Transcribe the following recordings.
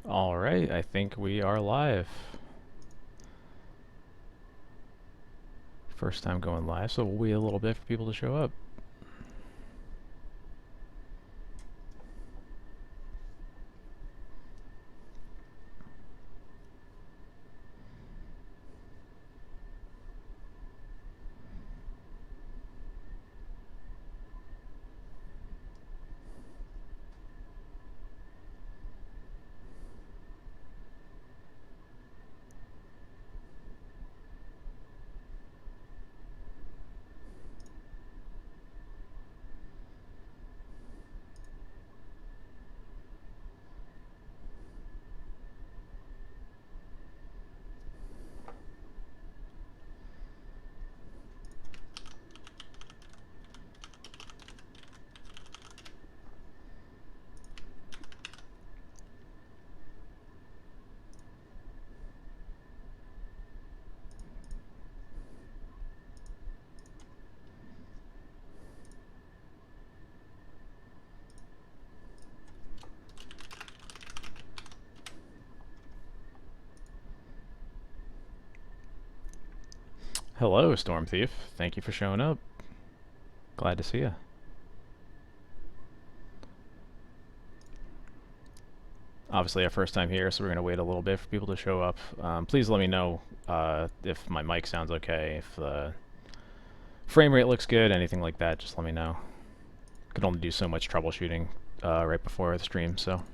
Alright, I think we are live. First time going live, so we'll wait a little bit for people to show up. Hello, Storm Thief. Thank you for showing up. Glad to see you. Obviously our first time here, so we're going to wait a little bit for people to show up. Please let me know if my mic sounds okay, if the frame rate looks good, anything like that, just let me know. Could only do so much troubleshooting right before the stream, so...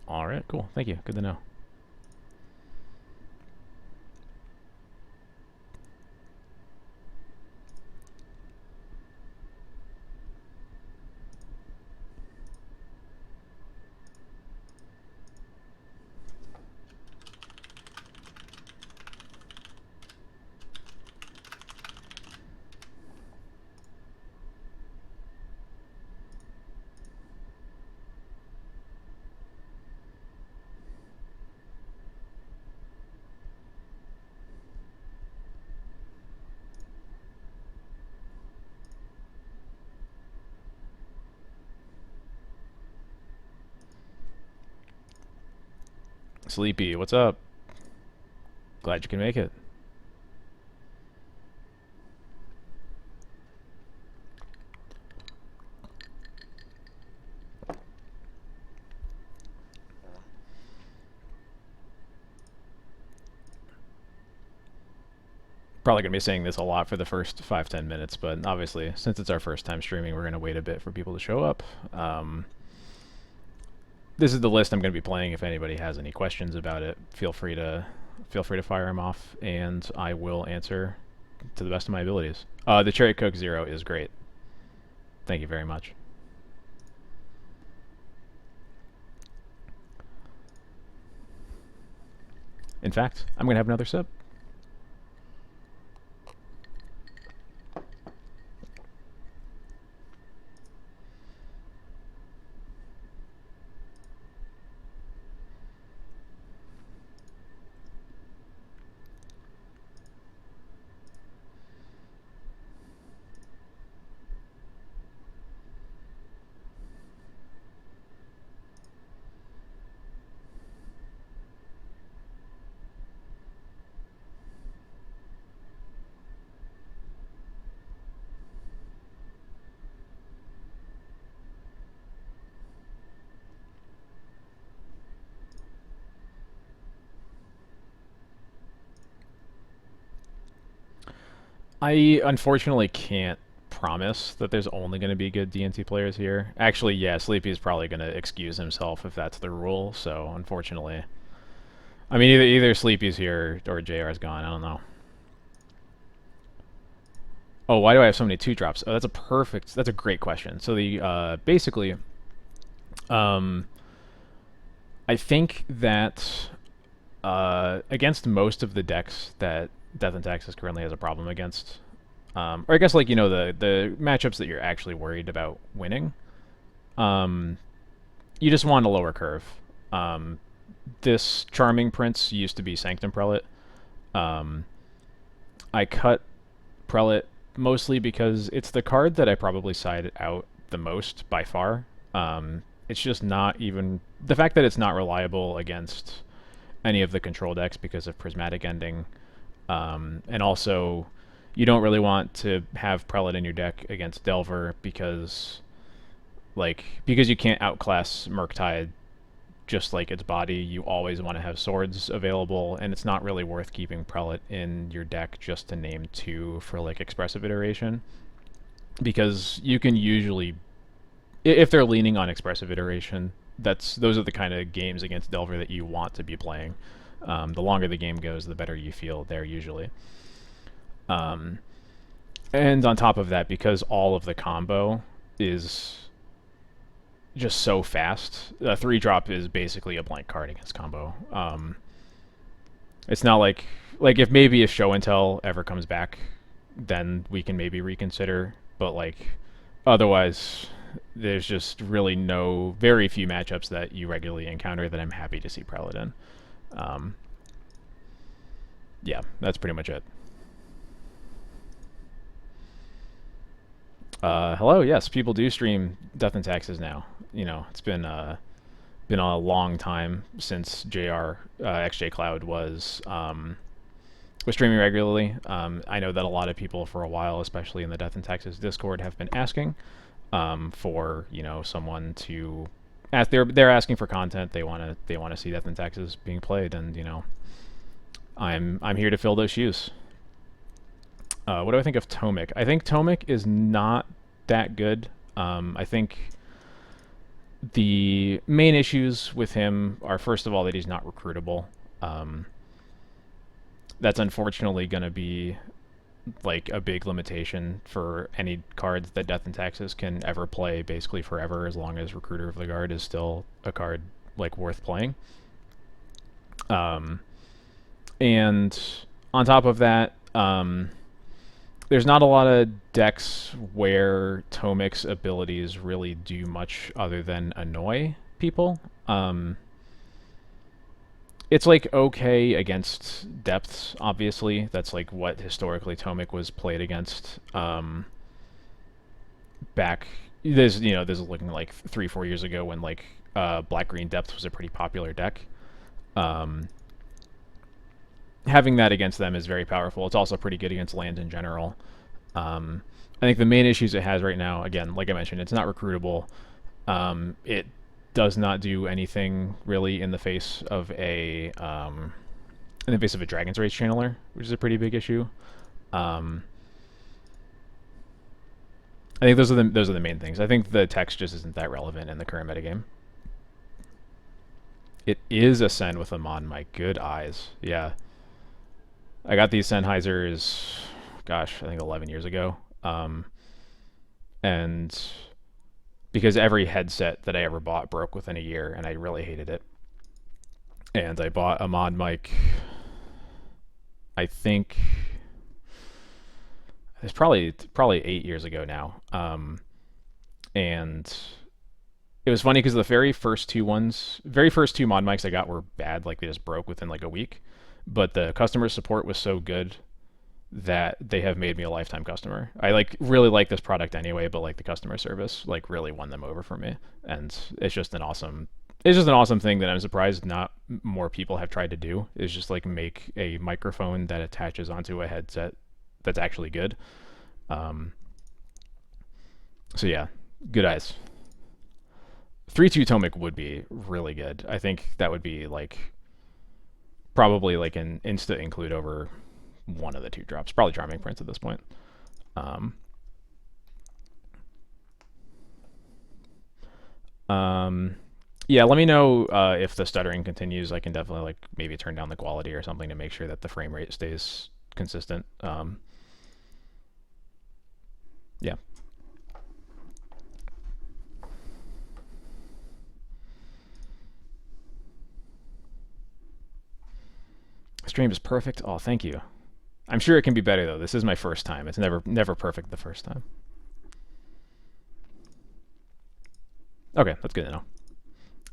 Alright, cool. Thank you. Good to know. Sleepy, what's up? Glad you can make it. Probably going to be saying this a lot for the first 5-10 minutes, but obviously, since it's our first time streaming, we're going to wait a bit for people to show up. This is the list I'm going to be playing. If anybody has any questions about it, feel free to fire them off, and I will answer to the best of my abilities. The Cherry Coke Zero is great. Thank you very much. In fact, I'm going to have another sip. I unfortunately can't promise that there's only going to be good DNT players here. Actually, yeah, Sleepy is probably going to excuse himself if that's the rule, so unfortunately... I mean, either Sleepy's here or JR's gone, I don't know. Oh, why do I have so many 2-drops? Oh, that's a great question. So the, basically, I think that, against most of the decks that Death and Taxes currently has a problem against. Or I guess like the matchups that you're actually worried about winning. Um, you just want a lower curve. Um, this Charming Prince used to be Sanctum Prelate. Um, I cut Prelate mostly because it's the card that I probably side out the most by far. It's just not even the fact that it's not reliable against any of the control decks because of Prismatic Ending, and also you don't really want to have Prelate in your deck against Delver because you can't outclass Murktide just like its body. You always want to have swords available, and it's not really worth keeping Prelate in your deck just to name 2 for like expressive iteration, because you can usually, if they're leaning on expressive iteration, those are the kind of games against Delver that you want to be playing. The longer the game goes, the better you feel there usually. And on top of that, because all of the combo is just so fast, a 3-drop is basically a blank card against combo. It's not like if Show and Tell ever comes back, then we can maybe reconsider. But like otherwise, there's just really very few matchups that you regularly encounter that I'm happy to see Prelate in. Yeah, that's pretty much it. Hello, yes, people do stream Death and Taxes now. It's been a long time since XJ Cloud was streaming regularly. I know that a lot of people for a while, especially in the Death and Taxes Discord, have been asking for someone to ask. They're asking for content. They want to see Death and Taxes being played, and I'm here to fill those shoes. What do I think of Tomic? I think Tomic is not that good. I think the main issues with him are, first of all, that he's not recruitable. That's unfortunately going to be like a big limitation for any cards that Death and Taxes can ever play basically forever, as long as Recruiter of the Guard is still a card like worth playing. And on top of that, there's not a lot of decks where Tomic's abilities really do much other than annoy people. It's like okay against depths, obviously. That's like what historically Tomic was played against. Back this is looking like 3-4 years ago when like black green depth was a pretty popular deck. Having that against them is very powerful. It's also pretty good against land in general. I think the main issues it has right now, again, like I mentioned, it's not recruitable. It does not do anything really in the face of a Dragon's Rage channeler, which is a pretty big issue. I think those are the main things. I think the text just isn't that relevant in the current metagame. It is a Sen with a Mon, my good eyes. Yeah. I got these Sennheisers, gosh, I think 11 years ago. And because every headset that I ever bought broke within a year, and I really hated it. And I bought a mod mic, I think it's probably 8 years ago now. And it was funny because the very first two mod mics I got were bad, like they just broke within like a week. But the customer support was so good that they have made me a lifetime customer. I really like this product anyway, but like the customer service really won them over for me, and it's just an awesome thing that I'm surprised not more people have tried to do, is just like make a microphone that attaches onto a headset that's actually good. So yeah, good eyes. 3-2 Tomic would be really good. I think that would be probably like an insta include over one of the 2 drops. Probably Charming Prince at this point. Yeah, let me know if the stuttering continues. I can definitely maybe turn down the quality or something to make sure that the frame rate stays consistent. Yeah. Stream is perfect. Oh, thank you. I'm sure it can be better though. This is my first time. It's never perfect the first time. Okay, that's good to know.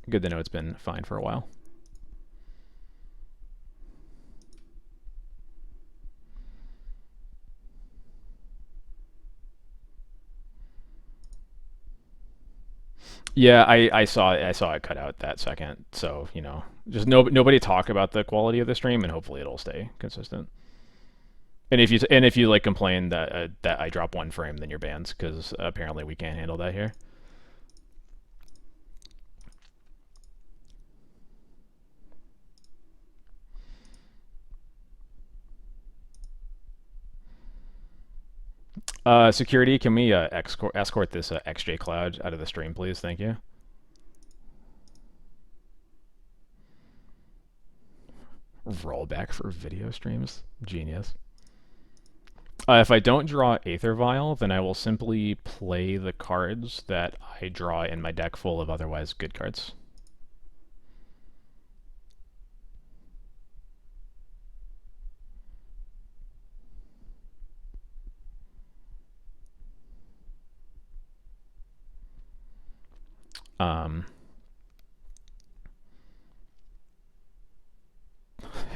Good to know it's been fine for a while. Yeah, I saw it cut out that second. So just nobody talk about the quality of the stream, and hopefully it'll stay consistent. And if you like complain that I drop one frame, then you're banned because apparently we can't handle that here. Security, can we escort this XJ Cloud out of the stream, please? Thank you. Rollback for video streams, genius. If I don't draw Aether Vial, then I will simply play the cards that I draw in my deck full of otherwise good cards.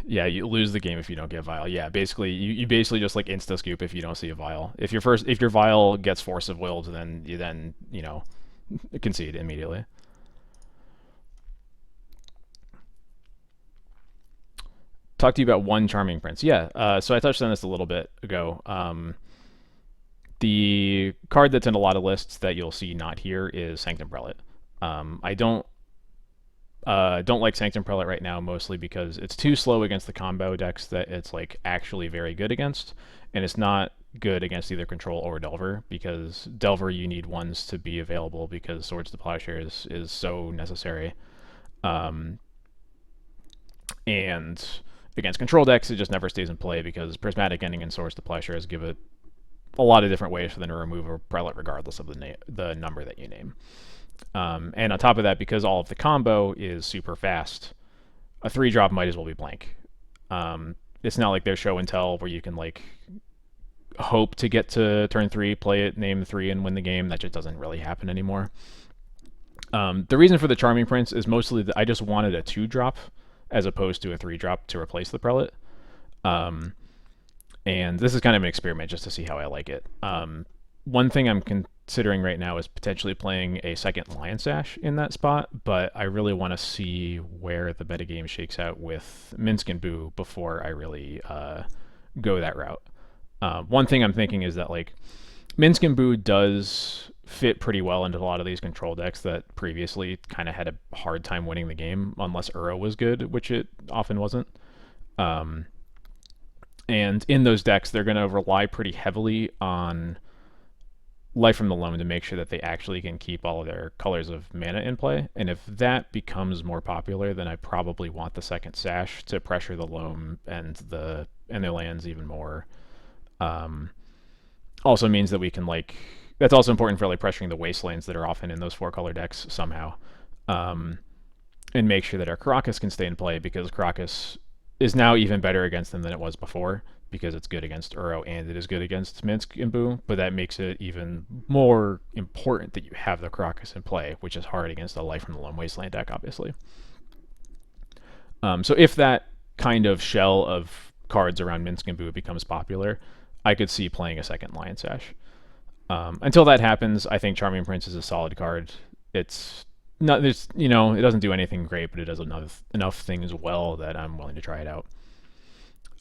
Yeah, you lose the game if you don't get Vial. Yeah, basically, you basically just like insta scoop if you don't see a Vial. If your Vial gets Force of Willed, then you concede immediately. Talk to you about one Charming Prince. Yeah, so I touched on this a little bit ago. The card that's in a lot of lists that you'll see not here is Sanctum Prelate. I don't like Sanctum Prelate right now, mostly because it's too slow against the combo decks that it's like actually very good against, and it's not good against either Control or Delver, because Delver you need ones to be available because Swords to Plowshares is so necessary. And against Control decks, it just never stays in play because Prismatic Ending and Swords to Plowshares give it a lot of different ways for them to remove a Prelate regardless of the number that you name. And on top of that, because all of the combo is super fast, a 3-drop might as well be blank. It's not like there's show and tell where you can like hope to get to turn 3, play it, name 3, and win the game. That just doesn't really happen anymore. The reason for the Charming Prince is mostly that I just wanted a 2-drop as opposed to a 3-drop to replace the Prelate. And this is kind of an experiment just to see how I like it. One thing I'm considering right now is potentially playing a second Lion Sash in that spot, but I really want to see where the metagame shakes out with Minsc and Boo before I really go that route. One thing I'm thinking is that like Minsc and Boo does fit pretty well into a lot of these control decks that previously kind of had a hard time winning the game unless Uro was good, which it often wasn't. And in those decks, they're going to rely pretty heavily on Life from the Loam to make sure that they actually can keep all of their colors of mana in play. And if that becomes more popular, then I probably want the second Sash to pressure the Loam and their lands even more. Also means that we can like... That's also important for like pressuring the Wastelands that are often in those 4-color decks somehow. And make sure that our Karakas can stay in play, because Karakas is now even better against them than it was before, because it's good against Uro and it is good against Minsc and Boo, but that makes it even more important that you have the Karakas in play, which is hard against a Life from the Loam Wasteland deck, obviously. So if that kind of shell of cards around Minsc and Boo becomes popular, I could see playing a second Lion Sash. Until that happens, I think Charming Prince is a solid card. It's not, there's, it doesn't do anything great, but it does enough things well that I'm willing to try it out.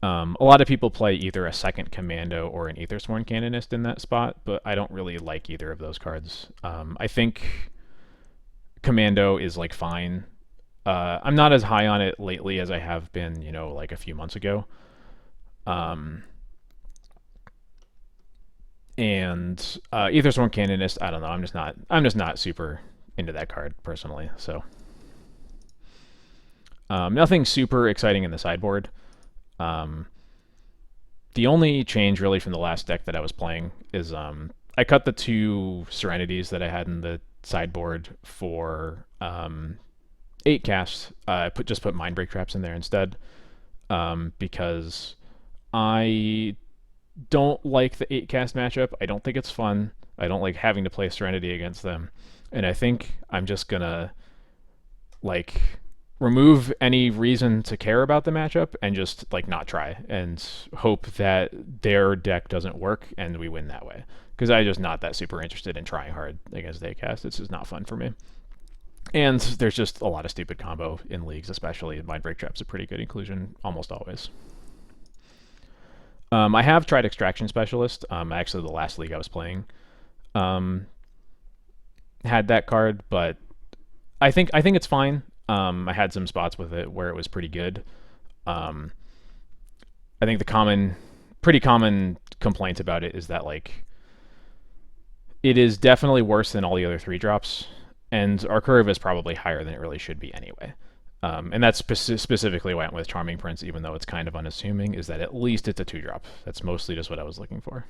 A lot of people play either a second Commando or an Aethersworn Canonist in that spot, but I don't really like either of those cards. I think Commando is like fine. I'm not as high on it lately as I have been, like a few months ago. And Aethersworn Canonist, I don't know. I'm just not super into that card personally. So nothing super exciting in the sideboard. The only change really from the last deck that I was playing is I cut the 2 Serenities that I had in the sideboard for 8 casts. I just put Mindbreak Traps in there instead, because I don't like the 8 cast matchup. I don't think it's fun. I don't like having to play Serenity against them. And I think I'm just gonna like remove any reason to care about the matchup and just like not try and hope that their deck doesn't work and we win that way. Because I'm just not that super interested in trying hard against Daycast. It's just not fun for me. And there's just a lot of stupid combo in leagues, especially. Mind Break Trap's a pretty good inclusion almost always. I have tried Extraction Specialist. Actually, the last league I was playing had that card, but I think it's fine. I had some spots with it where it was pretty good. I think the pretty common complaint about it is that like it is definitely worse than all the other 3-drops, and our curve is probably higher than it really should be anyway. And that's specifically why I went with Charming Prince, even though it's kind of unassuming, is that at least it's a 2-drop. That's mostly just what I was looking for.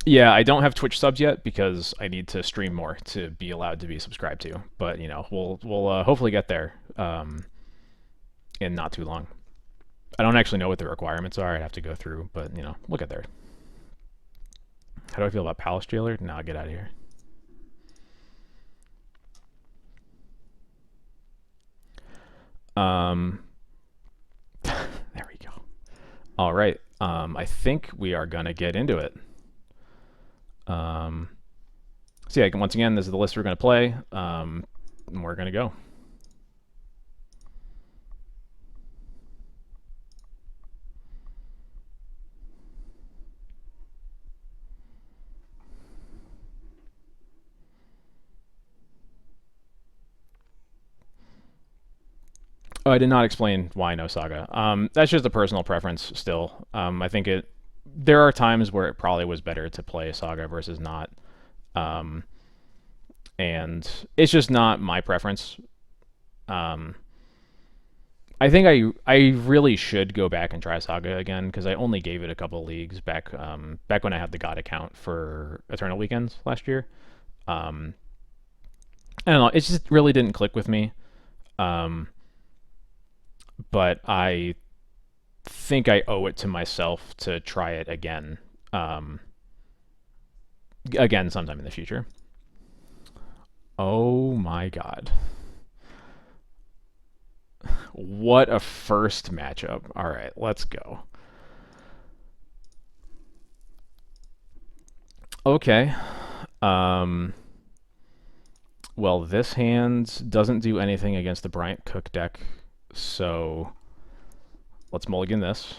Yeah, I don't have Twitch subs yet because I need to stream more to be allowed to be subscribed to. But you know, we'll hopefully get there in not too long. I don't actually know what the requirements are. I'd have to go through, but you know, we'll get there. How do I feel about Palace Jailer? Nah, get out of here. There we go. All right. I think we are gonna get into it. So yeah, once again, this is the list we're gonna play, and we're gonna go. Oh, I did not explain why no Saga. That's just a personal preference still. I think there are times where it probably was better to play Saga versus not. And it's just not my preference. I think I really should go back and try Saga again because I only gave it a couple of leagues back when I had the God account for Eternal Weekends last year. I don't know, it just really didn't click with me. But I think I owe it to myself to try it again. Again sometime in the future. Oh my god. What a first matchup. Alright, let's go. Okay. Well, this hand doesn't do anything against the Bryant Cook deck, so let's mulligan this.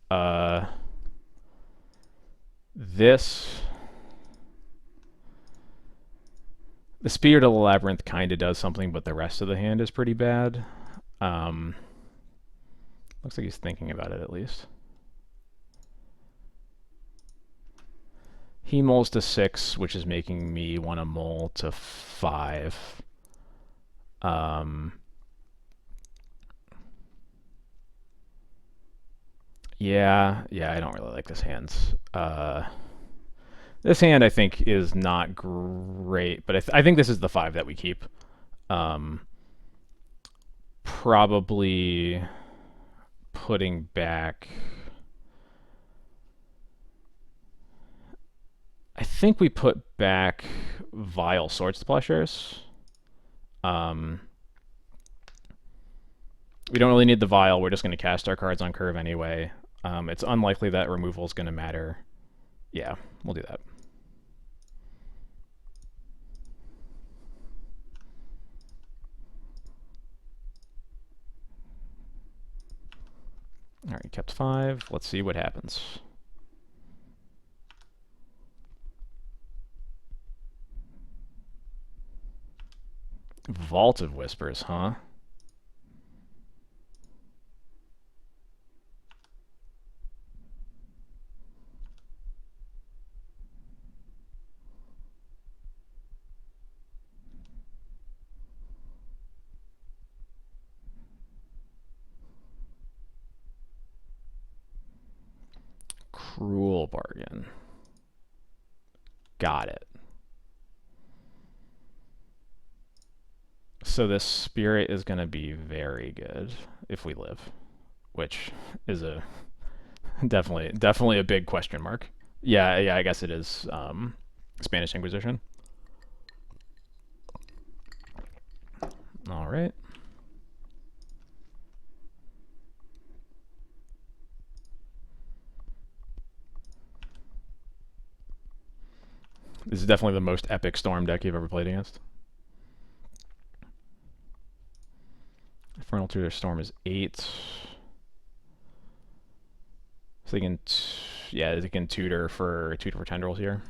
The Spirit of the Labyrinth kind of does something, but the rest of the hand is pretty bad. Looks like he's thinking about it at least. He mulls to 6, which is making me want to mull to 5. Yeah, I don't really like this hand. This hand, I think, is not great, but I think this is the 5 that we keep. Probably putting back... I think we put back Vile Sword Splashers. We don't really need the Vile. We're just going to cast our cards on curve anyway. It's unlikely that removal is going to matter. Yeah, we'll do that. All right, kept 5. Let's see what happens. Vault of Whispers, huh? Cruel Bargain. Got it. So this Spirit is going to be very good. if we live, which is a definitely a big question mark. Yeah, I guess it is Spanish Inquisition. All right. This is definitely the most epic Storm deck you've ever played against. Infernal Tutor Storm is 8. So they can, they can tutor for tendrils here.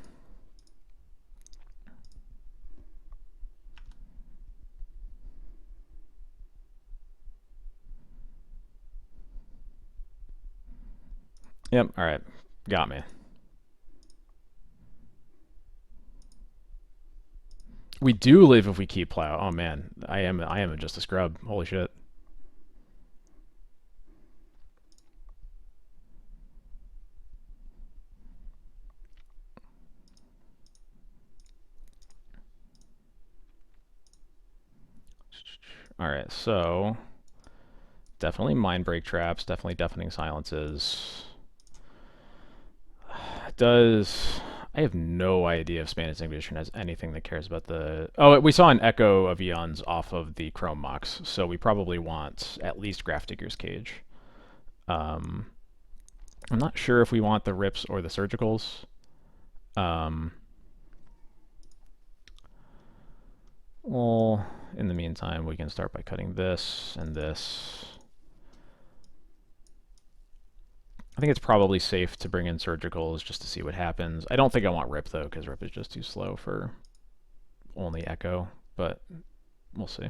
Yep. All right. Got me. We do live if we keep plow. Oh man, I am just a scrub. Holy shit. All right, so definitely mind break traps, definitely deafening silences. I have no idea if Spanish Inquisition has anything that cares about the... Oh, we saw an echo of Eons off of the Chrome Mox, so we probably want at least Grafdigger's Cage. I'm not sure if we want the Rips or the Surgicals. Well, in the meantime, we can start by cutting this and this. I think it's probably safe to bring in Surgicals just to see what happens. I don't think I want Rip, though, because Rip is just too slow for only Echo, but we'll see.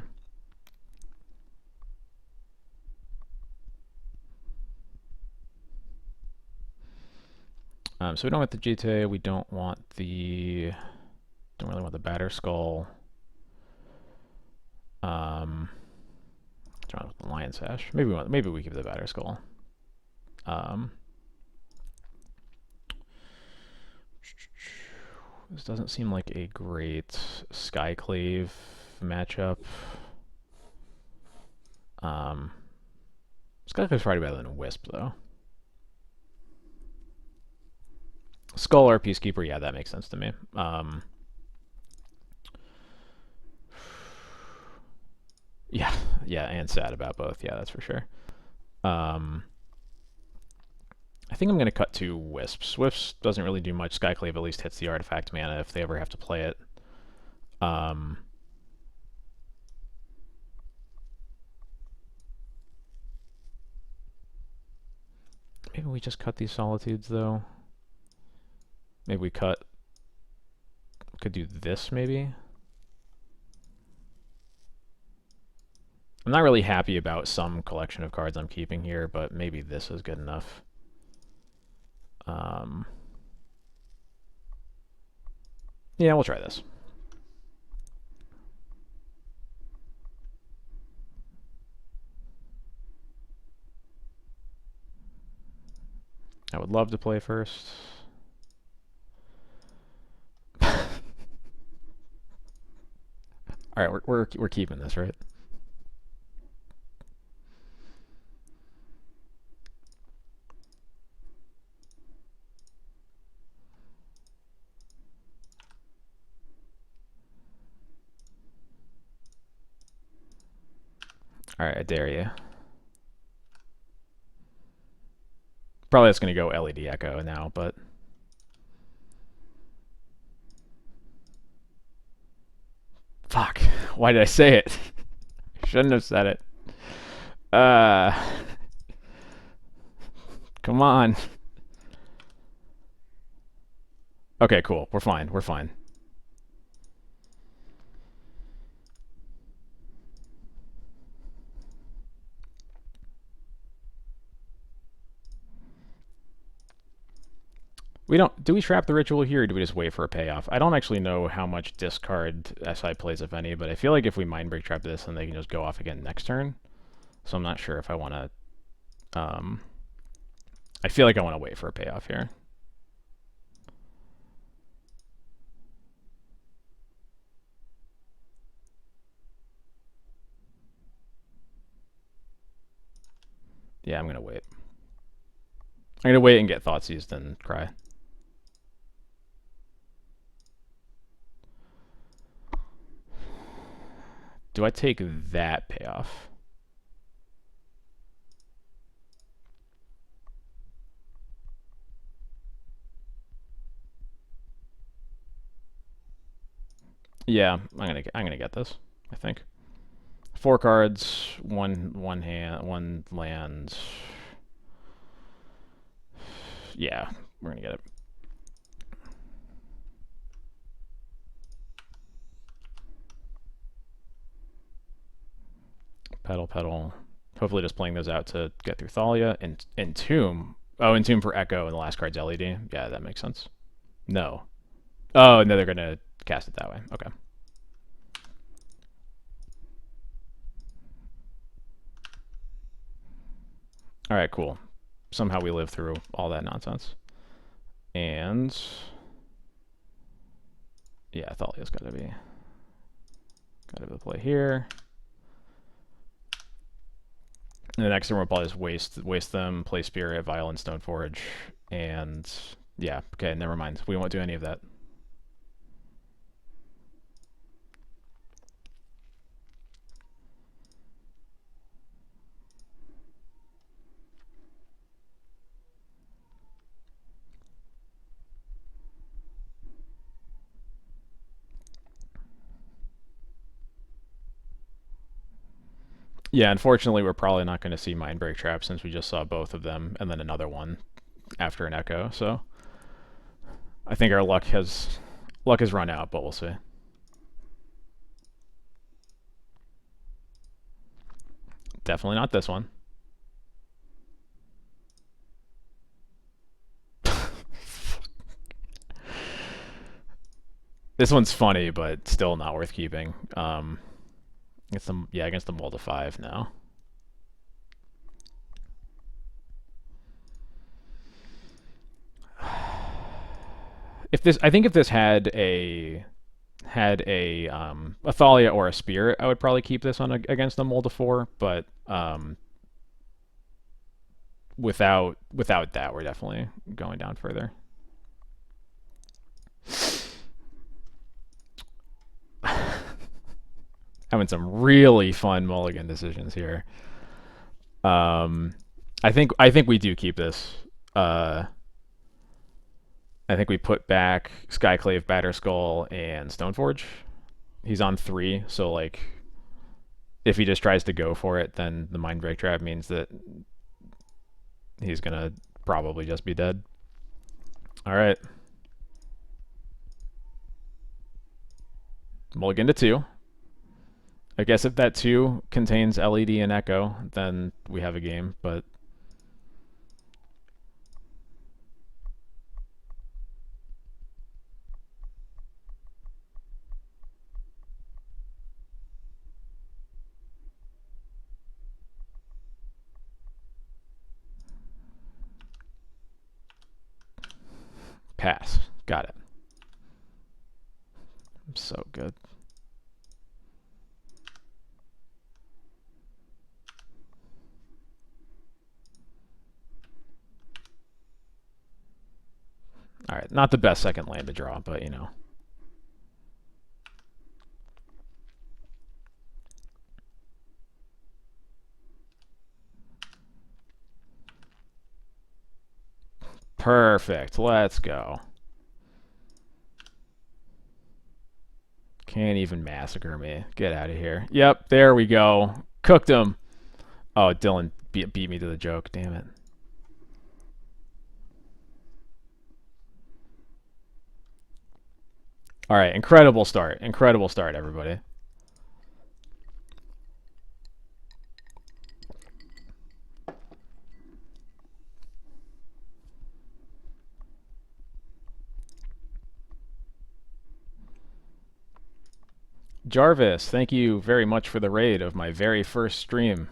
So we don't want the Jite, we don't want the... Don't really want the Batter Skull. What's wrong with the Lion Sash? Maybe we keep the Batter Skull. This doesn't seem like a great Skyclave matchup. Skyclave's probably better than Wisp, though. Skull or Peacekeeper, yeah, that makes sense to me. Yeah, and sad about both. Yeah, that's for sure. I think I'm going to cut to Wisps. Wisps doesn't really do much. Skyclave at least hits the artifact mana if they ever have to play it. Maybe we just cut these Solitudes, though. Maybe we could do this, maybe? I'm not really happy about some collection of cards I'm keeping here, but maybe this is good enough. Yeah, we'll try this. I would love to play first. All right, we're keeping this, right? All right, I dare you. Probably that's going to go LED Echo now, but... Fuck. Why did I say it? Shouldn't have said it. Come on. Okay, cool. We're fine. We're fine. Do we trap the ritual here, or do we just wait for a payoff? I don't actually know how much discard SI plays, if any, but I feel like if we mind break trap this, then they can just go off again next turn. So I'm not sure if I want to... I feel like I want to wait for a payoff here. Yeah, I'm gonna wait. I'm gonna wait and get Thoughtseize, then cry. Do I take that payoff? Yeah, I'm gonna get this, I think. 4 cards, one hand, one land. Yeah, we're gonna get it. Pedal, pedal. Hopefully just playing those out to get through Thalia. And Entomb. Oh, Entomb for Echo, and the last card's LED. Yeah, that makes sense. No. Oh, no, they're going to cast it that way. Okay. Alright, cool. Somehow we live through all that nonsense. And... yeah, Thalia's gotta be the play here. And the next turn we'll probably just waste them, play Spirit, Violent, Stoneforge, and yeah, okay, never mind. We won't do any of that. Yeah, unfortunately, we're probably not going to see Mindbreak Trap since we just saw both of them, and then another one after an Echo. So I think our luck has run out, but we'll see. Definitely not this one. This one's funny, but still not worth keeping. Against the Mold of 5 now. I think if this had a Thalia or a Spirit, I would probably keep this on against the Mold of 4. But without that, we're definitely going down further. Having some really fun mulligan decisions here. I think we do keep this. I think we put back Skyclave, Batterskull, and Stoneforge. He's on 3, so like, if he just tries to go for it, then the Mindbreak Trap means that he's gonna probably just be dead. All right. Mulligan to 2. I guess if that 2 contains LED and Echo, then we have a game, but... pass. Got it. So good. Alright, not the best second land to draw, but you know. Perfect. Let's go. Can't even massacre me. Get out of here. Yep, there we go. Cooked him. Oh, Dylan beat me to the joke. Damn it. All right, incredible start. Incredible start, everybody. Jarvis, thank you very much for the raid of my very first stream.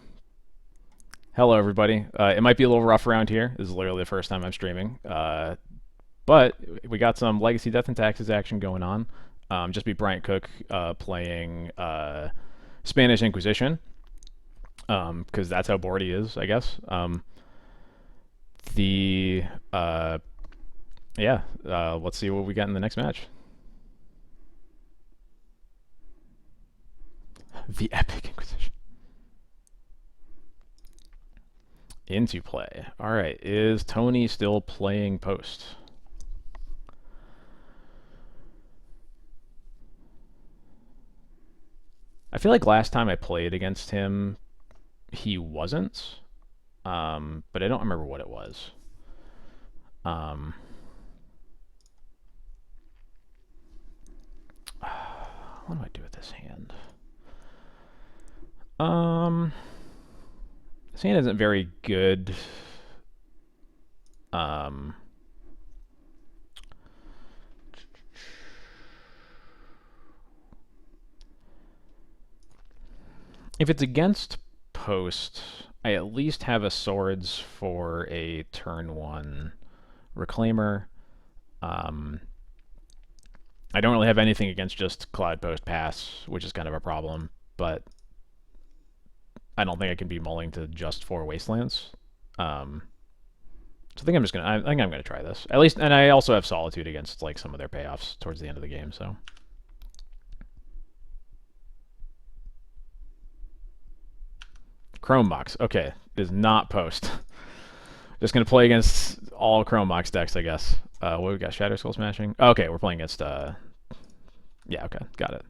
Hello, everybody. It might be a little rough around here. This is literally the first time I'm streaming. But we got some Legacy Death and Taxes action going on. Just be Bryant Cook playing Spanish Inquisition. because that's how bored he is, I guess. The yeah, let's see what we got in the next match. The Epic Inquisition. Into play. All right, is Tony still playing post? I feel like last time I played against him, he wasn't. But I don't remember what it was. What do I do with this hand? This hand isn't very good. If it's against post, I at least have a swords for a turn 1 reclaimer. I don't really have anything against just Cloud Post Pass, which is kind of a problem, but I don't think I can be mulling to just 4 Wastelands. So I think I think I'm gonna try this. At least, and I also have Solitude against like some of their payoffs towards the end of the game, so. Chrome Box. Okay, it is not post. Just gonna play against all Chrome Box decks, I guess. What we got? Shadow Skull Smashing. Okay, we're playing against. Yeah. Okay, got it.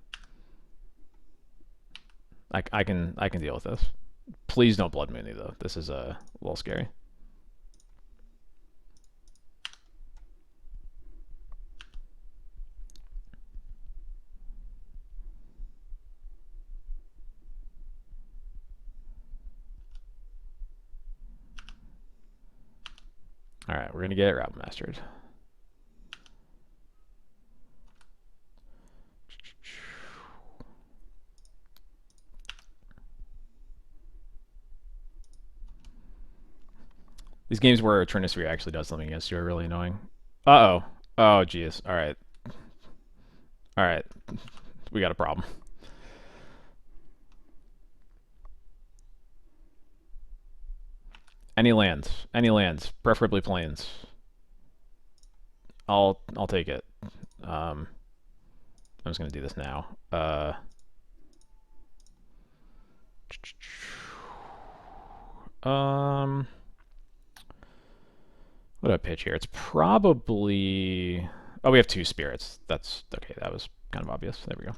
I can deal with this. Please don't Blood Moon me though. This is a little scary. All right, we're gonna get it Rabble Mastered. These games where Trinisphere actually does something against you are really annoying. Uh-oh. Oh, geez. All right. All right. We got a problem. Any lands, preferably plains. I'll take it. I'm just gonna do this now. What do I pitch here? It's probably. Oh, we have 2 spirits. That's okay. That was kind of obvious. There we go.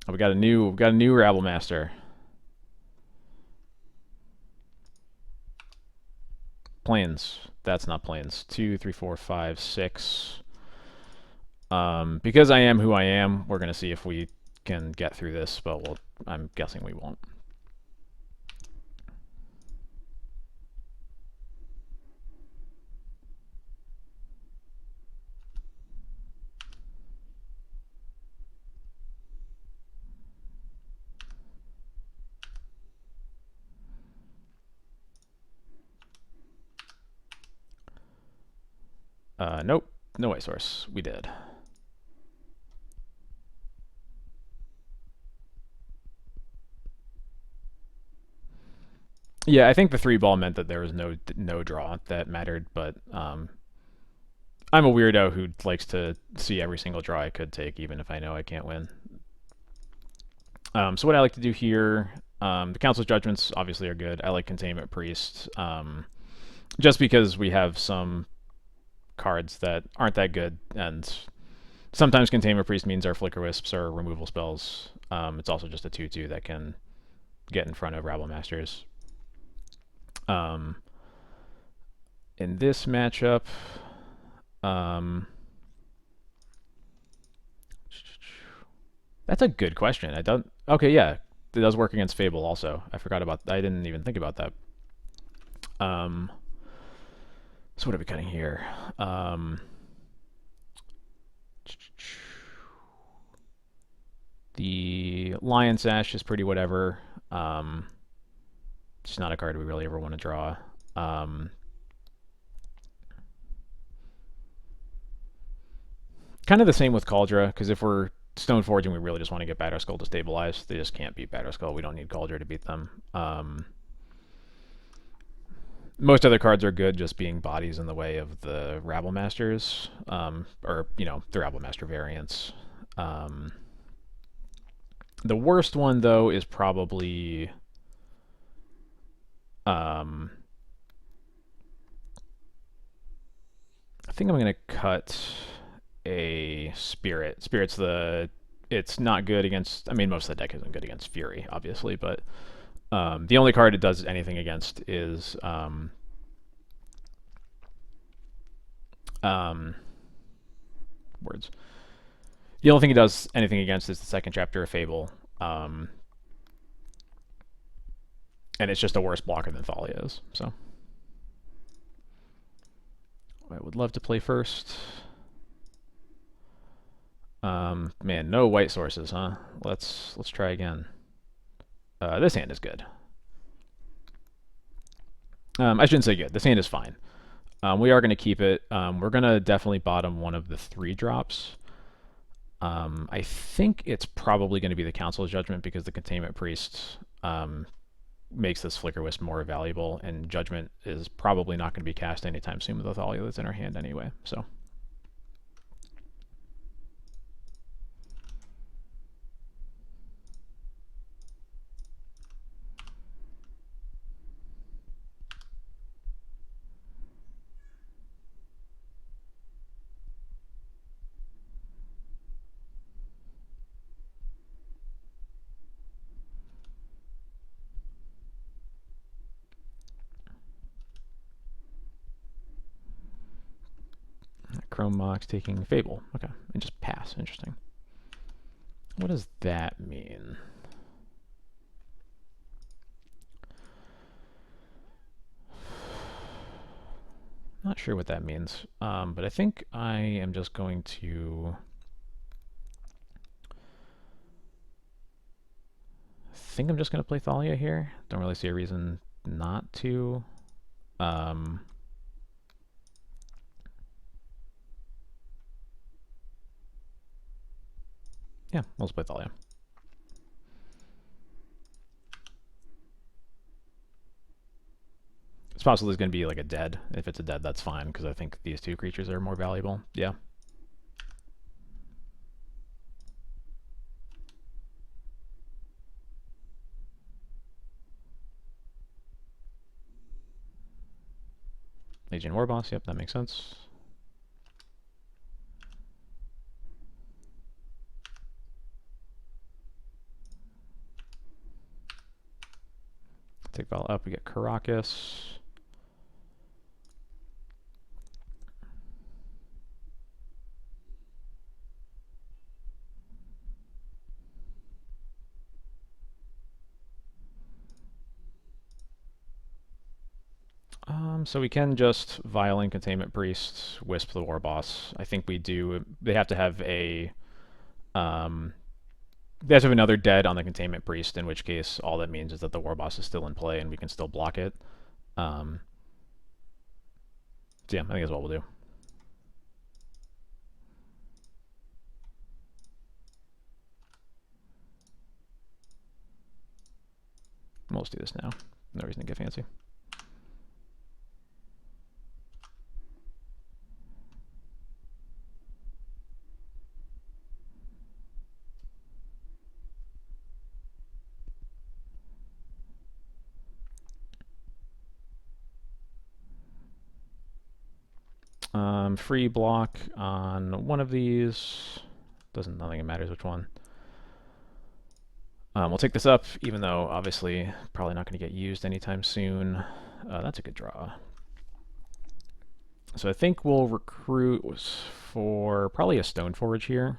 Oh, we got a new Rabble Master. Plains. That's not plains. 2, 3, 4, 5, 6. Because I am who I am, we're gonna see if we can get through this, but I'm guessing we won't. Nope. No White Source. We did. Yeah, I think the 3-ball meant that there was no draw that mattered, but I'm a weirdo who likes to see every single draw I could take, even if I know I can't win. So what I like to do here, the Council's Judgments obviously are good. I like Containment Priest, just because we have some cards that aren't that good, and sometimes Containment Priest means our Flicker Wisps or removal spells. It's also just a 2/2 that can get in front of Rabble Masters. In this matchup, that's a good question. I don't. Okay, yeah, it does work against Fable also. I forgot about. I didn't even think about that. So what are we cutting here? The Lion Sash is pretty whatever. It's not a card we really ever want to draw. Kind of the same with Cauldra, because if we're Stone Forging, we really just want to get Batterskull to stabilize. They just can't beat Batterskull. We don't need Cauldra to beat them. Most other cards are good, just being bodies in the way of the Rabble Masters, or, you know, the Rabble Master variants. The worst one, though, is probably... I think I'm going to cut a Spirit. Spirit's the... It's not good against... I mean, most of the deck isn't good against Fury, obviously, but the only card it does anything against is... words. The only thing it does anything against is the second chapter of Fable. And it's just a worse blocker than Thalia is, so... I would love to play first. Man, no white sources, huh? Let's try again. This hand is good. I shouldn't say good. This hand is fine. We are going to keep it. We're going to definitely bottom one of the 3 drops. I think it's probably going to be the Council's Judgment because the Containment Priest makes this Flicker Wisp more valuable, and Judgment is probably not going to be cast anytime soon with the Thalia that's in our hand anyway, so... Chrome Mox taking Fable. Okay, and just pass. Interesting. What does that mean? Not sure what that means, but I think I am just going to... I think I'm just going to play Thalia here. Don't really see a reason not to. Yeah, we'll just play Thalia. It's possible there's going to be like a dead. If it's a dead, that's fine, because I think these 2 creatures are more valuable. Yeah. Legion Warboss, yep, that makes sense. Take Val up, we get Caracas. So we can just Violin, Containment Priest, Wisp the Warboss. I think we do. They have to have a... they have to have another dead on the Containment Priest, in which case all that means is that the Warboss is still in play and we can still block it. So yeah, I think that's what we'll do. We'll just do this now. No reason to get fancy. Free block on one of these. Nothing matters which one. We'll take this up, even though obviously probably not going to get used anytime soon. That's a good draw. So I think we'll recruit for probably a Stoneforge here.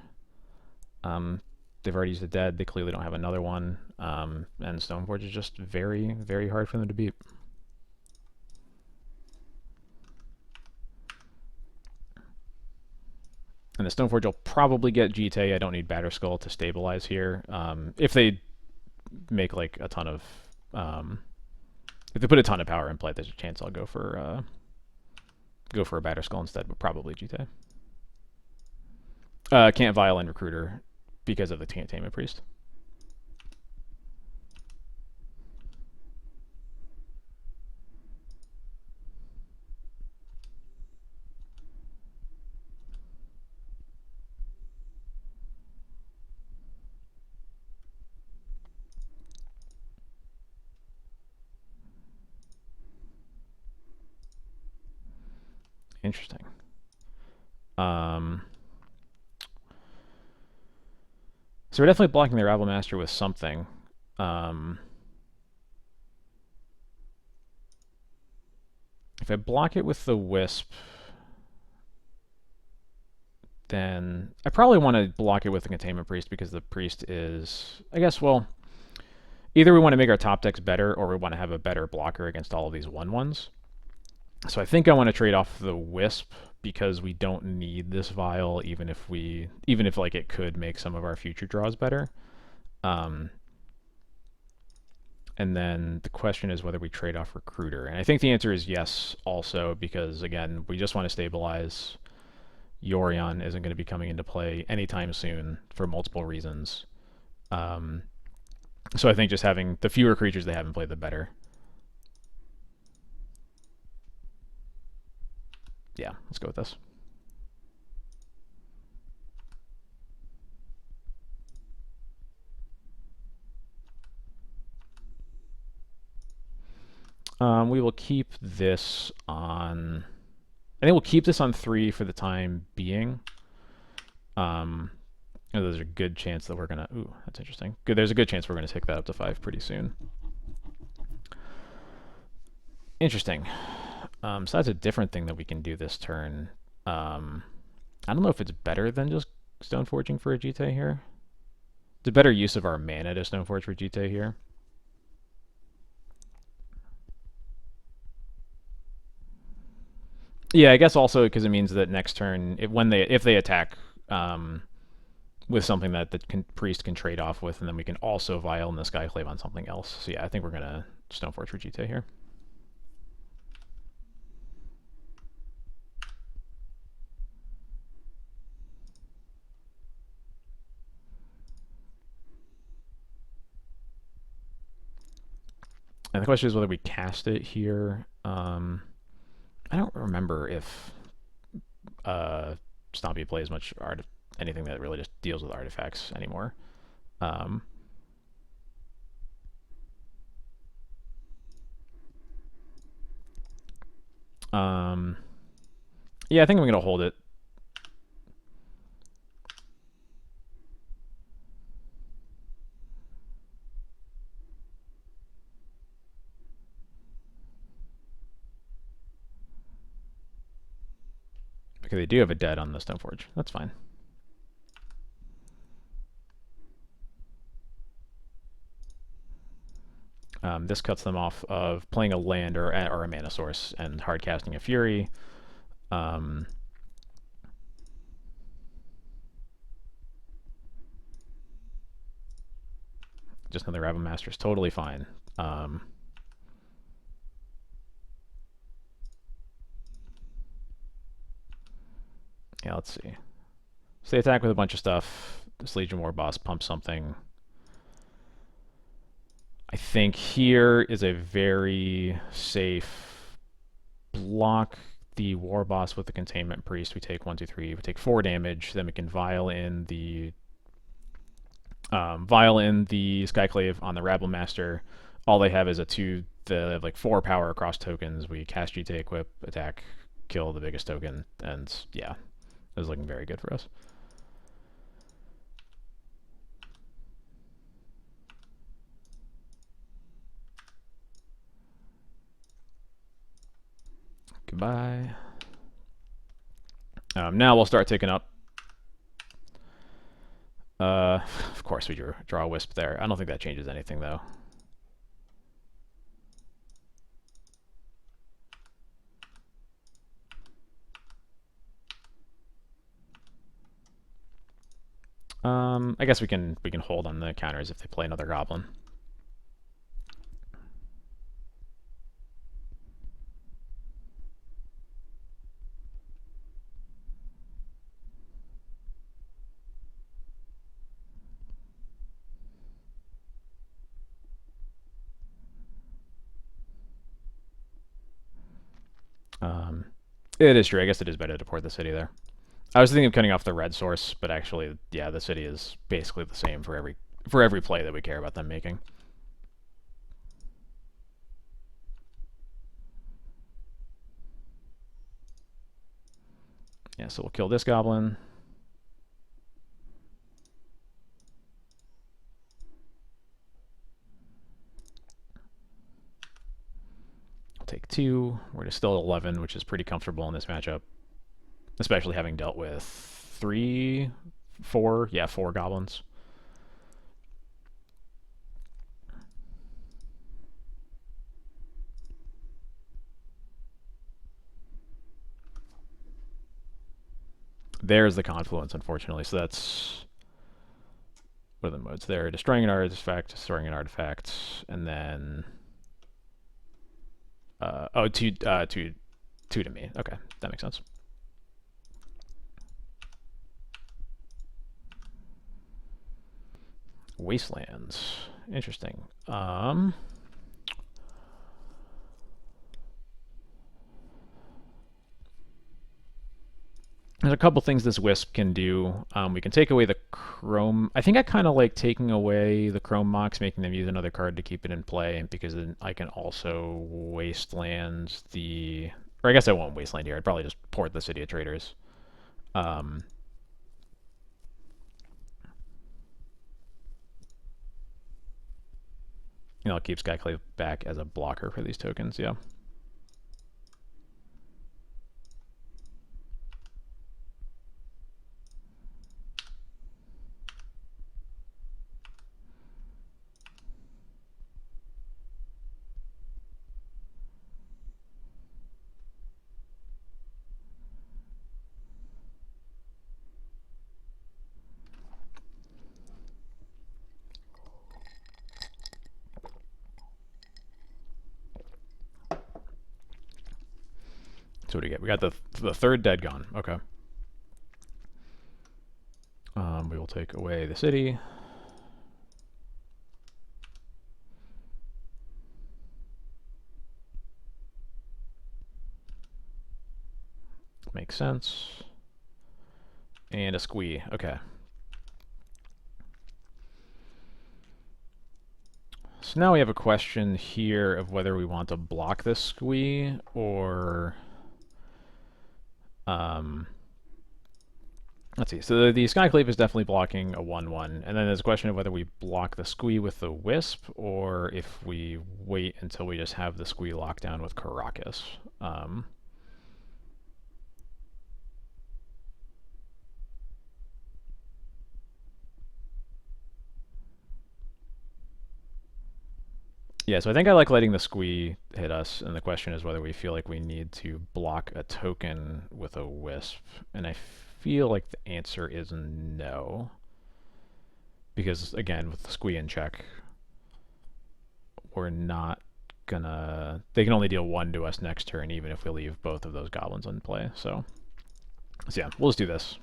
They've already used a dead. They clearly don't have another one. And Stoneforge is just very, very hard for them to beat. And the Stoneforge will probably get GT. I don't need Batterskull to stabilize here. If they make like a ton of... if they put a ton of power in play, there's a chance I'll go for a Batterskull instead, but probably GT. Can't Violin Recruiter because of the Containment Priest. Interesting. So we're definitely blocking the Rabble Master with something. If I block it with the Wisp, then I probably want to block it with the Containment Priest because the Priest is, I guess, well, either we want to make our top decks better or we want to have a better blocker against all of these 1/1s. So I think I want to trade off the Wisp because we don't need this Vial, even if like it could make some of our future draws better. And then the question is whether we trade off Recruiter. And I think the answer is yes also because, again, we just want to stabilize. Yorion isn't going to be coming into play anytime soon for multiple reasons. So I think just having the fewer creatures they have in play, the better. Yeah, let's go with this. We will keep this on... I think we'll keep this on 3 for the time being. There's a good chance that we're going to... Ooh, that's interesting. Good. There's a good chance we're going to take that up to 5 pretty soon. Interesting. So that's a different thing that we can do this turn. I don't know if it's better than just Stoneforging for a Jite here. It's a better use of our mana to Stoneforge for Jite here. Yeah, I guess also because it means that next turn, if they attack with something that the priest can trade off with, and then we can also Vial in the Skyclave on something else. So yeah, I think we're gonna Stoneforge for Jite here. And the question is whether we cast it here. I don't remember if Stompy plays much anything that really just deals with artifacts anymore. Yeah, I think I'm going to hold it. Okay, they do have a dead on the Stoneforge. That's fine. This cuts them off of playing a land or a mana source and hard casting a Fury. Just another Rabble Master is totally fine. Yeah, let's see. So they attack with a bunch of stuff. This Legion War Boss pumps something. I think here is a very safe block the War Boss with the Containment Priest. We take 1, 2, 3. We take 4 damage. Then we can Vial in the Skyclave on the Rabble Master. All they have is they have like 4 power across tokens. We cast Jite, equip, attack, kill the biggest token, and yeah, it was looking very good for us. Goodbye. Now we'll start taking up. Of course we draw a Wisp there. I don't think that changes anything though. I guess we can hold on the counters if they play another Goblin. It is true. I guess it is better to port the city there. I was thinking of cutting off the red source, but actually, yeah, the city is basically the same for every play that we care about them making. Yeah, so we'll kill this goblin. I'll take 2. We're still 11, which is pretty comfortable in this matchup, especially having dealt with 3, 4, yeah, 4 goblins. There's the confluence, unfortunately. So that's, what are the modes there? Destroying an artifact, destroying an artifact, and then two to me. Okay, that makes sense. Wastelands, interesting. There's a couple things this Wisp can do. We can take away the Chrome. I think I kind of like taking away the Chrome Mox, making them use another card to keep it in play, because then I can also Wasteland the... Or I guess I won't Wasteland here. I'd probably just port the City of Traders. You know, I'll keep Skyclave back as a blocker for these tokens, yeah. So what do we get? We got the third dead gone. Okay. We will take away the city. Makes sense. And a squee. Okay. So now we have a question here of whether we want to block this squee or... let's see. So the Skyclave is definitely blocking a 1/1, and then there's a question of whether we block the squee with the Wisp or if we wait until we just have the squee locked down with Caracas. Yeah, so I think I like letting the squee hit us, and the question is whether we feel like we need to block a token with a Wisp, and I feel like the answer is no. Because, again, with the squee in check, we're not gonna... They can only deal 1 to us next turn, even if we leave both of those goblins in play, so yeah, we'll just do this.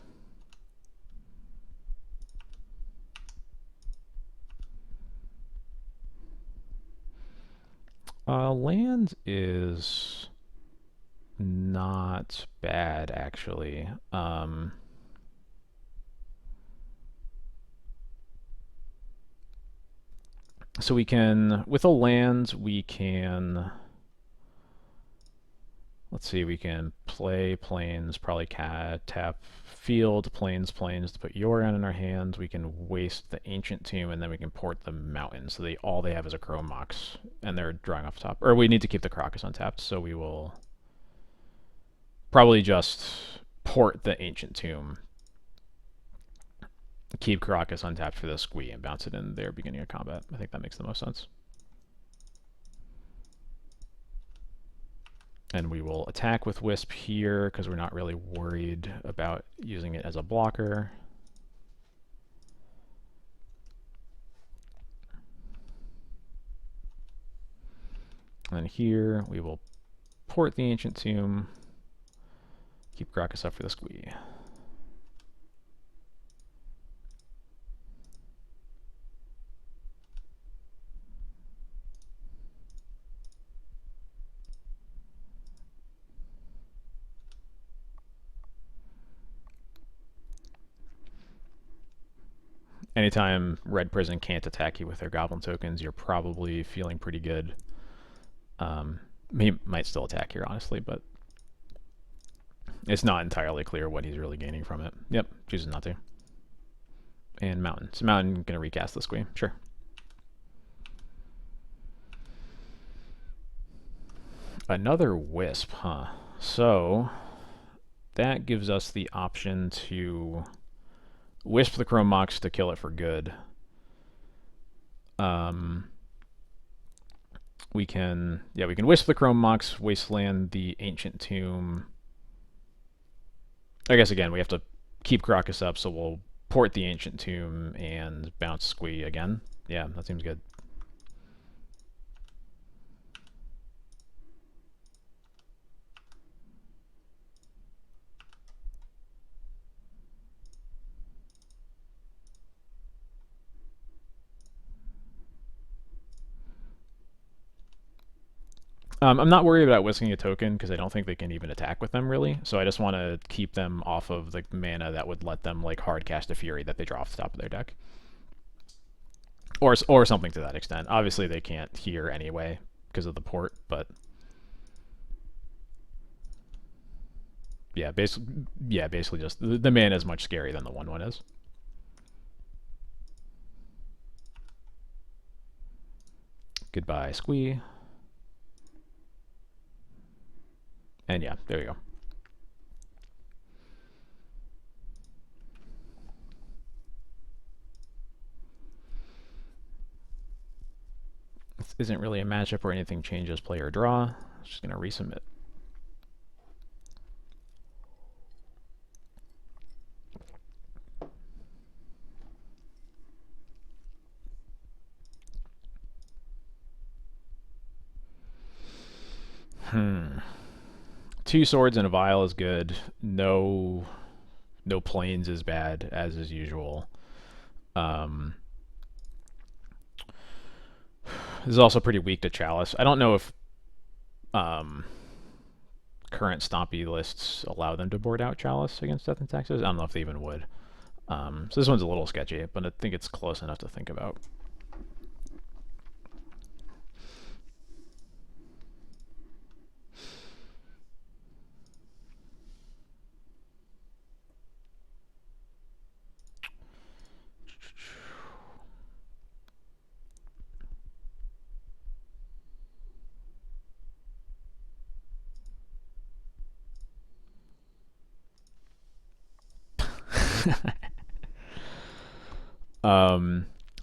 Land is not bad, actually. So we can, with a land, we can... Let's see, we can play plains, probably tap field, plains to put Yorion in our hands. We can waste the Ancient Tomb, and then we can port the mountain. So all they have is a Chrome Mox, and they're drawing off the top. Or we need to keep the Crocus untapped, so we will probably just port the Ancient Tomb, keep Caracas untapped for the squee, and bounce it in their beginning of combat. I think that makes the most sense. And we will attack with Wisp here, because we're not really worried about using it as a blocker. And then here, we will port the Ancient Tomb, keep Caracas up for the squee. anytime Red Prison can't attack you with their Goblin tokens, you're probably feeling pretty good. He might still attack here, honestly, but it's not entirely clear what he's really gaining from it. Yep, chooses not to. And Mountain. So Mountain gonna recast the Squee. Sure. Another Wisp, huh? So that gives us the option to Wisp the Chrome Mox to kill it for good. We can Wisp the Chrome Mox, Wasteland the Ancient Tomb. I guess again we have to keep Crocus up, so we'll port the Ancient Tomb and bounce Squee again. Yeah, that seems good. I'm not worried about whisking a token because I don't think they can even attack with them really. So I just want to keep them off of the mana that would let them like hard cast a Fury that they draw off the top of their deck, or something to that extent. Obviously they can't here anyway because of the port, but yeah, basically just the mana is much scarier than the 1/1 is. Goodbye, Squee. And yeah, there you go. This isn't really a matchup where anything changes play or draw. Just going to resubmit. Two swords and a vial is good. No planes is bad, as is usual. This is also pretty weak to Chalice. I don't know if current Stompy lists allow them to board out Chalice against Death and Taxes. I don't know if they even would. So this one's a little sketchy, but I think it's close enough to think about.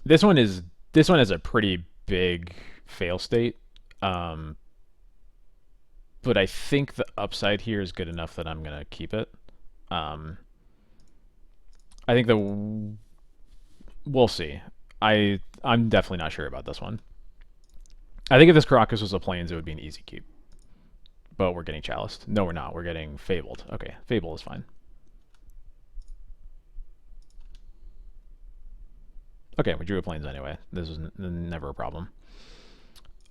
This one is a pretty big fail state. But I think the upside here is good enough that I'm gonna keep it. I think we'll see. I'm definitely not sure about this one. I think if this Caracas was a Plains, it would be an easy keep. But we're getting Chaliced. No, we're not. We're getting Fabled. Okay, Fable is fine. Okay, we drew a Plains anyway. This is never a problem.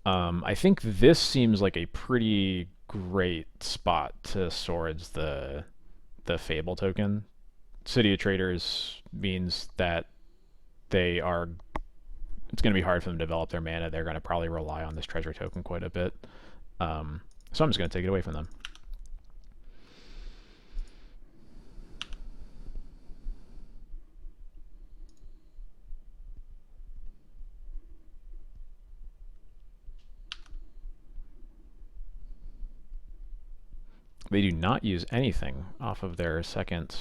I think this seems like a pretty great spot to Swords the Fable token. City of Traders means that it's going to be hard for them to develop their mana. They're going to probably rely on this treasure token quite a bit. So I'm just going to take it away from them. They do not use anything off of their second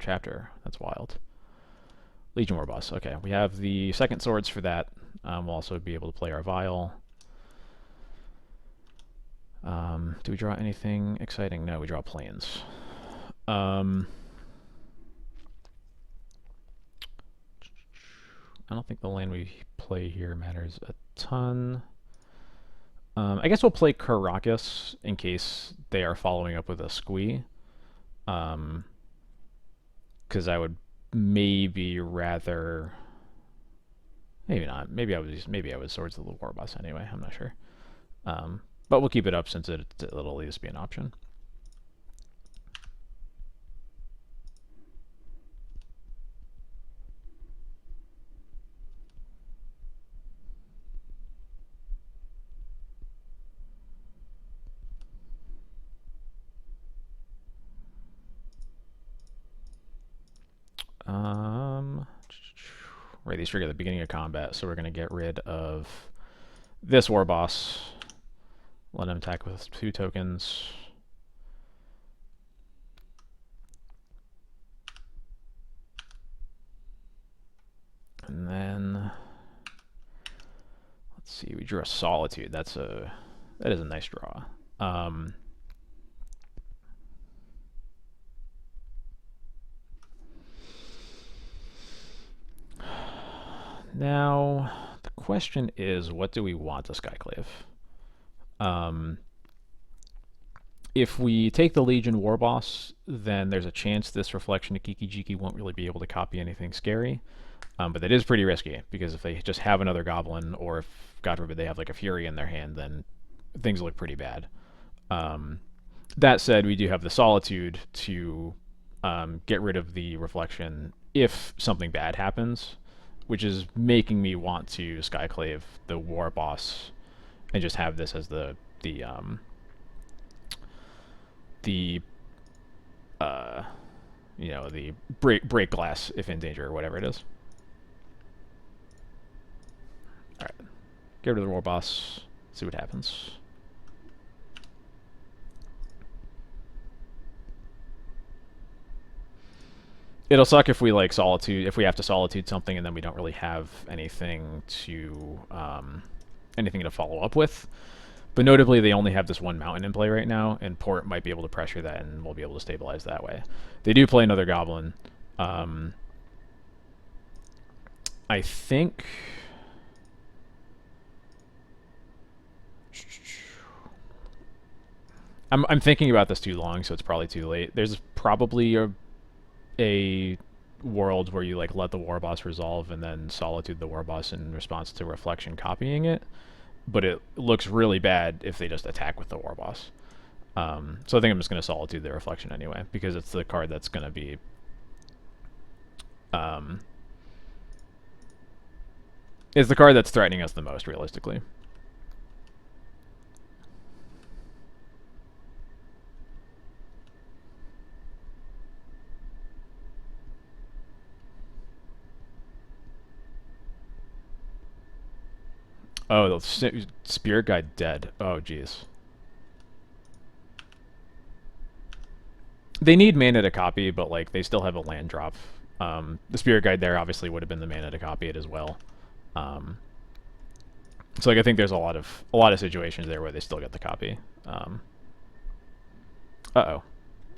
chapter. That's wild. Legion War Boss. Okay, we have the second swords for that. We'll also be able to play our Vial. Do we draw anything exciting? No, we draw Plains. I don't think the land we play here matters a ton. I guess we'll play Caracas in case they are following up with a Squee. Because I would maybe rather... Maybe not. Maybe I would Swords of the War Boss anyway. I'm not sure. But we'll keep it up since it'll at least be an option. Right, these trigger at the beginning of combat, so we're going to get rid of this war boss. Let him attack with 2 tokens. And then let's see, we drew a Solitude. That is a nice draw. Now the question is, what do we want to Skyclave? If we take the Legion War Boss, then there's a chance this Reflection of Kiki-Jiki won't really be able to copy anything scary. But that is pretty risky, because if they just have another Goblin, or if, God forbid, they have like a Fury in their hand, then things look pretty bad. That said, we do have the Solitude to get rid of the Reflection if something bad happens, which is making me want to Skyclave the War Boss and just have this as the break glass if in danger or whatever it is. All right, get rid of the War Boss. See what happens. It'll suck if we like Solitude, if we have to Solitude something and then we don't really have anything to follow up with. But notably, they only have this one mountain in play right now, and Port might be able to pressure that, and we'll be able to stabilize that way. They do play another Goblin. I think... I'm thinking about this too long, so it's probably too late. There's probably a world where you like let the War Boss resolve and then Solitude the War Boss in response to Reflection copying it. But it looks really bad if they just attack with the War Boss. So I think I'm just going to Solitude the Reflection anyway, because it's the card that's going to be... it's the card that's threatening us the most, realistically. Oh, the Spirit Guide dead. Oh, jeez. They need mana to copy, but like they still have a land drop. The Spirit Guide there obviously would have been the mana to copy it as well. So like I think there's a lot of situations there where they still get the copy. Uh-oh.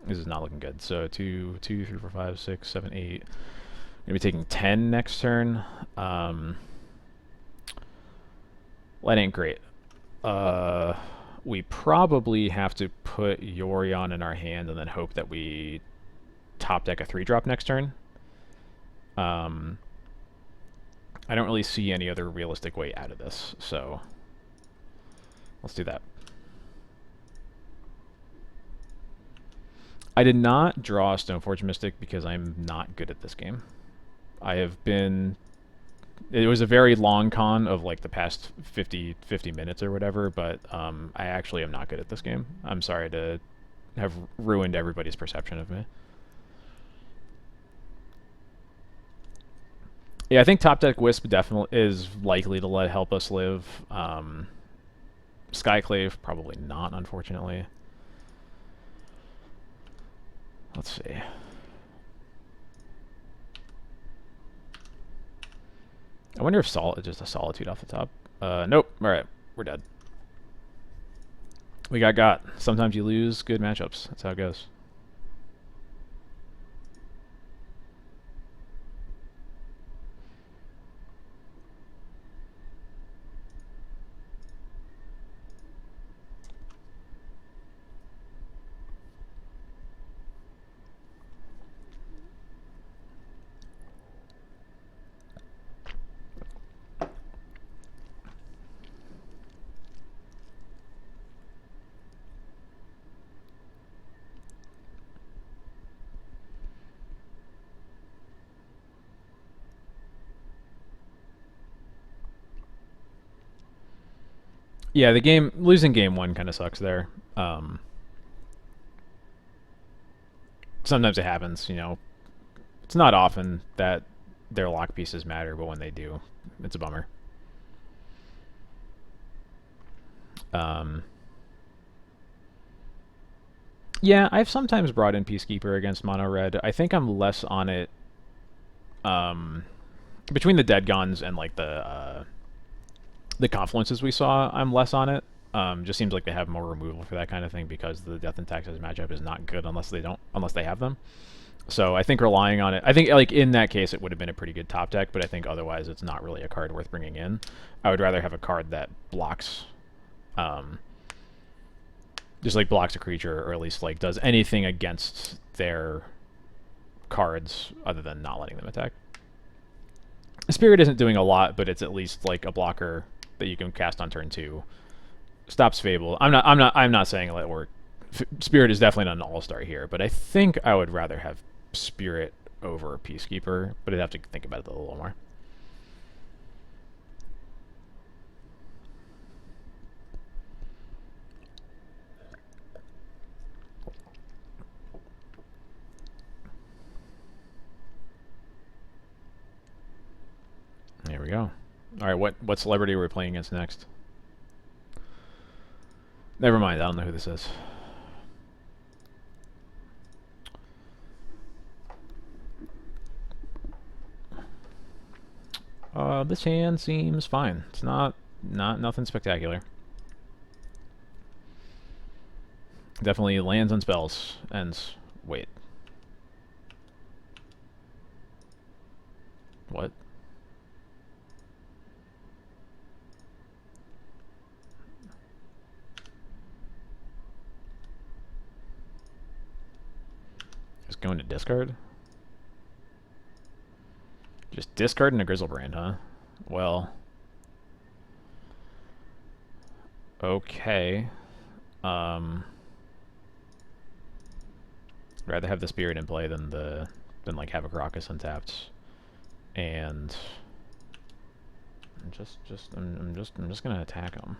This is not looking good. So 2, 3, 4, 5, 6, 7, 8. Gonna be taking 10 next turn. That ain't great. We probably have to put Yorion in our hand and then hope that we top deck a 3-drop next turn. I don't really see any other realistic way out of this, so let's do that. I did not draw Stoneforge Mystic because I'm not good at this game. I have been... It was a very long con of like the past 50 minutes or whatever, but I actually am not good at this game. I'm sorry to have ruined everybody's perception of me. Yeah, I think Top Deck Wisp definitely is likely to help us live. Skyclave, probably not, unfortunately. Let's see. I wonder if just a Solitude off the top. Nope. Alright, we're dead. We got. Sometimes you lose good matchups. That's how it goes. Yeah, losing game 1 kind of sucks there. Sometimes it happens, you know. It's not often that their lock pieces matter, but when they do, it's a bummer. Yeah, I've sometimes brought in Peacekeeper against Mono Red. I think I'm less on it. Between the Dead Guns and like the confluences we saw, I'm less on it. Just seems like they have more removal for that kind of thing because the Death and Taxes matchup is not good unless they have them. So I think relying on it, I think like in that case it would have been a pretty good top deck, but I think otherwise it's not really a card worth bringing in. I would rather have a card that blocks, just like blocks a creature, or at least like does anything against their cards other than not letting them attack. Spirit isn't doing a lot, but it's at least like a blocker that you can cast on turn 2. Stops Fable. I'm not saying let it work. Spirit is definitely not an all-star here, but I think I would rather have Spirit over Peacekeeper, but I'd have to think about it a little more. There we go. All right, what celebrity are we playing against next? Never mind, I don't know who this is. This hand seems fine. It's not nothing spectacular. Definitely lands and spells. Ends. Wait. What? Just going to discard? Just discarding a Grizzlebrand, huh? Well. Okay. Rather have the Spirit in play than like have a Crocus untapped. And I'm just gonna attack him.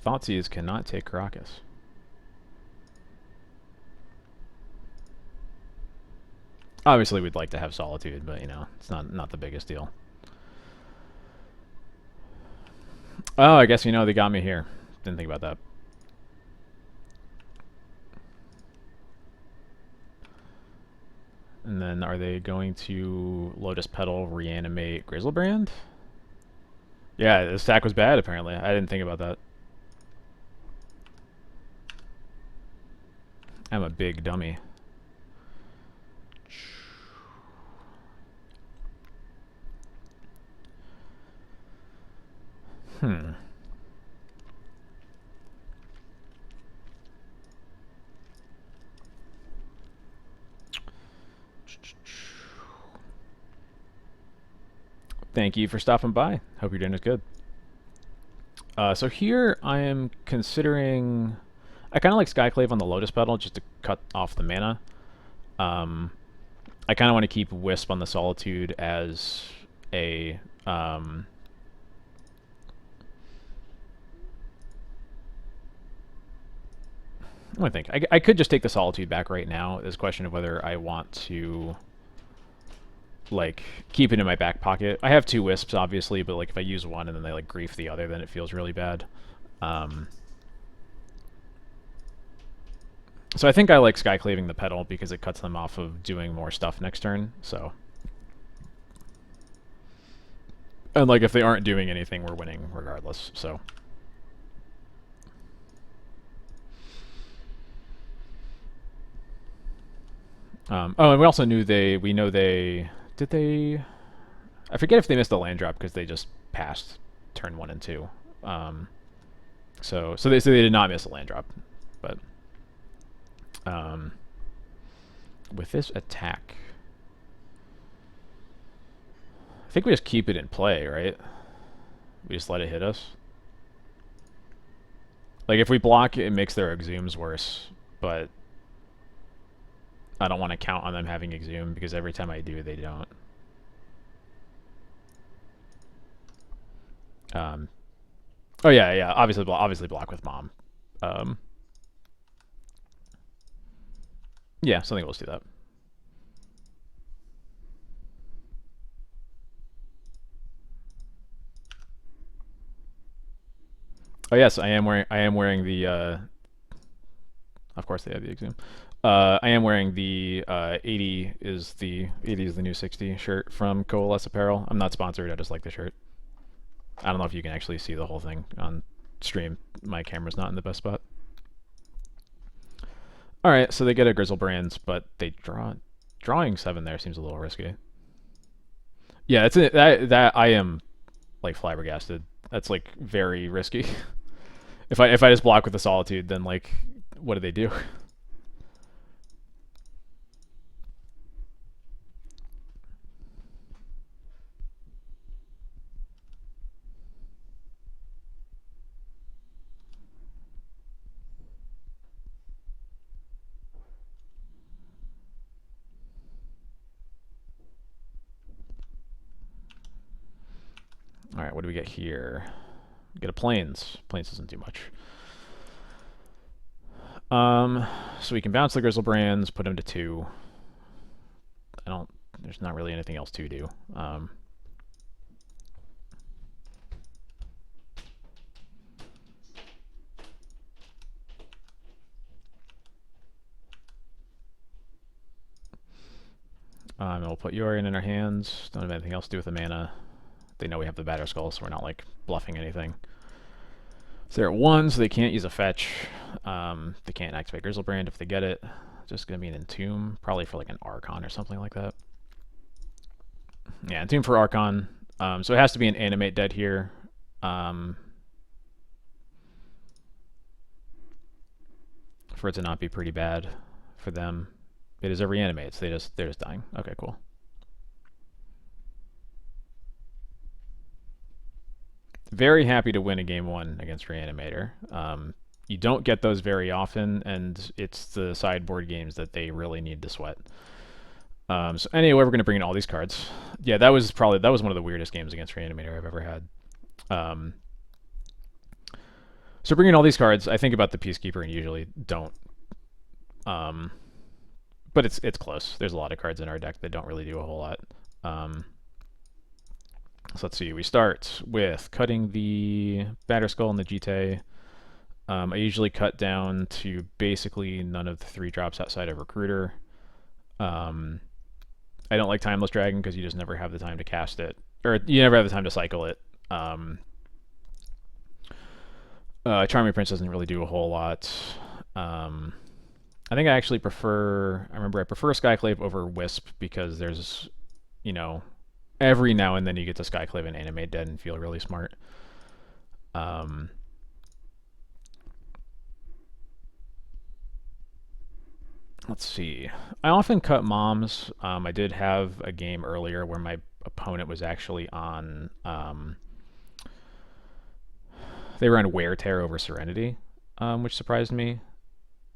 Thoughtseize cannot take Crocus. Obviously, we'd like to have Solitude, but you know, it's not the biggest deal. Oh, I guess you know they got me here. Didn't think about that. And then are they going to Lotus Petal reanimate Grizzlebrand? Yeah, the stack was bad apparently. I didn't think about that. I'm a big dummy. Thank you for stopping by. Hope you're doing it good. So here I am considering... I kind of like Skyclave on the Lotus Petal just to cut off the mana. I kind of want to keep Wisp on the Solitude as a... I think I could just take the Solitude back right now. There's a question of whether I want to like keep it in my back pocket. I have 2 Wisps obviously, but like if I use one and then they like grief the other, then it feels really bad. So I think I like Skyclaving the Petal because it cuts them off of doing more stuff next turn. So, and like if they aren't doing anything, we're winning regardless. So. Oh, and we also knew we know they... Did they... I forget if they missed a land drop because they just passed turn 1 and 2. So they did not miss a land drop. But... with this attack... I think we just keep it in play, right? We just let it hit us. Like, if we block, it makes their Exhumes worse, but... I don't want to count on them having Exhume because every time I do, they don't. Um, oh yeah, yeah. Obviously block with mom. Um, yeah, something let's do that. Oh yes, I am wearing the. Of course they have the exam. I am wearing the 80 is the new 60 shirt from Coalesce Apparel. I'm not sponsored. I just like the shirt. I don't know if you can actually see the whole thing on stream. My camera's not in the best spot. All right, so they get a Grizzlebrands, but they drawing 7 there seems a little risky. Yeah, that I am like flabbergasted. That's like very risky. If I just block with the Solitude, then like what do they do? All right, what do we get here? Get a Plains. Plains doesn't do much. So we can bounce the Grizzlebrands, put him to 2. I don't. There's not really anything else to do. And we'll put Yorion in our hands. Don't have anything else to do with the mana. They know we have the Batterskull, so we're not like bluffing anything. So they're at 1, so they can't use a fetch. They can't activate Grizzlebrand if they get it. Just gonna be an Entomb, probably for like an Archon or something like that. Yeah, Entomb for Archon. So it has to be an Animate Dead here. For it to not be pretty bad for them. It is a Reanimate, so they're just dying. Okay, cool. Very happy to win a game 1 against Reanimator. You don't get those very often, and it's the sideboard games that they really need to sweat. So anyway, we're going to bring in all these cards. Yeah, that was one of the weirdest games against Reanimator I've ever had. So bringing all these cards, I think about the Peacekeeper and usually don't. But it's close. There's a lot of cards in our deck that don't really do a whole lot. So let's see. We start with cutting the Batterskull and the Jite. I usually cut down to basically none of the 3 drops outside of Recruiter. I don't like Timeless Dragon because you just never have the time to cast it, or you never have the time to cycle it. Charming Prince doesn't really do a whole lot. I think I actually prefer. I prefer Skyclave over Wisp because there's, every now and then you get to Skyclave and Animate Dead and feel really smart. Let's see. I often cut moms. I did have a game earlier where my opponent was actually on. They were on Wear Tear over Serenity, which surprised me.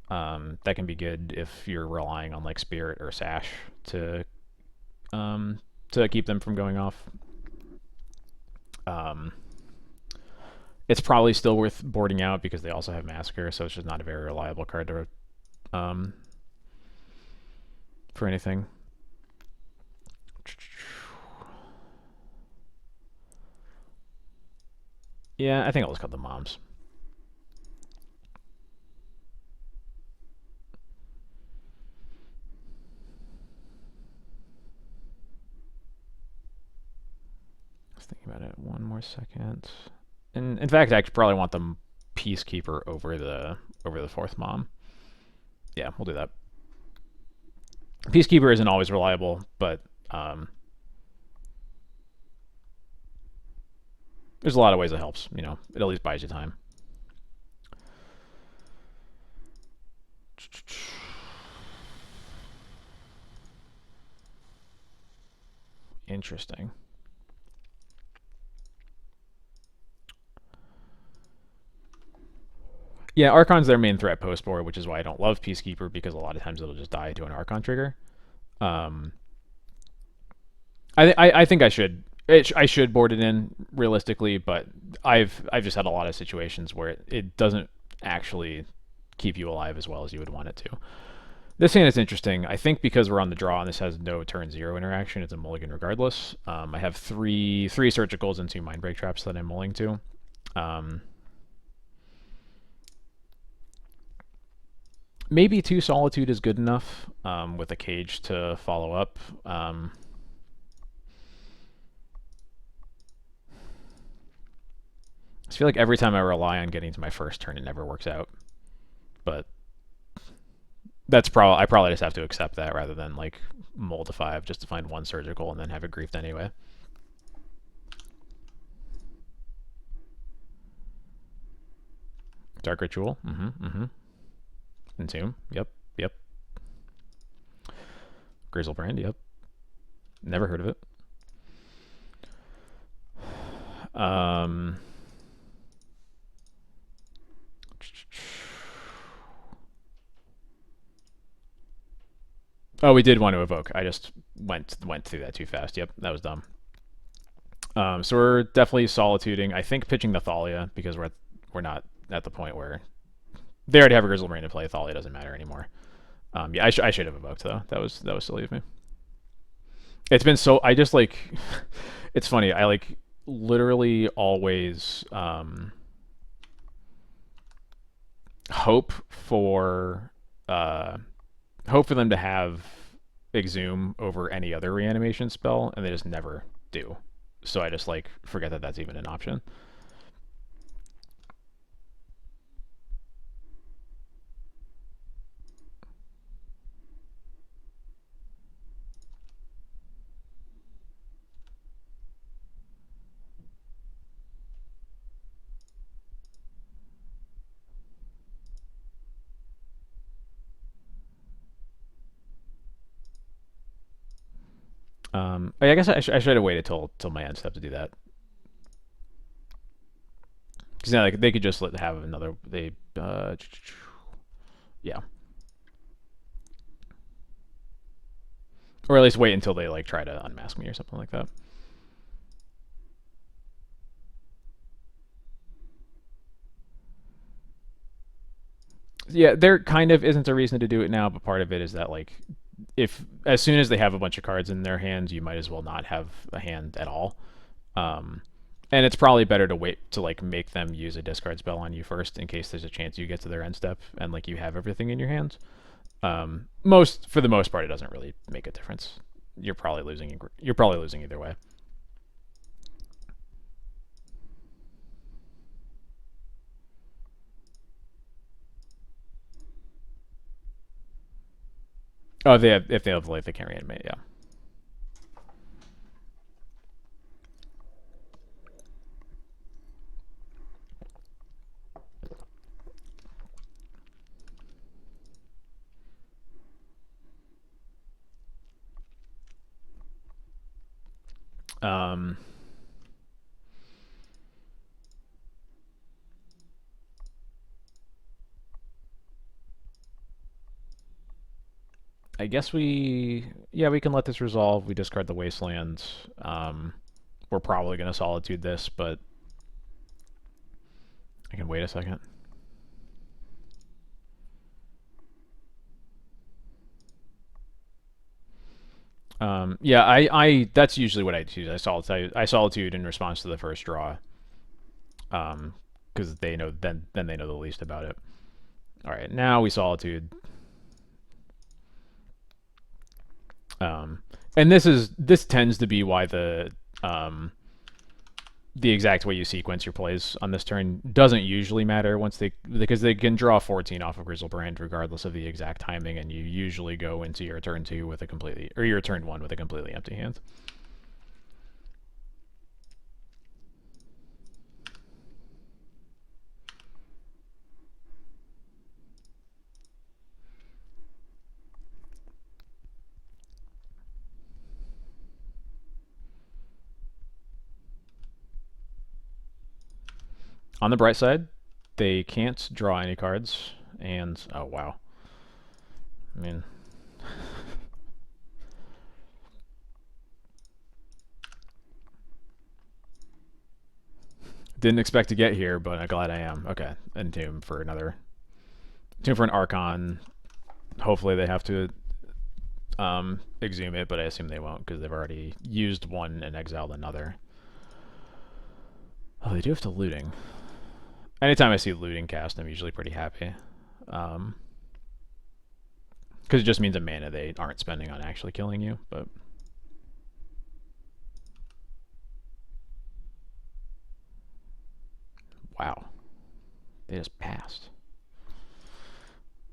That can be good if you're relying on like Spirit or Sash to keep them from going off. It's probably still worth boarding out because they also have Massacre, so it's just not a very reliable card to for anything. Yeah, I think I'll just cut the moms. Just thinking about it one more second. And in fact, I probably want the Peacekeeper over the 4th mom. Yeah, we'll do that. Peacekeeper isn't always reliable, but there's a lot of ways it helps. It at least buys you time. Interesting. Yeah, Archon's their main threat post board, which is why I don't love Peacekeeper, because a lot of times it'll just die to an Archon trigger. I think I should I should board it in realistically, but I've just had a lot of situations where it doesn't actually keep you alive as well as you would want it to. This hand is interesting. I think because we're on the draw and this has no turn 0 interaction, it's a mulligan regardless. I have three surgicals and 2 mind break traps that I'm mulling to. Maybe 2 solitude is good enough with a cage to follow up. I feel like every time I rely on getting to my first turn, it never works out. But that's I probably just have to accept that rather than like mull to 5 just to find 1 surgical and then have it griefed anyway. Dark Ritual. Entomb. Yep. Grizzlebrand. Yep. Never heard of it. Oh, we did want to evoke. I just went through that too fast. Yep, that was dumb. So we're definitely solituding. I think pitching the Thalia because we're not at the point where they already have a Grizzlebrand to play. Thalia doesn't matter anymore. Yeah, I should have evoked though. That was silly of me. It's been so I just like it's funny. I like literally always hope for them to have Exhume over any other reanimation spell, and they just never do. So I just like forget that that's even an option. I guess I should have waited till my end step to do that. Because yeah, like they could just have another. Yeah, or at least wait until they like try to unmask me or something like that. Yeah, there kind of isn't a reason to do it now, but part of it is that like if as soon as they have a bunch of cards in their hands, you might as well not have a hand at all. And it's probably better to wait to like make them use a discard spell on you first in case there's a chance you get to their end step and like you have everything in your hands. For the most part, it doesn't really make a difference. You're probably losing. You're probably losing either way. Oh, if they have life, they can't reanimate. Yeah. I guess we can let this resolve. We discard the wasteland. We're probably gonna solitude this, but I can wait a second. Yeah, I that's usually what I do. I solitude in response to the first draw. Because they know then they know the least about it. All right, now we solitude. And this tends to be why the exact way you sequence your plays on this turn doesn't usually matter because they can draw 14 off of Grizzlebrand regardless of the exact timing, and you usually go into your turn 2 with your turn 1 with a completely empty hand. On the bright side, they can't draw any cards, and oh wow. I mean, Didn't expect to get here, but I'm glad I am. Okay, Entomb for another. Tomb for an Archon. Hopefully they have to exhume it, but I assume they won't because they've already used one and exiled another. Oh, they do have to looting. Anytime I see looting cast, I'm usually pretty happy. Because it just means a mana they aren't spending on actually killing you, but... Wow. They just passed.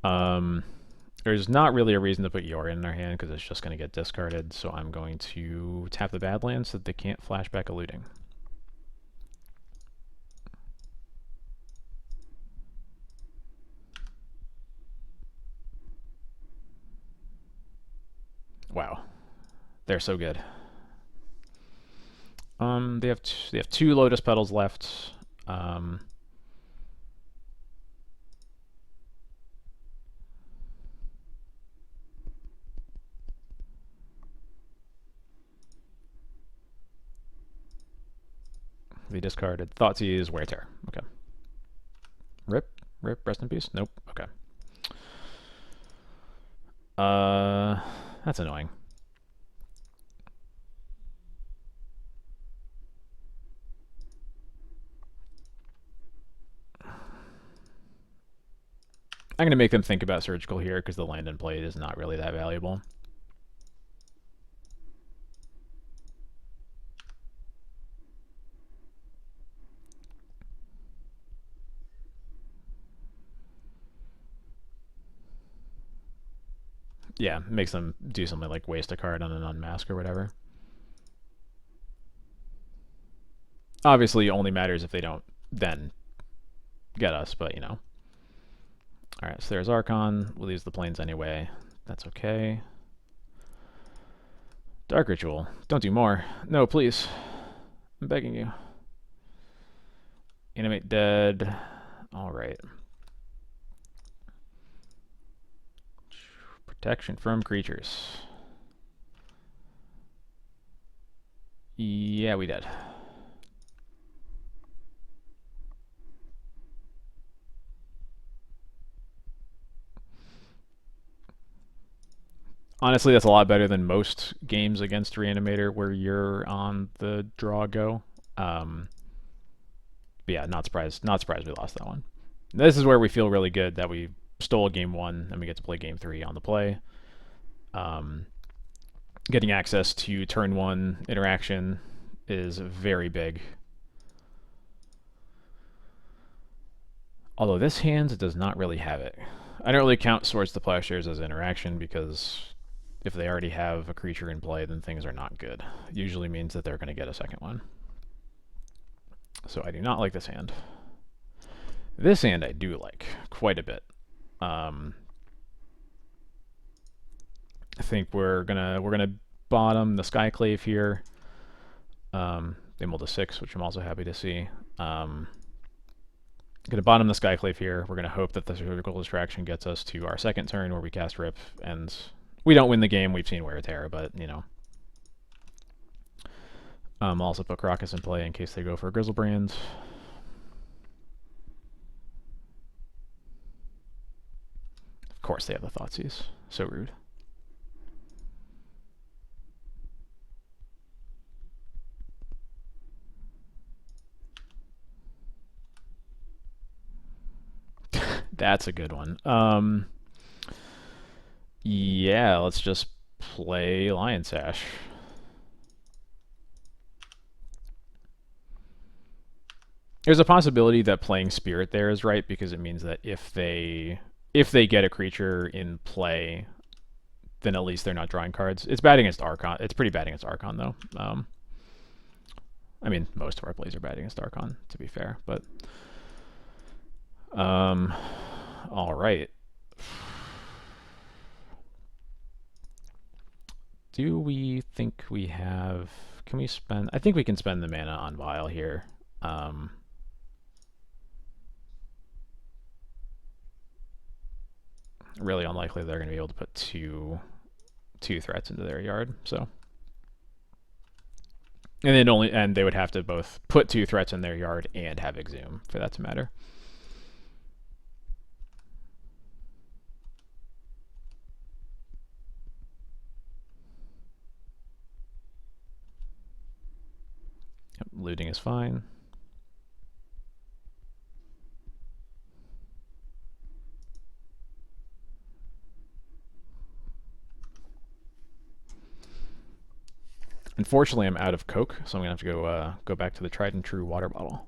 There's not really a reason to put Yorion in their hand because it's just going to get discarded, so I'm going to tap the Badlands so that they can't flashback a looting. Wow. They're so good. They have two Lotus Petals left. They discarded Thoughtseize, Wear Tear. Okay. Rip, rest in peace. Nope. Okay. That's annoying. I'm going to make them think about Surgical here because the land and plate is not really that valuable. Yeah, makes them do something like waste a card on an unmask or whatever. Obviously, it only matters if they don't then get us, but you know. Alright, so there's Archon. We'll use the planes anyway. That's okay. Dark Ritual. Don't do more. No, please. I'm begging you. Animate dead. Alright. Protection from creatures. Yeah, we did. Honestly, that's a lot better than most games against Reanimator where you're on the draw go. But yeah, not surprised we lost that one. This is where we feel really good that we stole game 1 and we get to play game 3 on the play. Getting access to turn 1 interaction is very big. Although this hand does not really have it. I don't really count Swords to Plowshares as interaction because if they already have a creature in play, then things are not good. It usually means that they're going to get a second one. So I do not like this hand. This hand I do like quite a bit. I think we're gonna bottom the Skyclave here. They mulled a 6, which I'm also happy to see. Gonna bottom the Skyclave here. We're gonna hope that the Surgical Distraction gets us to our second turn where we cast Rip, and we don't win the game. We've seen Wear Tear, but you know. I'll also put Crocus in play in case they go for a Grizzlebrand. Of course they have the Thoughtseize. So rude. That's a good one. Yeah, let's just play Lion Sash. There's a possibility that playing Spirit there is right because it means that if they get a creature in play, then at least they're not drawing cards. It's bad against Archon. It's pretty bad against Archon though. I mean, most of our plays are bad against Archon, to be fair, but all right. Do we think we have... Can we spend... I think we can spend the mana on Vile here. Really unlikely they're going to be able to put two threats into their yard, so... And they would have to both put 2 threats in their yard and have Exhume for that to matter. Yep, looting is fine. Unfortunately, I'm out of Coke, so I'm gonna have to go back to the tried and true water bottle.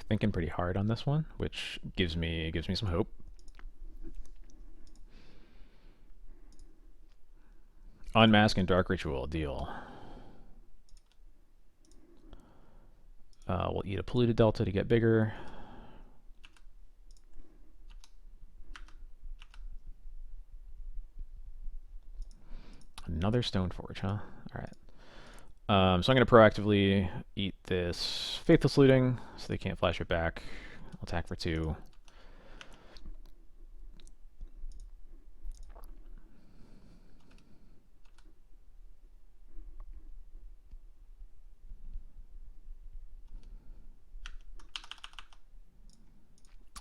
Thinking pretty hard on this one, which gives me some hope. Unmask and Dark Ritual, deal. We'll eat a Polluted Delta to get bigger. Another Stoneforge, huh? Alright. So I'm going to proactively eat this Faithless Looting, so they can't flash it back. I'll attack for 2.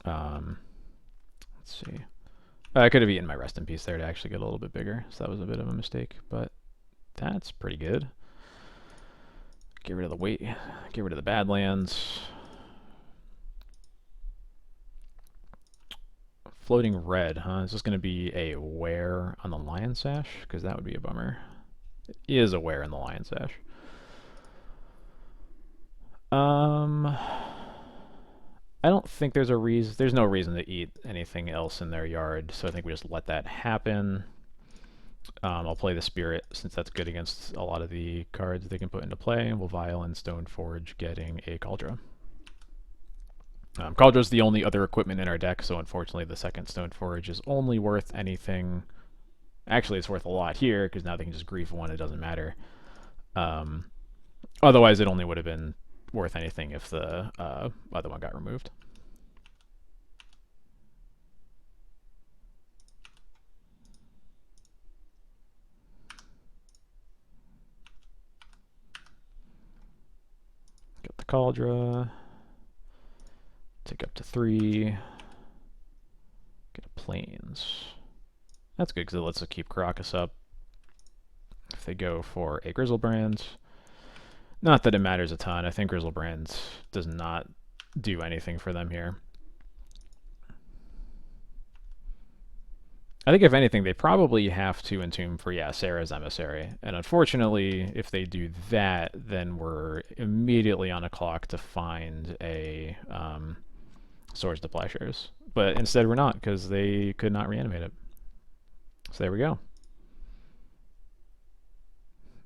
Let's see. I could have eaten my Rest in Peace there to actually get a little bit bigger, so that was a bit of a mistake, but that's pretty good. Get rid of the weight, get rid of the Badlands. Floating red, huh? Is this going to be a wear on the Lion Sash? Because that would be a bummer. It is a wear in the Lion Sash. I don't think there's a reason. There's no reason to eat anything else in their yard, so I think we just let that happen. I'll play the Spirit, since that's good against a lot of the cards they can put into play. We'll Vial and Stoneforge getting a Cauldron. Cauldron's the only other equipment in our deck, so unfortunately the second Stoneforge is only worth anything. Actually, it's worth a lot here, because now they can just grief 1, it doesn't matter. Otherwise, it only would have been worth anything if the other one got removed. Get the Cauldron. Take up to 3. Get a Plains. That's good because it lets us keep Caracas up. If they go for a Grizzlebrand, not that it matters a ton. I think Grizzlebrand does not do anything for them here. I think if anything, they probably have to entomb for, yeah, Sarah's Emissary. And unfortunately, if they do that, then we're immediately on a clock to find a Swords to Plowshares. But instead we're not, because they could not reanimate it. So there we go.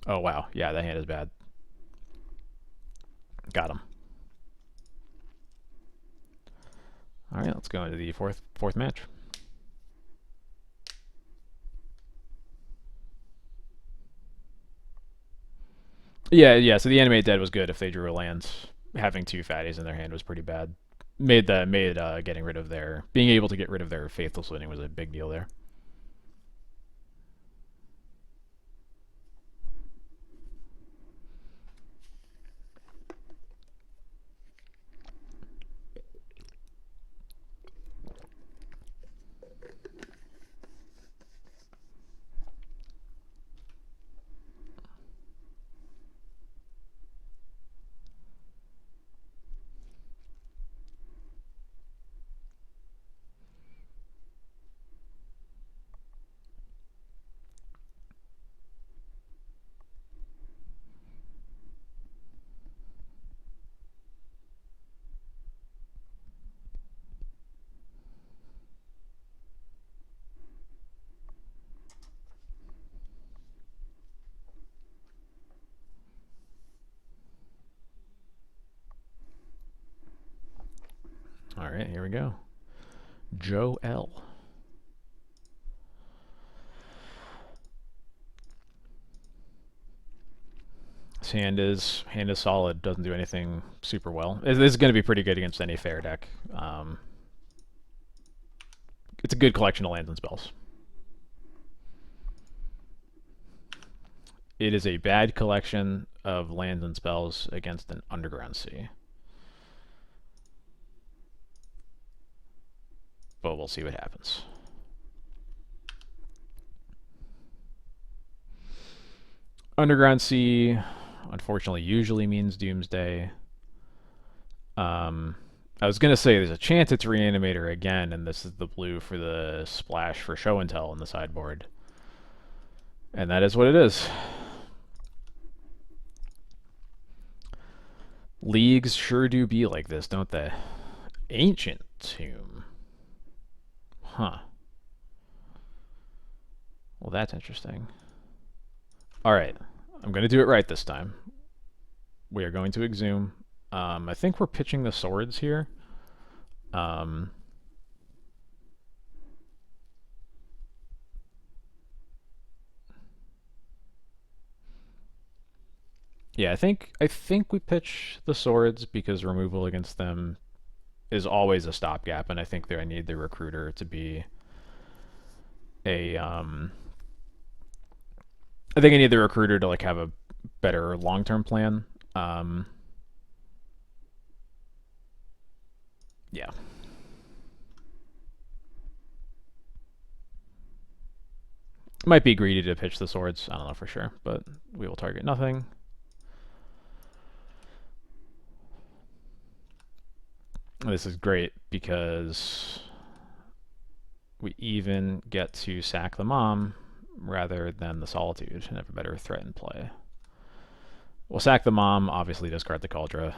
Oh, wow. Yeah, that hand is bad. Got him. Alright, let's go into the fourth match. Yeah, so the Animate Dead was good if they drew a land. Having 2 fatties in their hand was pretty bad. Being able to get rid of their Faithless Looting was a big deal there. here we go. Joe L. His hand is solid. Doesn't do anything super well. This is going to be pretty good against any fair deck. It's a good collection of lands and spells. It is a bad collection of lands and spells against an Underground Sea. But we'll see what happens. Underground Sea, unfortunately, usually means Doomsday. I was going to say there's a chance it's Reanimator again, and this is the blue for the splash for Show and Tell in the sideboard. And that is what it is. Leagues sure do be like this, don't they? Ancient Tomb. Huh. Well, that's interesting. Alright. I'm going to do it right this time. We are going to Exhume. I think we're pitching the swords here. Yeah, I think we pitch the swords because removal against them is always a stopgap, and I think that I need the recruiter to be a I think I need the recruiter to like have a better long-term plan. Yeah. Might be greedy to pitch the swords. I don't know for sure, but we will target nothing. This is great because we even get to sack the mom rather than the Solitude and have a better threat in play. We'll sack the mom, obviously discard the Cauldron.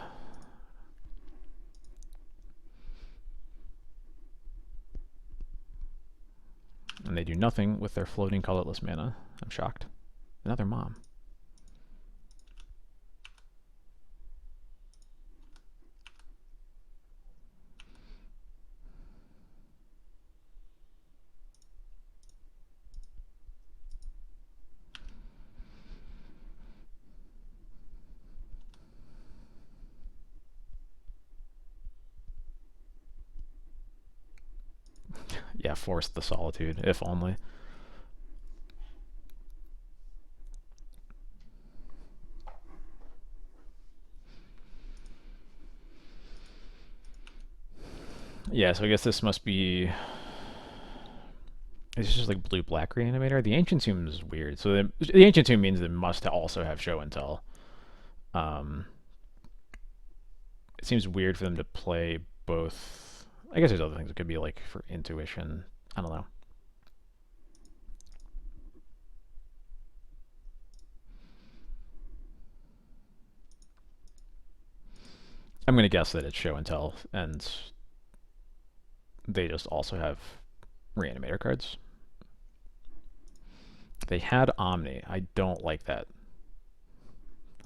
And they do nothing with their floating colorless mana. I'm shocked. Another mom. Yeah, force the Solitude, if only. Yeah, so I guess this must be... It's just like blue-black Reanimator. The Ancient Tomb is weird. So the Ancient Tomb means it must also have Show and Tell. It seems weird for them to play both. I guess there's other things. It could be like for intuition. I don't know. I'm going to guess that it's Show and Tell, and they just also have Reanimator cards. They had Omni. I don't like that.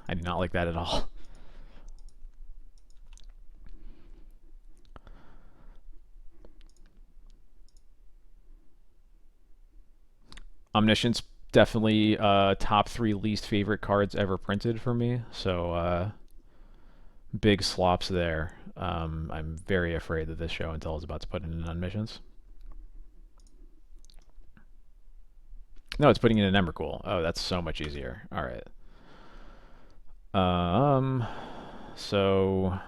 I do not like that at all. Omniscience, definitely top 3 least favorite cards ever printed for me, so big slops there. I'm very afraid that this Show and Tell is about to put in an Omniscience. No, it's putting in an Embercool. Oh, that's so much easier. All right. So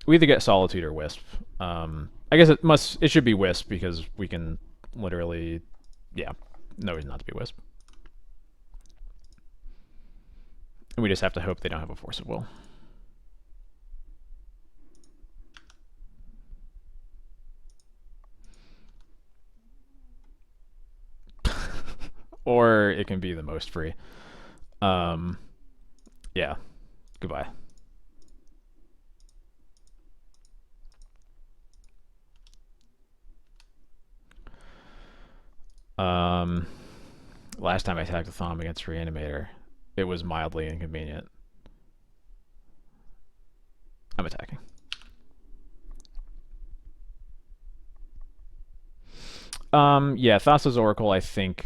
we either get Solitude or Wisp. I guess it should be Wisp because we can literally, yeah, no reason not to be Wisp. And we just have to hope they don't have a Force of Will. Or it can be the most free. Yeah. Goodbye. Last time I attacked a Thom against Reanimator, it was mildly inconvenient. I'm attacking. Yeah, Thassa's Oracle, I think,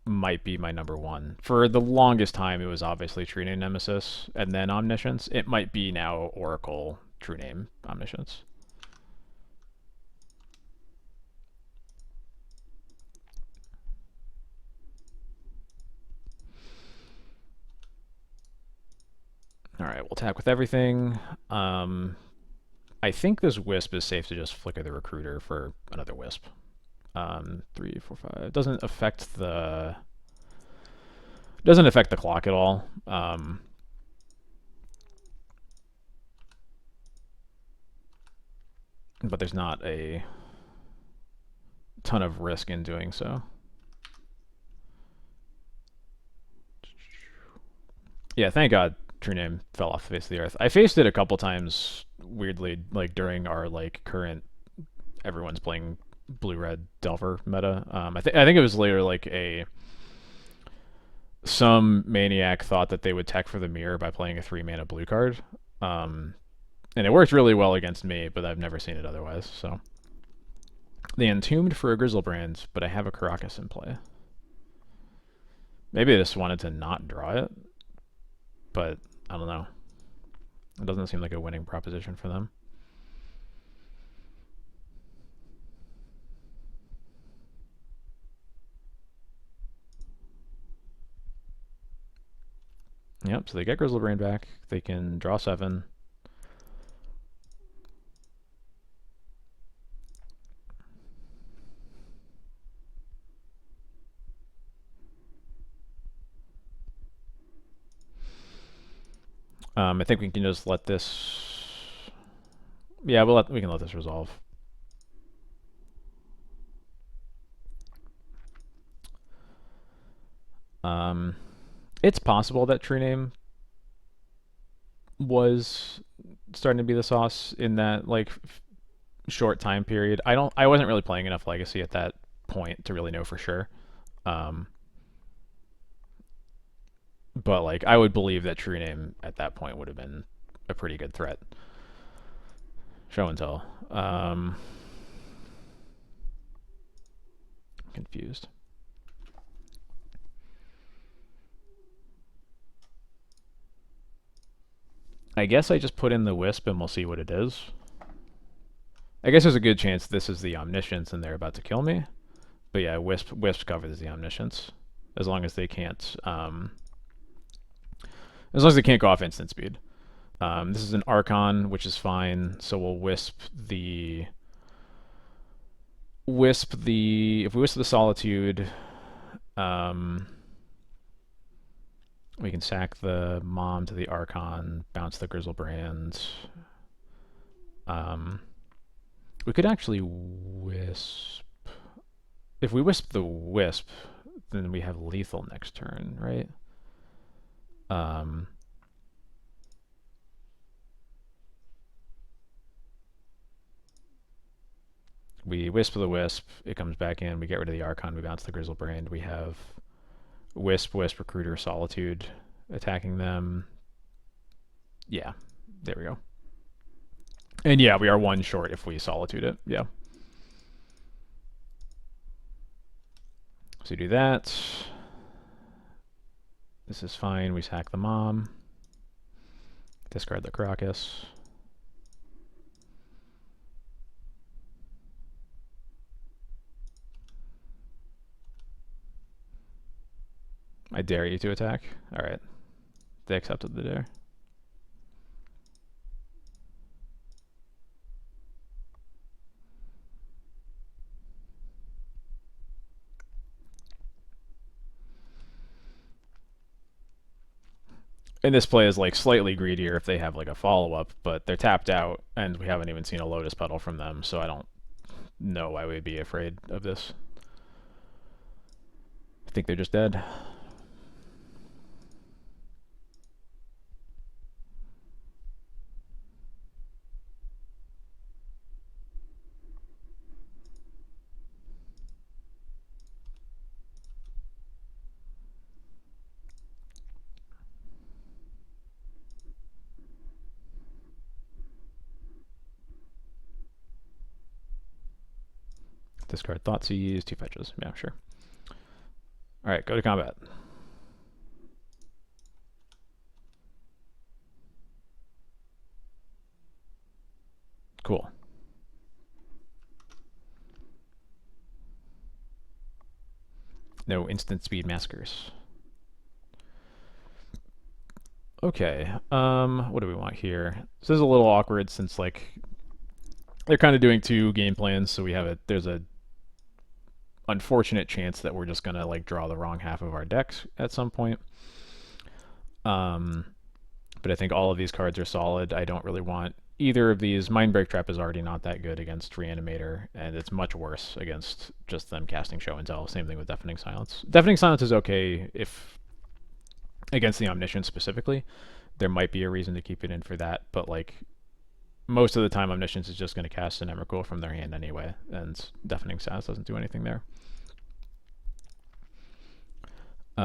might be my number one. For the longest time, it was obviously True Name Nemesis and then Omniscience. It might be now Oracle, True Name, Omniscience. Alright, we'll attack with everything. I think this Wisp is safe to just flicker the Recruiter for another Wisp. 3, 4, 5. It doesn't affect the clock at all. But there's not a ton of risk in doing so. Yeah, thank God True Name fell off the face of the earth. I faced it a couple times weirdly, like during our like current everyone's playing blue-red Delver meta. I think it was later like some maniac thought that they would tech for the mirror by playing a 3-mana blue card. And it worked really well against me, but I've never seen it otherwise, so. They entombed for a Grizzlebrand, but I have a Caracas in play. Maybe I just wanted to not draw it, but I don't know. It doesn't seem like a winning proposition for them. Yep, so they get Grizzlebrand back. They can draw 7. I think we can just let this. Yeah, we can let this resolve. It's possible that True Name was starting to be the sauce in that like short time period. I wasn't really playing enough Legacy at that point to really know for sure. But like I would believe that True Name at that point would have been a pretty good threat. Show and tell. Confused. I guess I just put in the Wisp and we'll see what it is. I guess there's a good chance this is the Omniscience and they're about to kill me. But yeah, Wisp covers the Omniscience. As long as they can't go off instant speed. This is an Archon, which is fine, so we'll Wisp the if we Wisp the Solitude, we can sack the Mom to the Archon, bounce the Grizzlebrand. We could actually Wisp. If we Wisp the Wisp, then we have lethal next turn, right? We Wisp the Wisp, it comes back in, we get rid of the Archon, we bounce the Grizzlebrand, we have Wisp, Recruiter, Solitude attacking them. Yeah, there we go. And yeah, we are 1 short if we Solitude it, yeah. So do that. This is fine, we sack the Mom. Discard the Caracas. I dare you to attack. Alright. They accepted the dare. And this play is like slightly greedier if they have like a follow-up, but they're tapped out and we haven't even seen a Lotus Petal from them, so I don't know why we'd be afraid of this. I think they're just dead. Discard Thoughtseize, 2 fetches. Yeah, sure. Alright, go to combat. Cool. No instant speed maskers. Okay, what do we want here? This is a little awkward since, like, they're kind of doing 2 game plans, so there's a unfortunate chance that we're just gonna, like, draw the wrong half of our decks at some point. But I think all of these cards are solid. I don't really want either of these. Mindbreak Trap is already not that good against Reanimator, and it's much worse against just them casting Show and Tell. Same thing with Deafening Silence. Deafening Silence is okay if against the Omniscience specifically. There might be a reason to keep it in for that, but, like, most of the time Omniscience is just going to cast an Emrakul from their hand anyway, and Deafening Silence doesn't do anything there.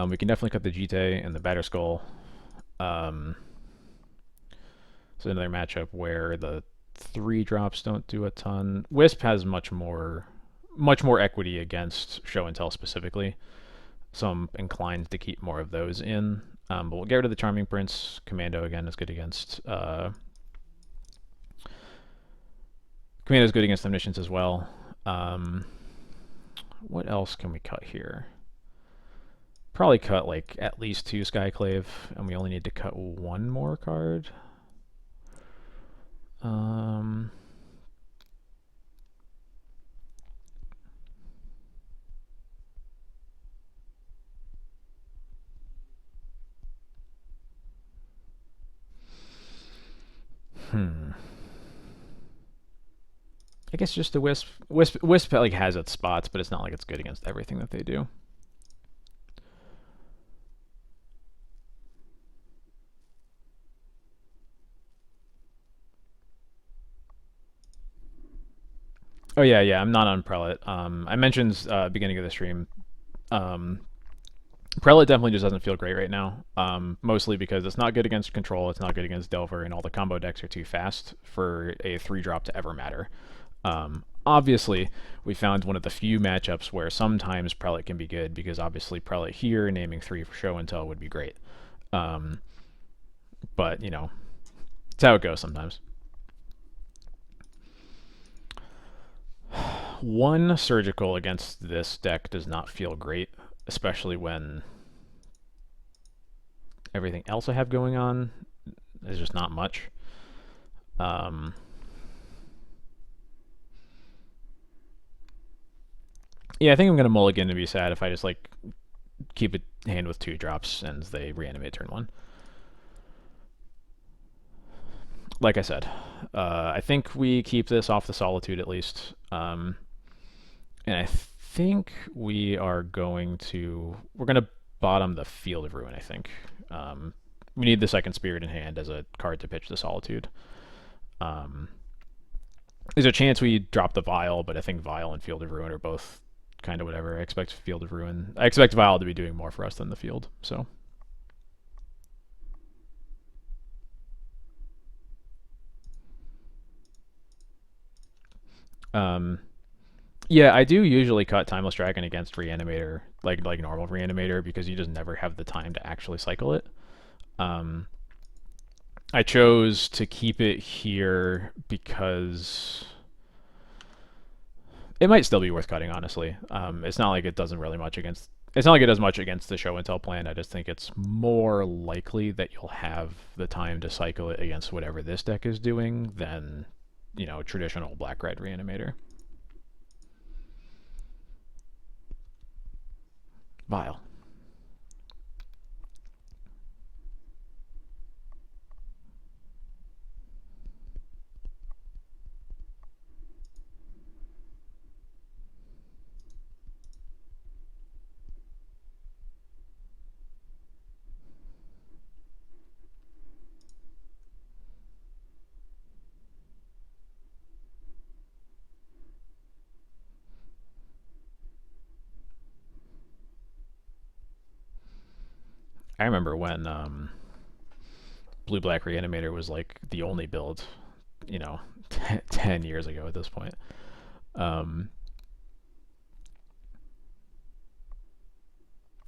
We can definitely cut the Jite and the Batterskull. So another matchup where the 3 drops don't do a ton. Wisp has much more equity against Show and Tell specifically, so I'm inclined to keep more of those in. But we'll get rid of the Charming Prince. Commando again is good against. Commando is good against Omniscience as well. What else can we cut here? Probably cut, like, at least 2 Skyclave, and we only need to cut 1 more card. I guess just the Wisp. Wisp like has its spots, but it's not like it's good against everything that they do. Oh yeah, I'm not on Prelate. I mentioned beginning of the stream. Prelate definitely just doesn't feel great right now. Mostly because it's not good against Control, it's not good against Delver, and all the combo decks are too fast for a 3-drop to ever matter. Obviously, we found one of the few matchups where sometimes Prelate can be good, because obviously Prelate here, naming 3 for Show and Tell would be great. But, you know, it's how it goes sometimes. 1 Surgical against this deck does not feel great, especially when everything else I have going on is just not much. Yeah, I think I'm going to mulligan to be sad if I just, like, keep a hand with 2 drops and they reanimate turn 1. Like I said, I think we keep this off the Solitude at least. And I think we're going to bottom the Field of Ruin, I think. We need the second Spirit in hand as a card to pitch the Solitude. There's a chance we drop the Vial, but I think Vial and Field of Ruin are both kind of whatever. I expect Vial to be doing more for us than the Field, so. Yeah, I do usually cut Timeless Dragon against Reanimator, like normal Reanimator, because you just never have the time to actually cycle it. I chose to keep it here because it might still be worth cutting, honestly. It's not like it doesn't really much against. It's not like it does much against the Show and Tell plan. I just think it's more likely that you'll have the time to cycle it against whatever this deck is doing than, you know, traditional black-red Reanimator. Vial. I remember when Blue-Black Reanimator was like the only build, you know, 10 years ago at this point.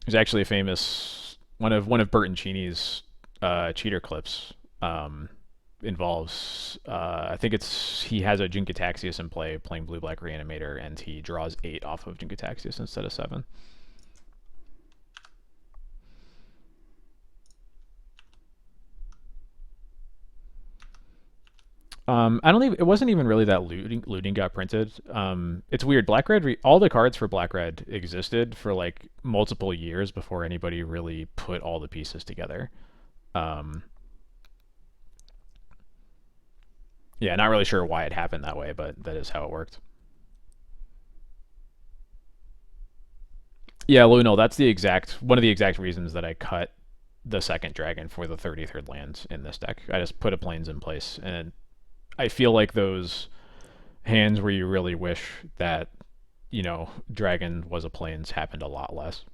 There's actually a famous one of Bertoncini's cheater clips. Involves I think it's he has a Jin-Gitaxias in play playing blue black reanimator, and he draws 8 off of Jin-Gitaxias instead of 7. I don't even. It wasn't even really that looting got printed. It's weird. Black red. All the cards for black red existed for like multiple years before anybody really put all the pieces together. Um, yeah, not really sure why it happened that way, but that is how it worked. Yeah, Lunel. That's the exact one of the exact reasons that I cut the second dragon for the 33rd land in this deck. I just put a plains in place, and I feel like those hands where you really wish that, dragon was a plains happened a lot less.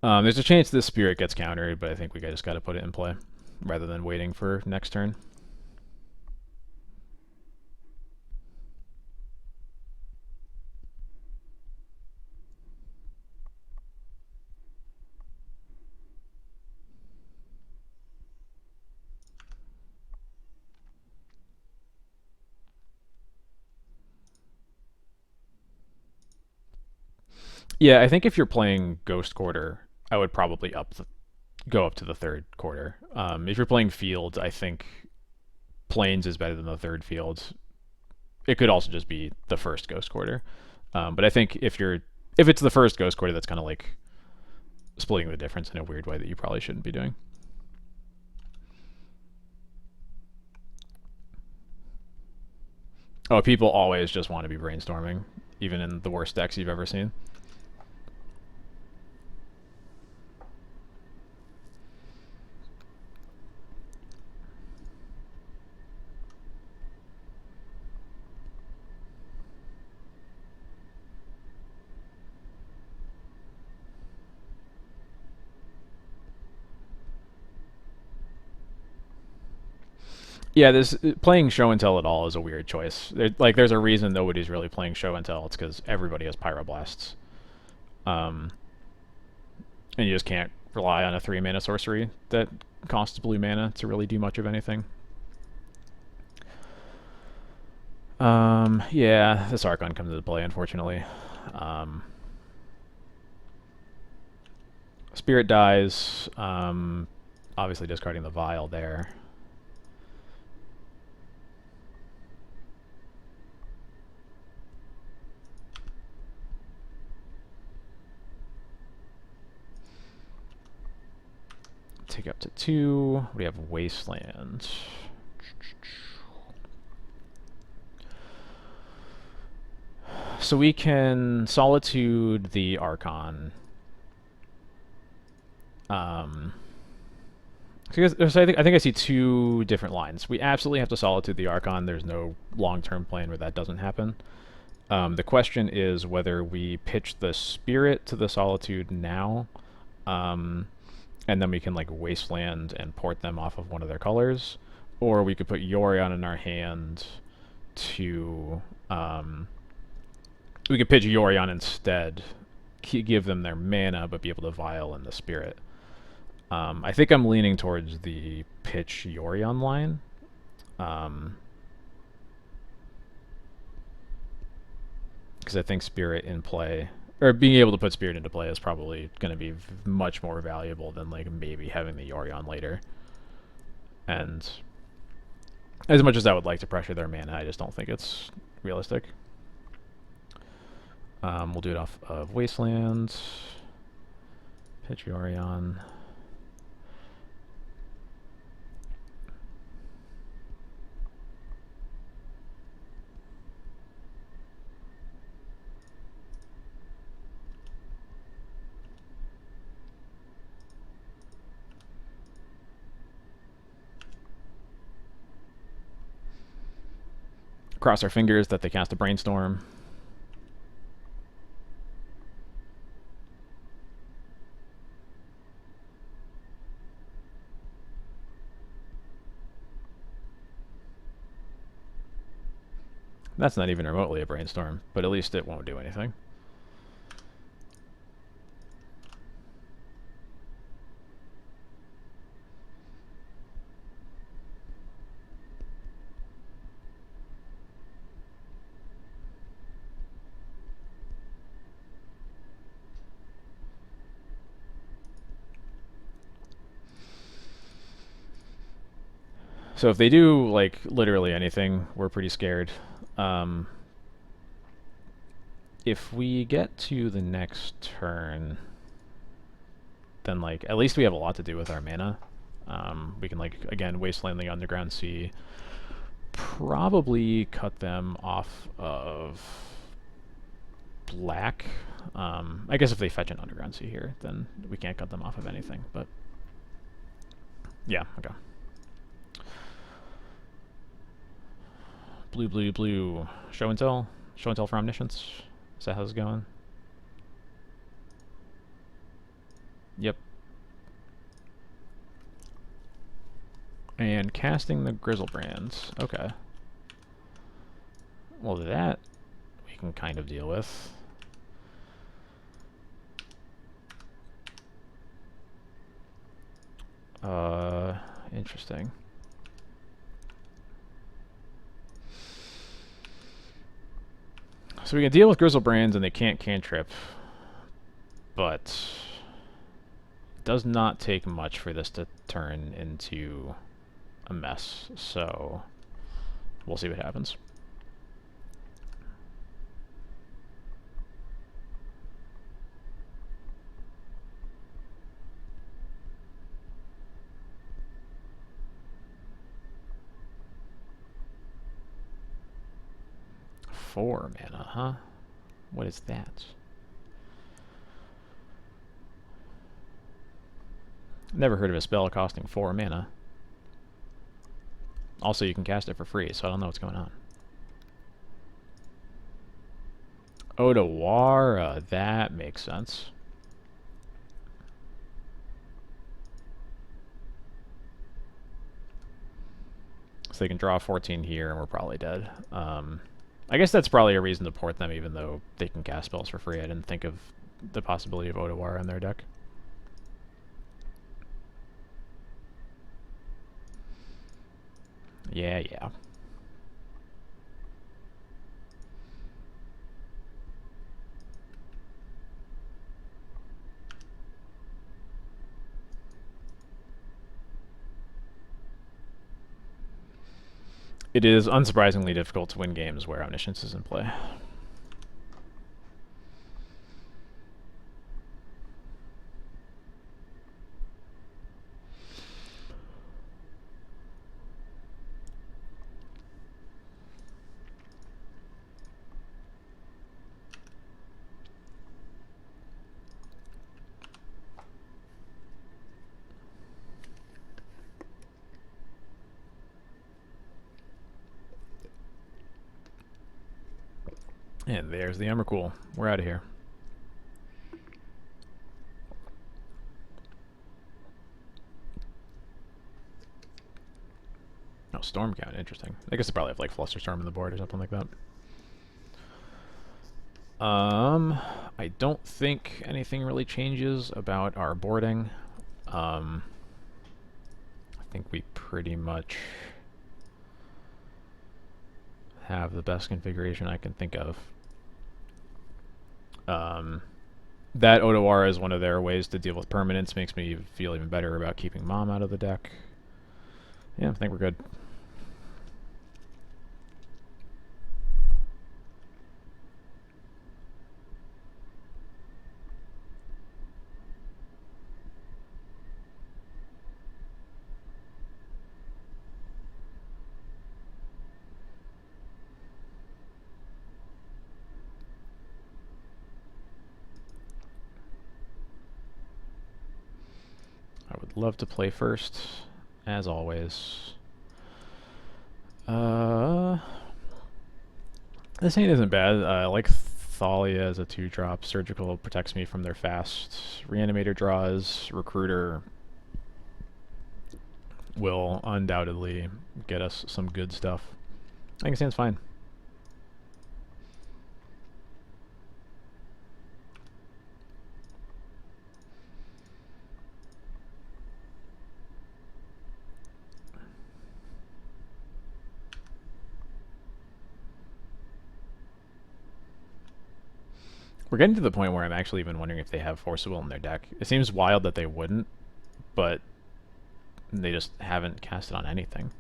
There's a chance this spirit gets countered, but I think we just got to put it in play rather than waiting for next turn. Yeah, I think if you're playing Ghost Quarter, I would probably go up to the third quarter. If you're playing Fields, I think Plains is better than the third Fields. It could also just be the first Ghost Quarter, but I think if it's the first Ghost Quarter, that's kind of like splitting the difference in a weird way that you probably shouldn't be doing. Oh, people always just want to be brainstorming, even in the worst decks you've ever seen. Yeah, this playing show and tell at all is a weird choice. There's a reason nobody's really playing show and tell. It's because everybody has pyroblasts, um, and you just can't rely on a 3-mana sorcery that costs blue mana to really do much of anything. Yeah, this Archon comes into play, unfortunately. Spirit dies. Obviously discarding the Vial there. Take up to 2. We have Wasteland. So we can Solitude the Archon. So I think I see 2 different lines. We absolutely have to Solitude the Archon. There's no long-term plan where that doesn't happen. The question is whether we pitch the Spirit to the Solitude now, and then we can like Wasteland and port them off of one of their colors, or we could put Yorion in our hand to we could pitch Yorion instead, give them their mana, but be able to Vial in the Spirit. I think I'm leaning towards the pitch Yorion line. Because I think Spirit in play, or being able to put Spirit into play, is probably going to be much more valuable than like maybe having the Yorion later. And as much as I would like to pressure their mana, I just don't think it's realistic. We'll do it off of Wasteland. Pitch Yorion. Cross our fingers that they cast a Brainstorm. That's not even remotely a Brainstorm, but at least it won't do anything. So if they do, like, literally anything, we're pretty scared. If we get to the next turn, then, like, at least we have a lot to do with our mana. We can, like, again, Wasteland the Underground Sea. Probably cut them off of black. I guess if they fetch an Underground Sea here, then we can't cut them off of anything, but yeah, okay. Blue, blue, blue. Show and tell. Show and tell for Omniscience. Is that how it's going? Yep. And casting the Grizzlebrands. Okay. Well, that we can kind of deal with. Interesting. So we can deal with Grizzlebrands and they can't cantrip, but it does not take much for this to turn into a mess, so we'll see what happens. Four mana, huh? What is that? Never heard of a spell costing 4 mana. Also, you can cast it for free, so I don't know what's going on. Odawara, that makes sense. So they can draw 14 here, and we're probably dead. I guess that's probably a reason to port them, even though they can cast spells for free. I didn't think of the possibility of Odawara in their deck. Yeah, yeah. It is unsurprisingly difficult to win games where Omniscience is in play. And there's the Emrakul. We're out of here. Oh, Storm Count, interesting. I guess they probably have like Flusterstorm on the board or something like that. I don't think anything really changes about our boarding. I think we pretty much have the best configuration I can think of. That Odawara is one of their ways to deal with permanence. Makes me feel even better about keeping Mom out of the deck. Yeah, I think we're good. I would love to play first, as always. This hand isn't bad. I like Thalia as a 2-drop. Surgical protects me from their fast. Reanimator draws. Recruiter will undoubtedly get us some good stuff. I think it stands fine. We're getting to the point where I'm actually even wondering if they have Force of Will in their deck. It seems wild that they wouldn't, but they just haven't cast it on anything.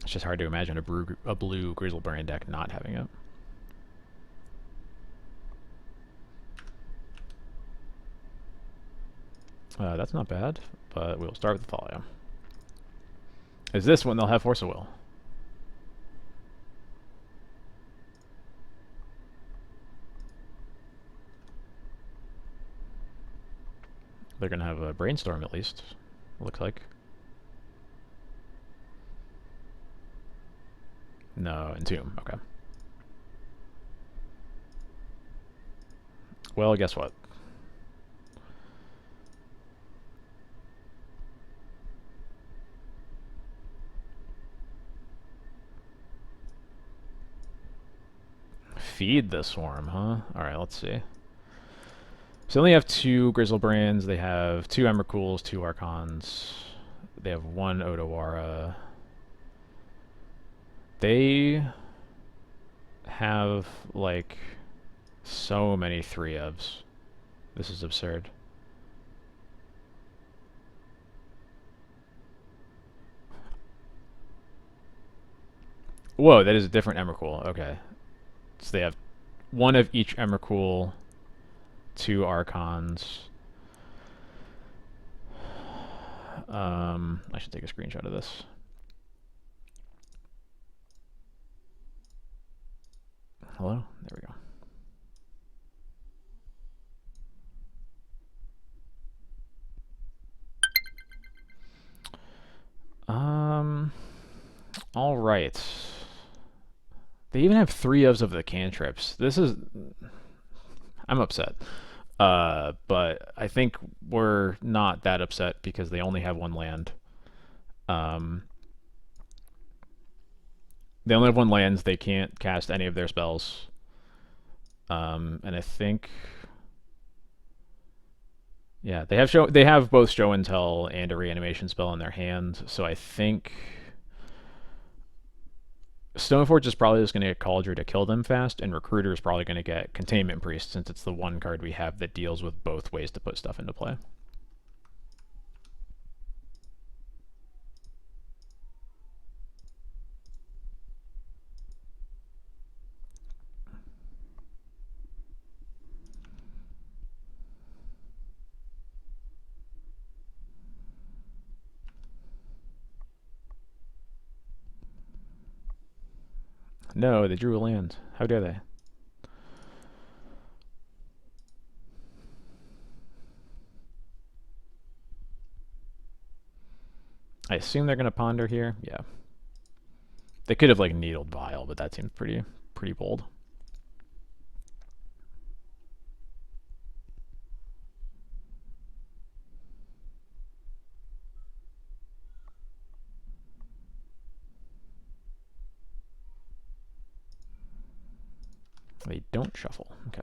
It's just hard to imagine a blue Grizzlebrand deck not having it. That's not bad, but we'll start with the Thalia. Is this one they'll have Force of Will? They're going to have a Brainstorm at least, looks like. No, Entomb, okay. Well, guess what? Feed the Swarm, huh? Alright, let's see. So they only have 2 Grizzlebrands, they have 2 Emrakuls, 2 Archons, they have 1 Odawara. They have, like, so many 3-ofs. This is absurd. Whoa, that is a different Emrakul. Okay. So they have 1 of each Emrakul, 2 Archons. I should take a screenshot of this. Hello? There we go. All right. They even have 3-ofs of the cantrips. This is... I'm upset. But I think we're not that upset because they only have 1 land. They only have 1 land. They can't cast any of their spells. And I think... Yeah, they have both Show and Tell and a reanimation spell in their hand, so I think Stoneforge is probably just going to get Cauldron to kill them fast, and Recruiter is probably going to get Containment Priest, since it's the one card we have that deals with both ways to put stuff into play. No, they drew a land. How dare they? I assume they're going to Ponder here. Yeah. They could have, like, Needled Vial, but that seems pretty bold. They don't shuffle. Okay.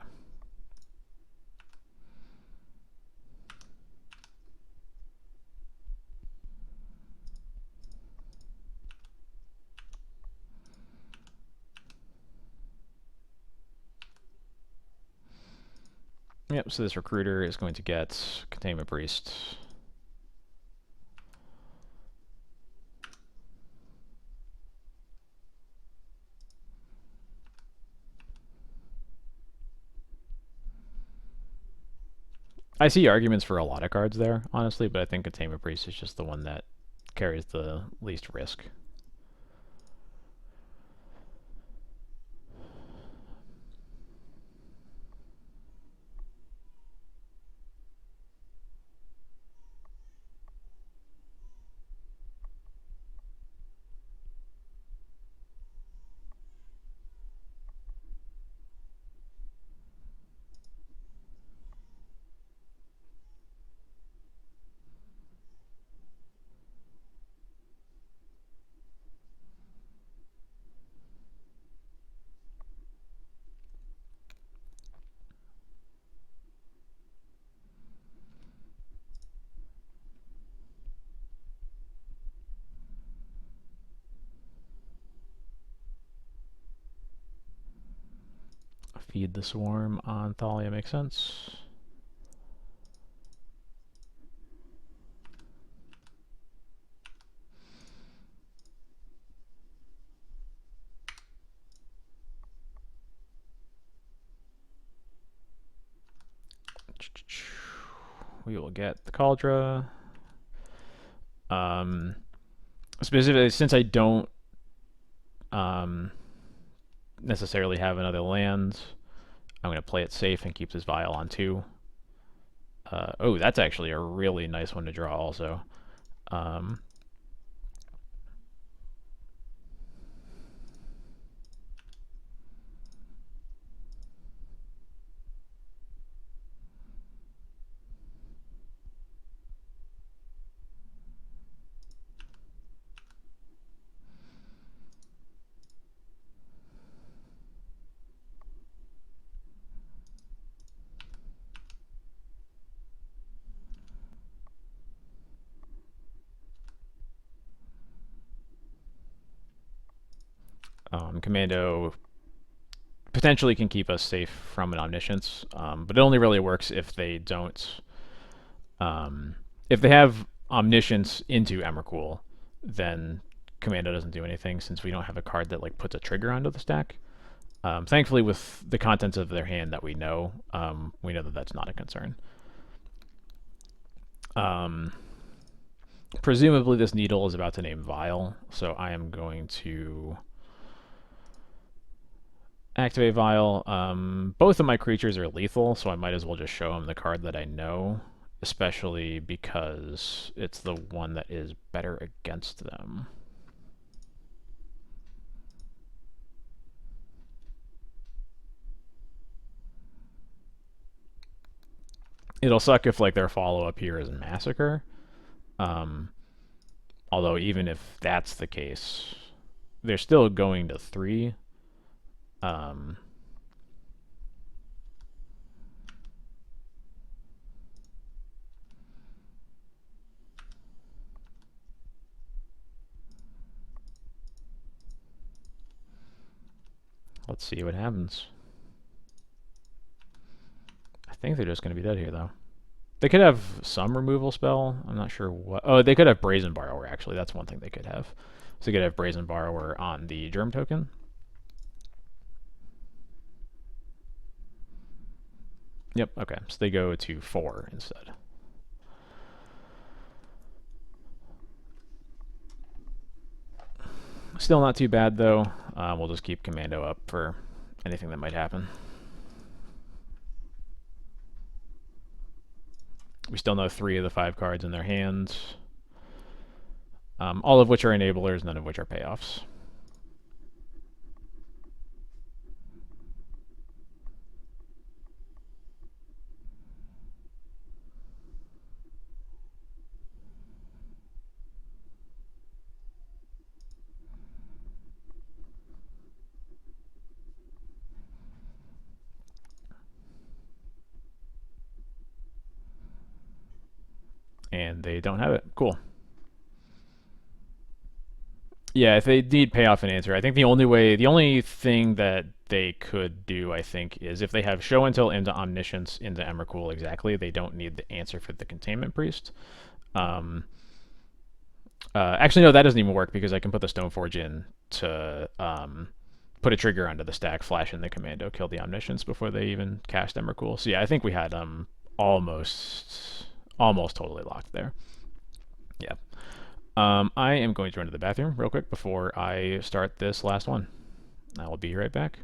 Yep, so this Recruiter is going to get Containment Priest. I see arguments for a lot of cards there, honestly, but I think Containment Priest is just the one that carries the least risk. Feed the Swarm on Thalia makes sense. we will get the Cauldra. Specifically, since I don't necessarily have another land, I'm going to play it safe and keep this Vial on 2. Oh, that's actually a really nice one to draw also. Commando potentially can keep us safe from an Omniscience, but it only really works if they don't. If they have Omniscience into Emrakul, then Commando doesn't do anything since we don't have a card that like puts a trigger onto the stack. Thankfully, with the contents of their hand that we know that that's not a concern. Presumably, this Needle is about to name Vial, so I am going to activate Vial. Both of my creatures are lethal, so I might as well just show them the card that I know, especially because it's the one that is better against them. It'll suck if like their follow-up here is Massacre. Although even if that's the case, they're still going to 3. Let's see what happens. I think they're just going to be dead here, though. They could have some removal spell. I'm not sure what. Oh, they could have Brazen Borrower, actually. That's one thing they could have. So they could have Brazen Borrower on the Germ token. Yep, okay. So they go to 4 instead. Still not too bad, though. We'll just keep Commando up for anything that might happen. We still know 3 of the 5 cards in their hands, all of which are enablers, none of which are payoffs. And they don't have it. Cool. Yeah, if they need payoff and answer, I think the only thing that they could do, I think, is if they have Show and Tell into Omniscience into Emrakul exactly, they don't need the answer for the Containment Priest. Actually, no, that doesn't even work because I can put the Stoneforge in to put a trigger onto the stack, flash in the Commando, kill the Omniscience before they even cast Emrakul. So yeah, I think we had almost totally locked there. Yeah. I am going to run to the bathroom real quick before I start this last one. I will be right back.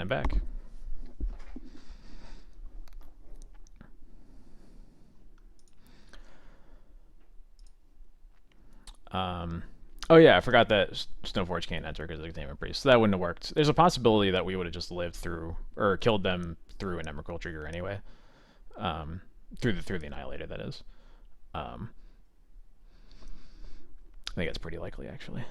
I'm back. Oh yeah, I forgot that Stoneforge can't enter because of the Containment Priest, so that wouldn't have worked. There's a possibility that we would have just lived through, or killed them through an Emrakul trigger anyway. Through the Annihilator, that is. I think it's pretty likely, actually.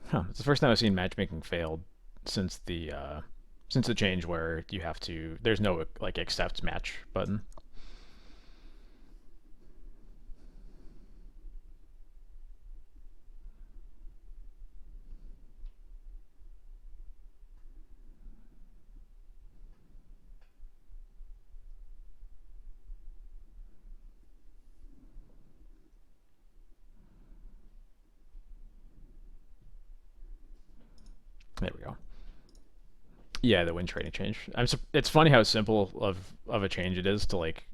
Huh. It's the first time I've seen matchmaking failed since the change where you have to. There's no like accept match button. There we go. Yeah, the win trading change. It's funny how simple of a change it is to like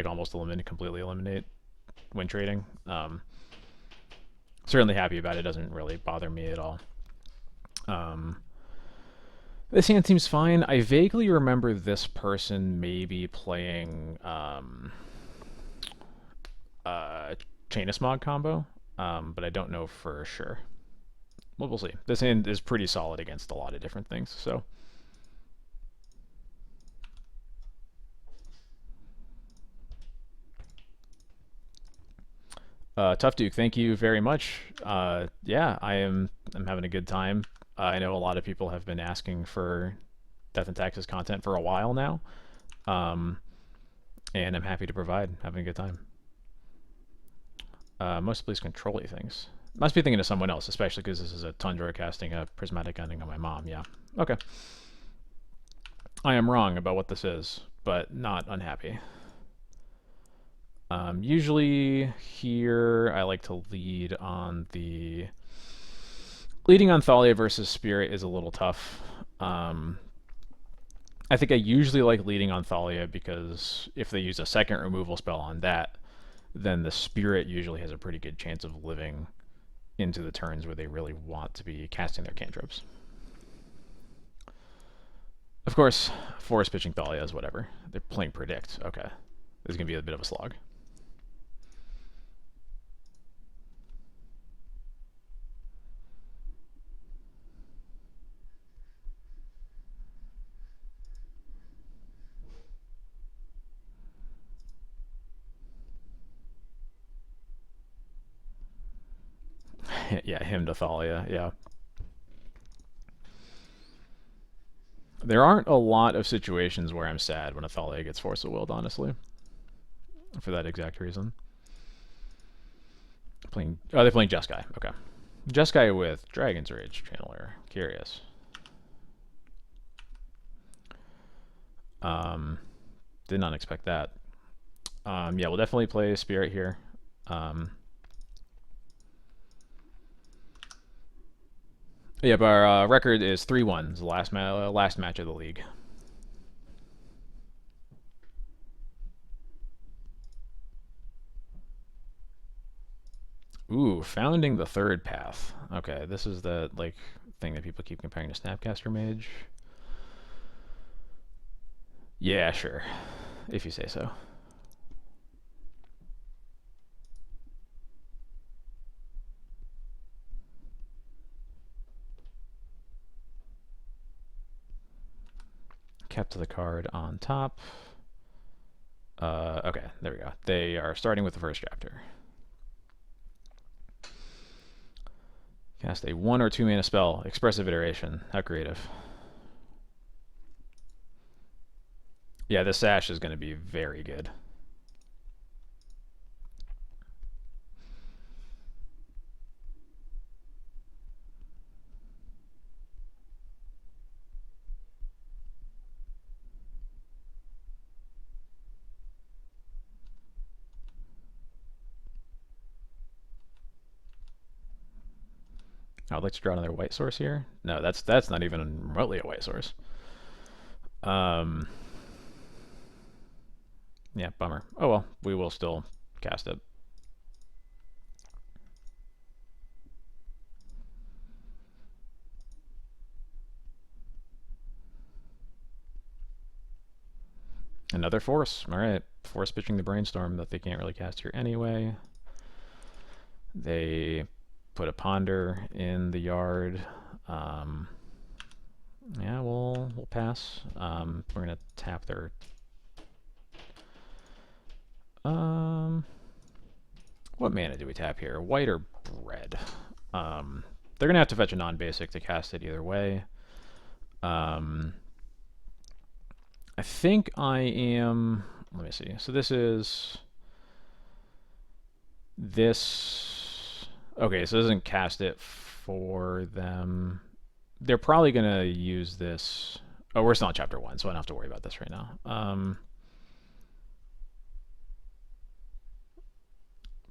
almost completely eliminate win trading. Certainly happy about it. Doesn't really bother me at all. This hand seems fine. I vaguely remember this person maybe playing Chain of Smog combo, but I don't know for sure. Well, we'll see. This hand is pretty solid against a lot of different things, so. Tough Duke, thank you very much. Yeah, I'm having a good time. I know a lot of people have been asking for Death and Taxes content for a while now, and I'm happy to provide. Having a good time. Most please control-y things. Must be thinking of someone else, especially because this is a Tundra casting a Prismatic Ending on my mom. Yeah. Okay. I am wrong about what this is, but not unhappy. Usually here I like to lead on the... Leading on Thalia versus Spirit is a little tough. I think I usually like leading on Thalia because if they use a second removal spell on that, then the Spirit usually has a pretty good chance of living into the turns where they really want to be casting their cantrips. Of course, Forest pitching Thalia is whatever. They're playing Predict. Okay. This is going to be a bit of a slog. Yeah, him to Thalia, yeah. There aren't a lot of situations where I'm sad when a Thalia gets Force of Willed, honestly. For that exact reason. They're playing Jeskai. Okay. Jeskai with Dragon's Rage Channeler. Curious. Did not expect that. Yeah, we'll definitely play Spirit here. Yeah, but our record is 3-1. It's the last match of the league. Ooh, founding the third path. Okay, this is the like thing that people keep comparing to Snapcaster Mage. Yeah, sure. If you say so. kept the card on top. Okay, there we go. They are starting with the first chapter. Cast a 1 or 2 mana spell. Expressive Iteration. How creative. Yeah, this Sash is going to be very good. I would like to draw another white source here. No, that's not even remotely a white source. Yeah, bummer. Oh well, we will still cast it. Another force. All right, force pitching the brainstorm that they can't really cast here anyway. They put a ponder in the yard. Yeah, we'll pass. We're gonna tap their. What mana do we tap here? White or red? They're gonna have to fetch a non-basic to cast it either way. I think I am. Let me see. So this is this. Okay, so it doesn't cast it for them. They're probably gonna use this. Oh, we're still on chapter 1, so I don't have to worry about this right now.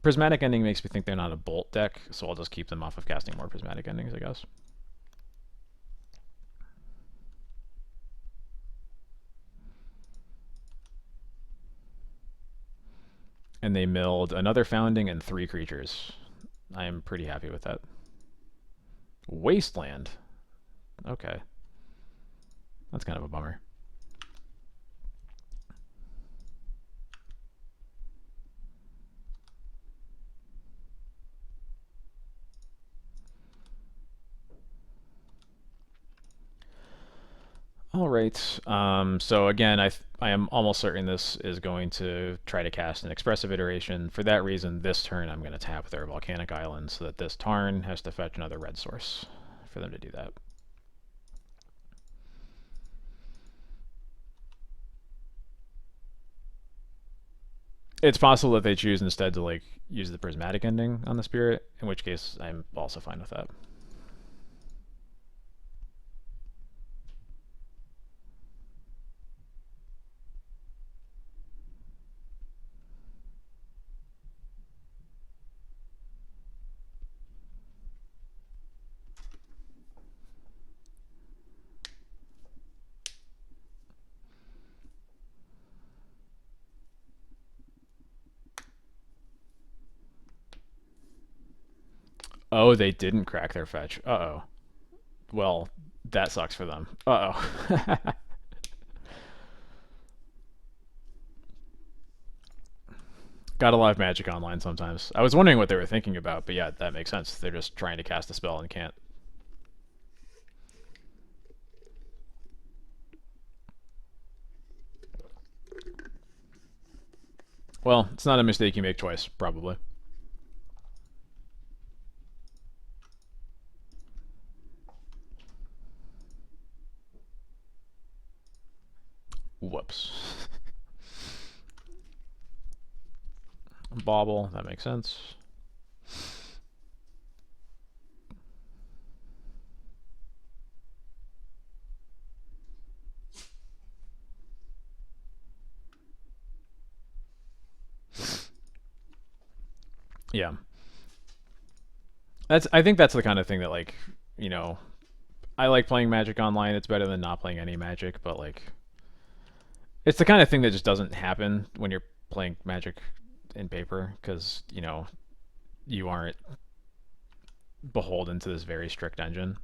Prismatic Ending makes me think they're not a Bolt deck, so I'll just keep them off of casting more Prismatic Endings, I guess. And they milled another Founding and 3 creatures. I am pretty happy with that. Wasteland. Okay. That's kind of a bummer. All right. So again, I am almost certain this is going to try to cast an expressive iteration. For that reason, this turn I'm going to tap their Volcanic Island so that this Tarn has to fetch another red source for them to do that. It's possible that they choose instead to like use the Prismatic Ending on the Spirit, in which case I'm also fine with that. Oh, they didn't crack their fetch. Uh-oh. Well, that sucks for them. Uh-oh. Got a lot of Magic Online sometimes. I was wondering what they were thinking about, but yeah, that makes sense. They're just trying to cast a spell and can't. Well, it's not a mistake you make twice, probably. Whoops. Bauble, that makes sense. Yeah. I think that's the kind of thing that, like, you know, I like playing Magic Online. It's better than not playing any Magic, but like it's the kind of thing that just doesn't happen when you're playing Magic in paper because, you know, you aren't beholden to this very strict engine.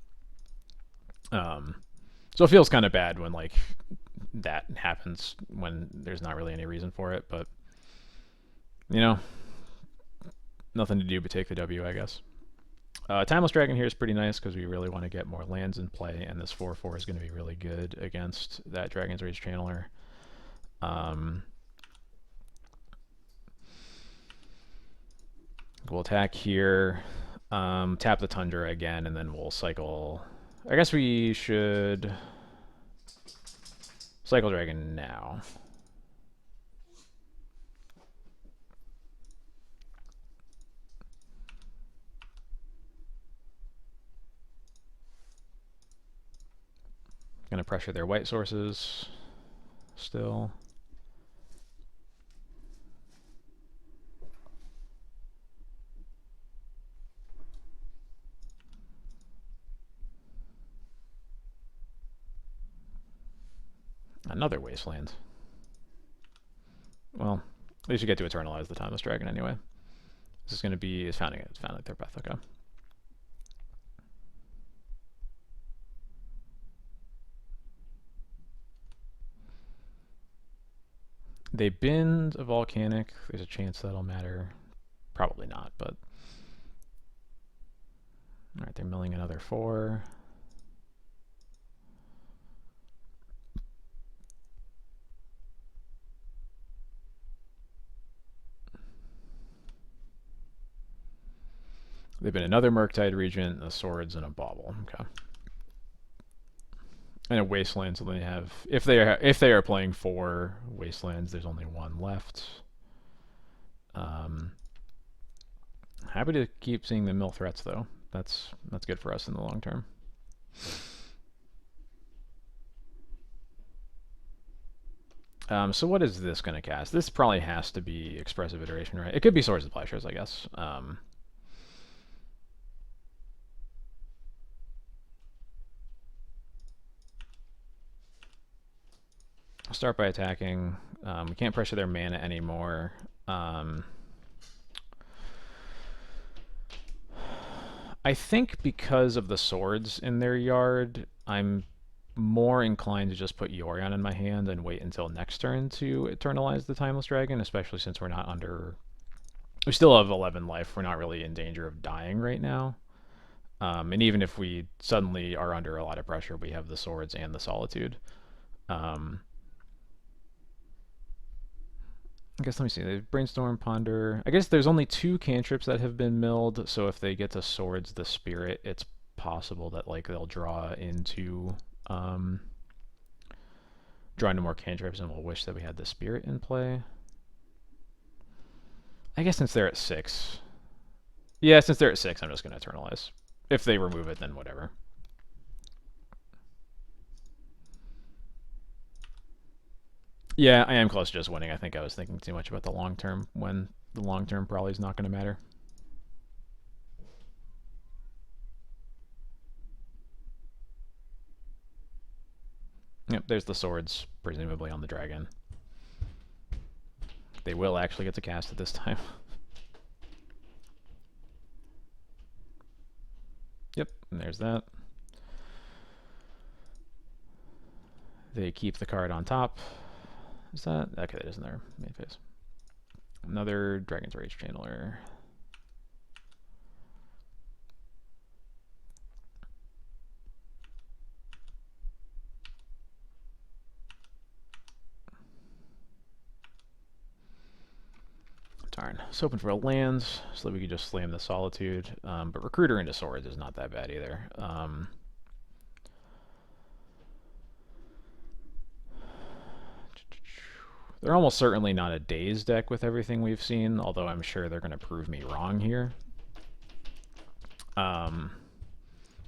So it feels kind of bad when like that happens when there's not really any reason for it, but you know, nothing to do but take the W, I guess. Timeless Dragon here is pretty nice because we really want to get more lands in play, and this 4/4 is going to be really good against that Dragon's Rage Channeler. We'll attack here, tap the Tundra again, and then we'll cycle. I guess we should cycle Dragon now. Gonna pressure their white sources still. Another wasteland. Well, at least you get to eternalize the Timeless Dragon anyway. This is going to be is founding their path. Okay. They bend a volcanic. There's a chance that'll matter. Probably not, but all right. They're milling another 4. They've been another Murktide Regent, a Swords, and a Bauble. Okay. And a Wasteland, so they have if they are playing 4 Wastelands, there's only 1 left. Happy to keep seeing the mill threats though. That's good for us in the long term. So what is this going to cast? This probably has to be Expressive Iteration, right? It could be Swords of Plowshares, I guess. I'll start by attacking. We can't pressure their mana anymore. I think because of the swords in their yard, I'm more inclined to just put Yorion in my hand and wait until next turn to eternalize the Timeless Dragon, especially since we're not under... We still have 11 life. We're not really in danger of dying right now. And even if we suddenly are under a lot of pressure, we have the swords and the Solitude. I guess, let me see, they Brainstorm, Ponder. I guess there's only 2 cantrips that have been milled, so if they get to Swords the Spirit, it's possible that like they'll draw into more cantrips, and we'll wish that we had the Spirit in play. I guess since they're at 6. Yeah, since they're at 6, I'm just going to Eternalize. If they remove it, then whatever. Yeah, I am close to just winning. I think I was thinking too much about the long term, when the long term probably is not going to matter. Yep, there's the swords, presumably on the dragon. They will actually get to cast it this time. Yep, and there's that. They keep the card on top. Is that? Okay, that isn't their main phase. Another Dragon's Rage Channeler. Darn. I was hoping for a lands so that we could just slam the Solitude. But Recruiter into Swords is not that bad either. They're almost certainly not a Daze deck with everything we've seen, although I'm sure they're going to prove me wrong here. I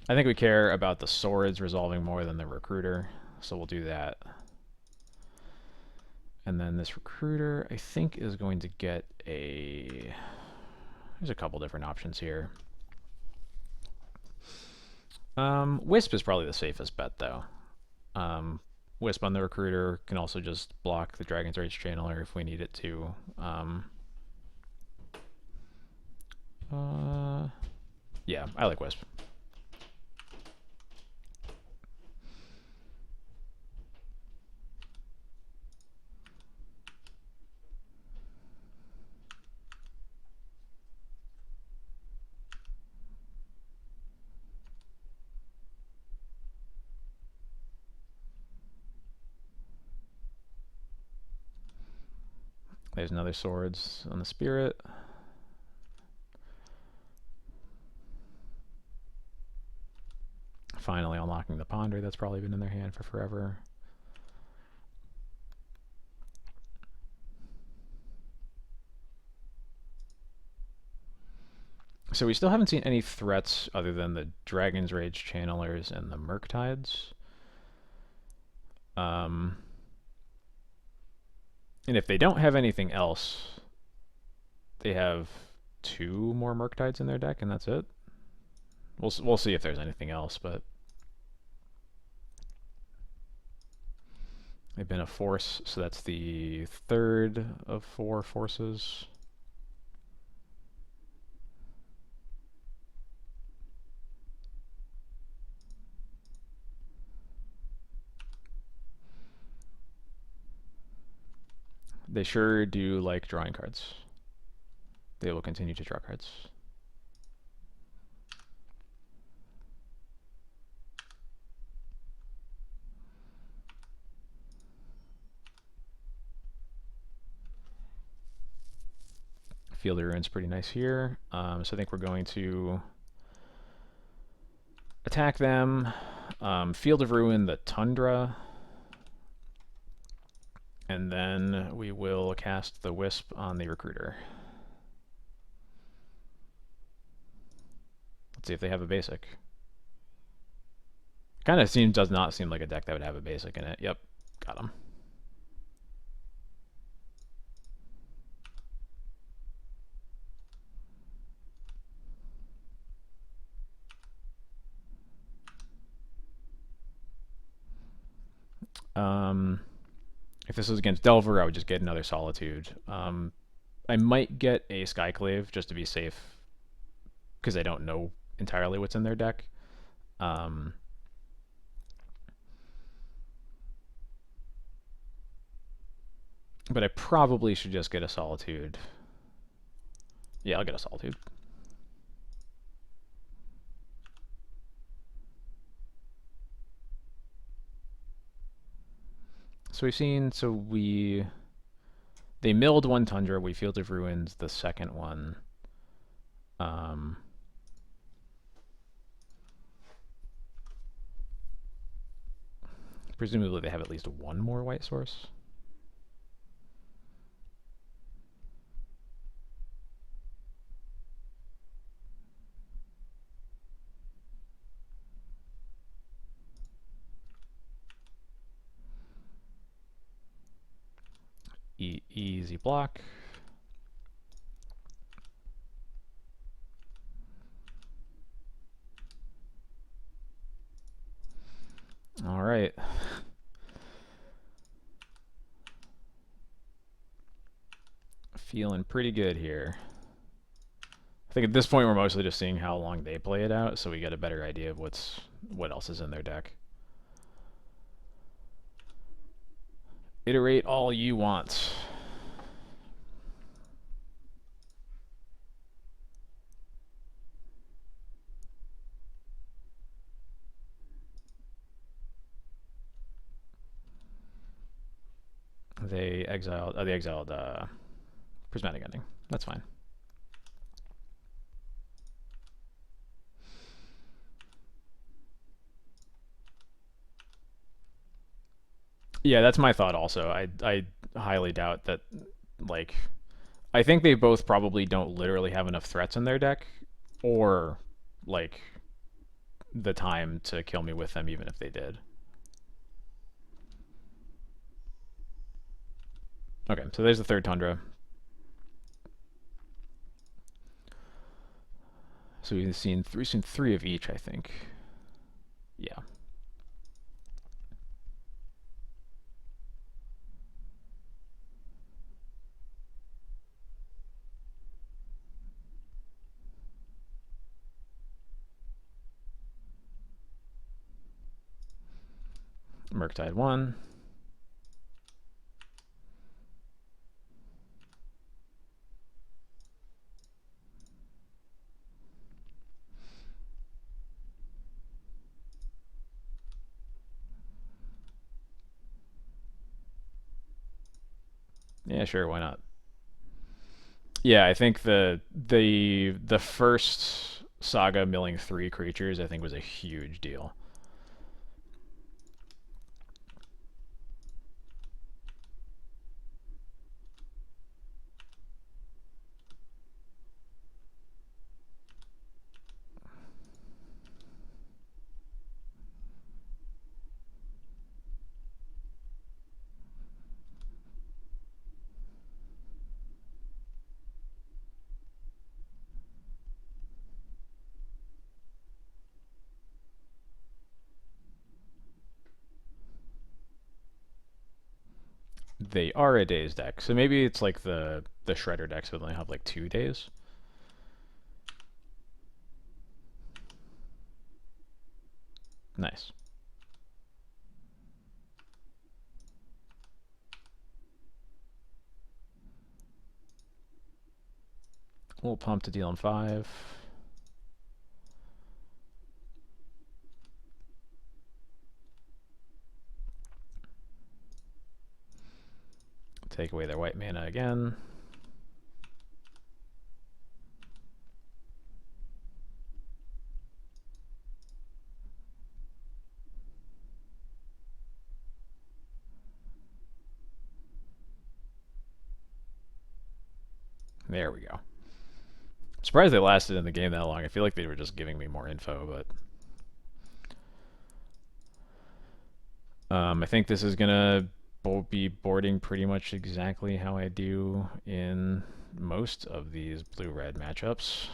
think we care about the Swords resolving more than the Recruiter, so we'll do that. And then this Recruiter, I think, is going to get a... There's a couple different options here. Wisp is probably the safest bet, though. Wisp on the Recruiter can also just block the Dragon's Rage Channeler if we need it to. Yeah, I like Wisp. Plays another swords on the spirit. Finally unlocking the ponder that's probably been in their hand for forever. So we still haven't seen any threats other than the Dragon's Rage Channelers and the Murktides. And if they don't have anything else, they have 2 more Murktides in their deck, and that's it. We'll see if there's anything else, but they've been a force, so that's the 3rd of 4 forces. They sure do like drawing cards. They will continue to draw cards. Field of Ruin's pretty nice here. So I think we're going to attack them. Field of Ruin, the Tundra. And then we will cast the Wisp on the Recruiter. Let's see if they have a basic. Kind of does not seem like a deck that would have a basic in it. Yep, got him. If this was against Delver, I would just get another Solitude. I might get a Skyclave just to be safe, because I don't know entirely what's in their deck. But I probably should just get a Solitude. Yeah, I'll get a Solitude. So we've seen, they milled 1 Tundra, we Field of Ruins the second one. Presumably they have at least 1 more white source. Easy block. All right. Feeling pretty good here. I think at this point we're mostly just seeing how long they play it out, so we get a better idea of what else is in their deck. Iterate all you want. They exiled Prismatic Ending. That's fine. Yeah, that's my thought also. I highly doubt that, like, I think they both probably don't literally have enough threats in their deck, or, like, the time to kill me with them even if they did. Okay, so there's the 3rd Tundra. So we've seen 3 of each, I think. Yeah. Murktide 1. Yeah, sure, why not? Yeah, I think the first saga milling 3 creatures I think was a huge deal. They are a days deck, so maybe it's like the shredder decks would only have like 2 days. Nice. We'll pump to deal in 5. Take away their white mana again. There we go. I'm surprised they lasted in the game that long. I feel like they were just giving me more info, but I think this is gonna be boarding pretty much exactly how I do in most of these blue-red matchups.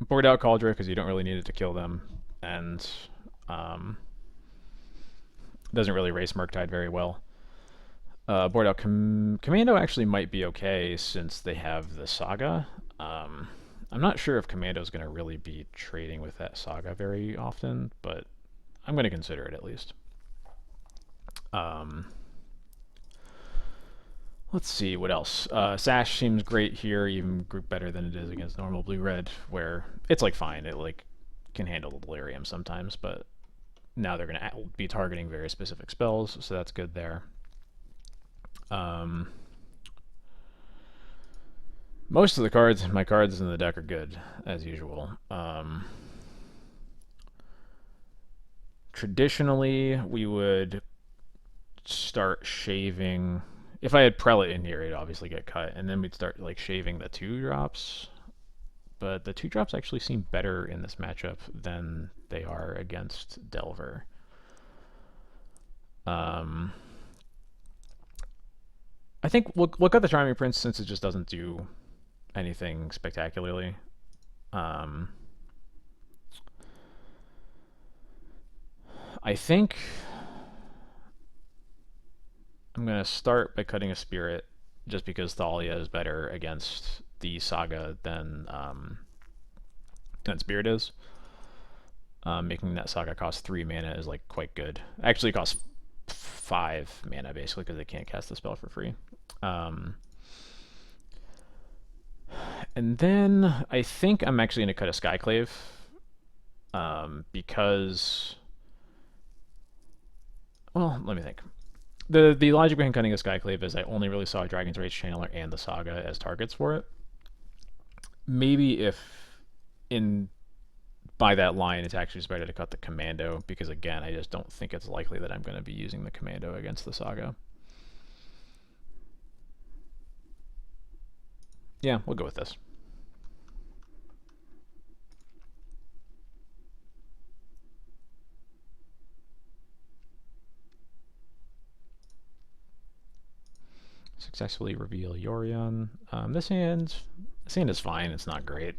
Board out Cauldra because you don't really need it to kill them, and doesn't really race Murktide very well. Board out Commando actually might be okay since they have the Saga. I'm not sure if Commando's going to really be trading with that Saga very often, but I'm going to consider it at least. Let's see, what else? Sash seems great here, even better than it is against normal blue-red, where it's like fine. It like can handle the Delirium sometimes, but now they're going to be targeting very specific spells, so that's good there. Most of my cards in the deck are good, as usual. Traditionally, we would start shaving. If I had Prelate in here, it'd obviously get cut, and then we'd start like shaving the 2-drops. But the 2-drops actually seem better in this matchup than they are against Delver. I think we'll cut the Charming Prince since it just doesn't do anything spectacularly. I think I'm going to start by cutting a Spirit just because Thalia is better against the Saga than Spirit is. Making that Saga cost 3 mana is like quite good. Actually, it costs 5 mana basically because they can't cast the spell for free. And then I think I'm actually going to cut a Skyclave because, well, let me think. The logic behind cutting a Skyclave is I only really saw Dragon's Rage Channeler and the Saga as targets for it. Maybe if by that line, it's actually better to cut the Commando because, again, I just don't think it's likely that I'm going to be using the Commando against the Saga. Yeah, we'll go with this. Successfully reveal Yorion. This hand is fine. It's not great.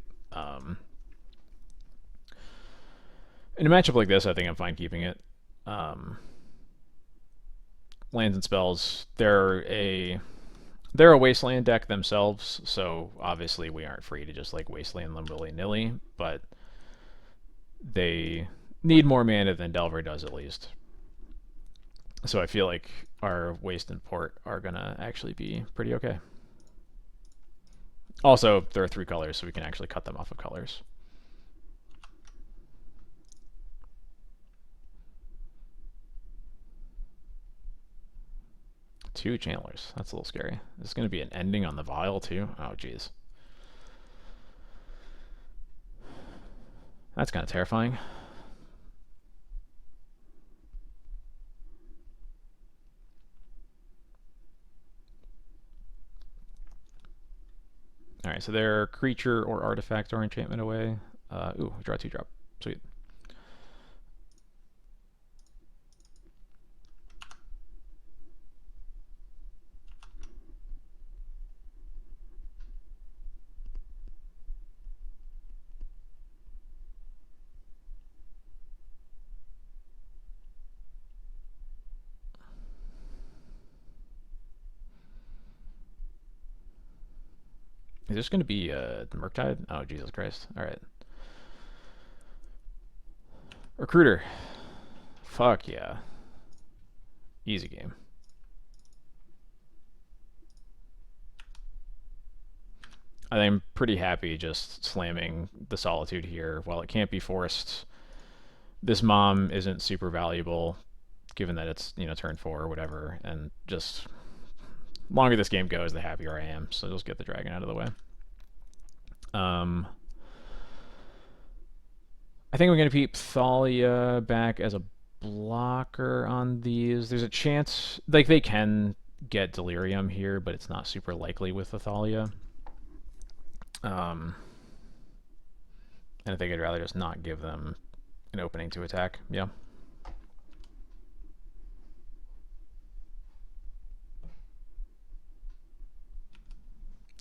In a matchup like this, I think I'm fine keeping it. Lands and spells, they're a wasteland deck themselves, so obviously we aren't free to just like wasteland them willy-nilly, but they need more mana than Delver does at least. So I feel like our waste and port are gonna actually be pretty okay. Also, there are 3 colors, so we can actually cut them off of colors. 2 channelers. That's a little scary. Is this going to be an ending on the vial too? Oh, jeez. That's kind of terrifying. Alright, so they're creature or artifact or enchantment away. Ooh, draw 2 drop. Sweet. Is this going to be Murktide? Oh, Jesus Christ. Alright. Recruiter. Fuck yeah. Easy game. I'm pretty happy just slamming the Solitude here. While it can't be forced, this Mom isn't super valuable, given that it's, you know, turn 4 or whatever, and just longer this game goes, the happier I am. So just get the dragon out of the way. I think I'm going to keep Thalia back as a blocker on these. There's a chance, like, they can get Delirium here, but it's not super likely with the Thalia. And I think I'd rather just not give them an opening to attack. Yeah.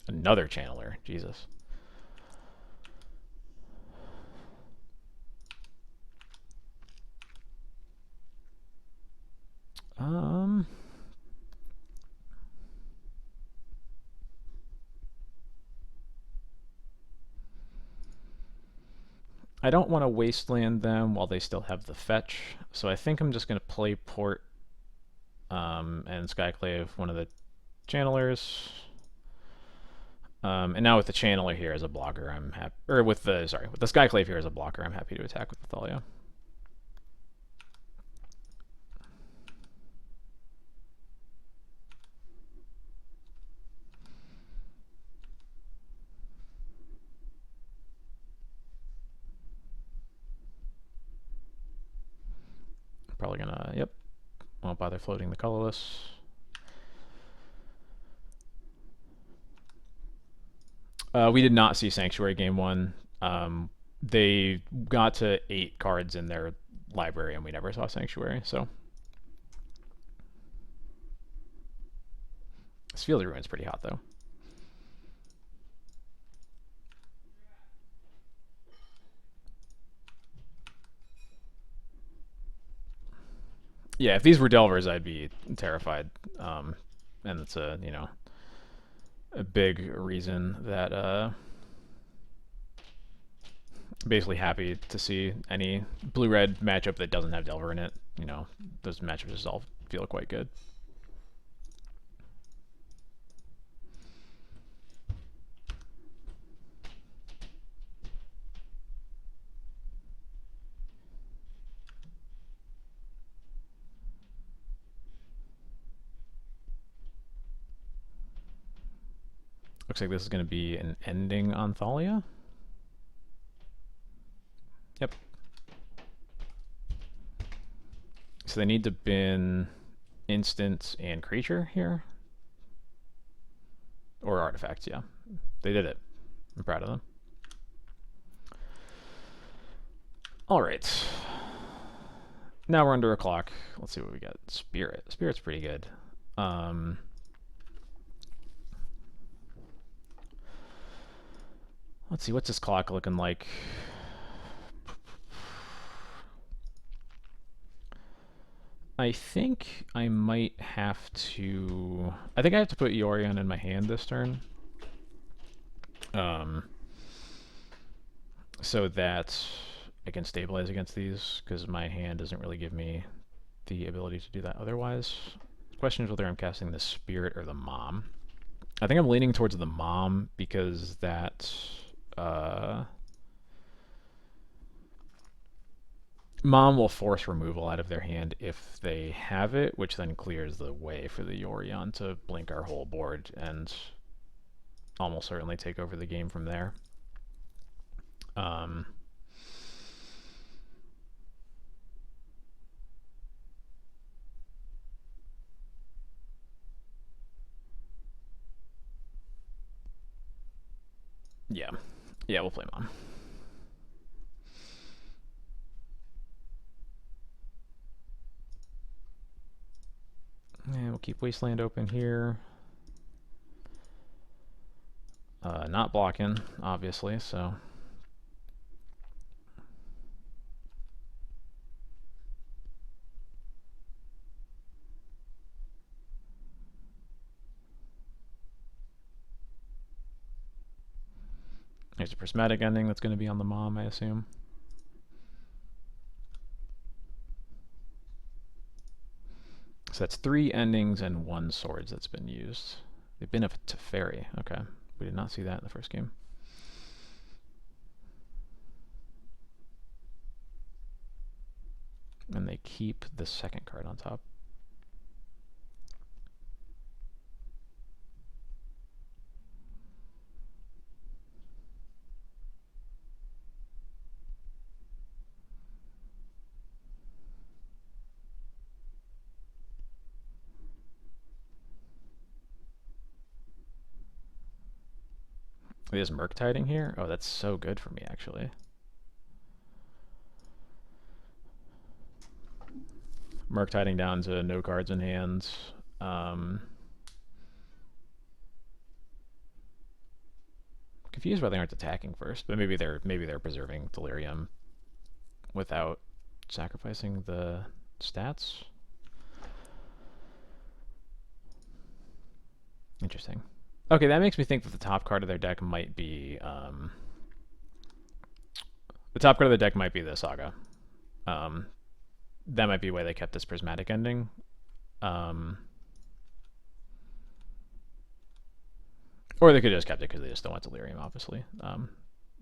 Another channeler. Jesus. I don't want to wasteland them while they still have the fetch, so I think I'm just going to play Port and Skyclave, one of the channelers. And now with the channeler here as a blocker, I'm happy. Or with the Skyclave here as a blocker, I'm happy to attack with the Thalia. Probably gonna, yep, won't bother floating the colorless. We did not see Sanctuary game 1. They got to 8 cards in their library and we never saw Sanctuary, so. This Field of Ruin's pretty hot though. Yeah, if these were Delvers, I'd be terrified. And it's a, you know, a big reason that basically happy to see any blue-red matchup that doesn't have Delver in it. You know, those matchups just all feel quite good. Looks like this is going to be an ending on Thalia. Yep. So they need to bin instant and creature here. Or artifacts, yeah. They did it. I'm proud of them. Alright. Now we're under a clock. Let's see what we got. Spirit. Spirit's pretty good. Let's see, what's this clock looking like? I think I might have to... I think I have to put Yorion in my hand this turn. So that I can stabilize against these, because my hand doesn't really give me the ability to do that otherwise. The question is whether I'm casting the Spirit or the Mom. I think I'm leaning towards the Mom, because that... Mom will force removal out of their hand if they have it, which then clears the way for the Yorion to blink our whole board and almost certainly take over the game from there. Um, yeah. Yeah, we'll play Mom. And we'll keep Wasteland open here. Not blocking, obviously, so... There's a prismatic ending that's going to be on the Mom, I assume. So that's 3 endings and 1 swords that's been used. They've been a Teferi. Okay. We did not see that in the first game. And they keep the second card on top. There's Murktiding here? Oh, that's so good for me, actually. Murktiding down to no cards in hand. Confused why they aren't attacking first, but maybe they're preserving Delirium without sacrificing the stats. Interesting. Okay, that makes me think that the top card of their deck might be the top card of the deck might be the Saga. That might be why they kept this prismatic ending. Or they could have just kept it because they just don't want Delirium, obviously.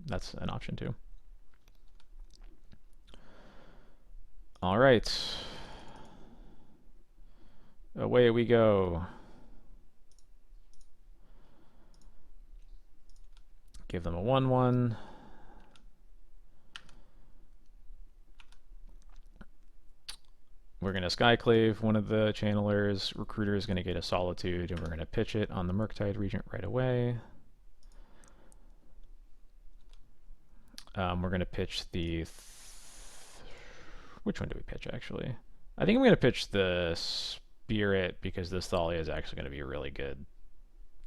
That's an option too. All right. Away we go. Give them a 1/1. We're going to Skyclave one of the channelers. Recruiter is going to get a Solitude, and we're going to pitch it on the Murktide Regent right away. We're going to pitch the... Which one do we pitch, actually? I think I'm going to pitch the Spirit, because this Thalia is actually going to be really good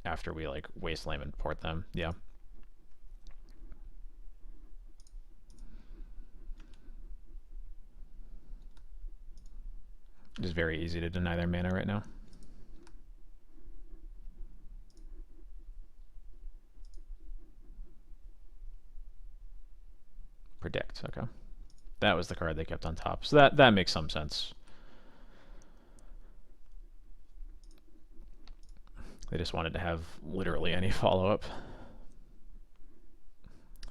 after we, like, Wasteland and port them. Yeah. It's very easy to deny their mana right now. Predict, okay. That was the card they kept on top. So that makes some sense. They just wanted to have literally any follow-up.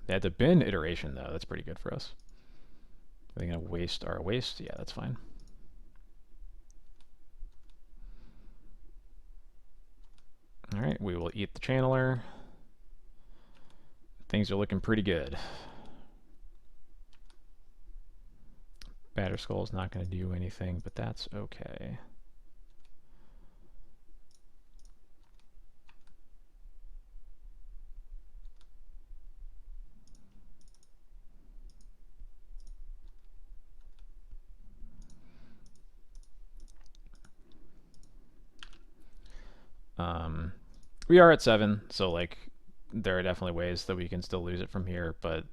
They had to bin Iteration, though. That's pretty good for us. Are they going to waste our waste? Yeah, that's fine. Alright, we will eat the Channeler. Things are looking pretty good. Batterskull's not going to do anything, but that's okay. We are at 7, so like there are definitely ways that we can still lose it from here, but it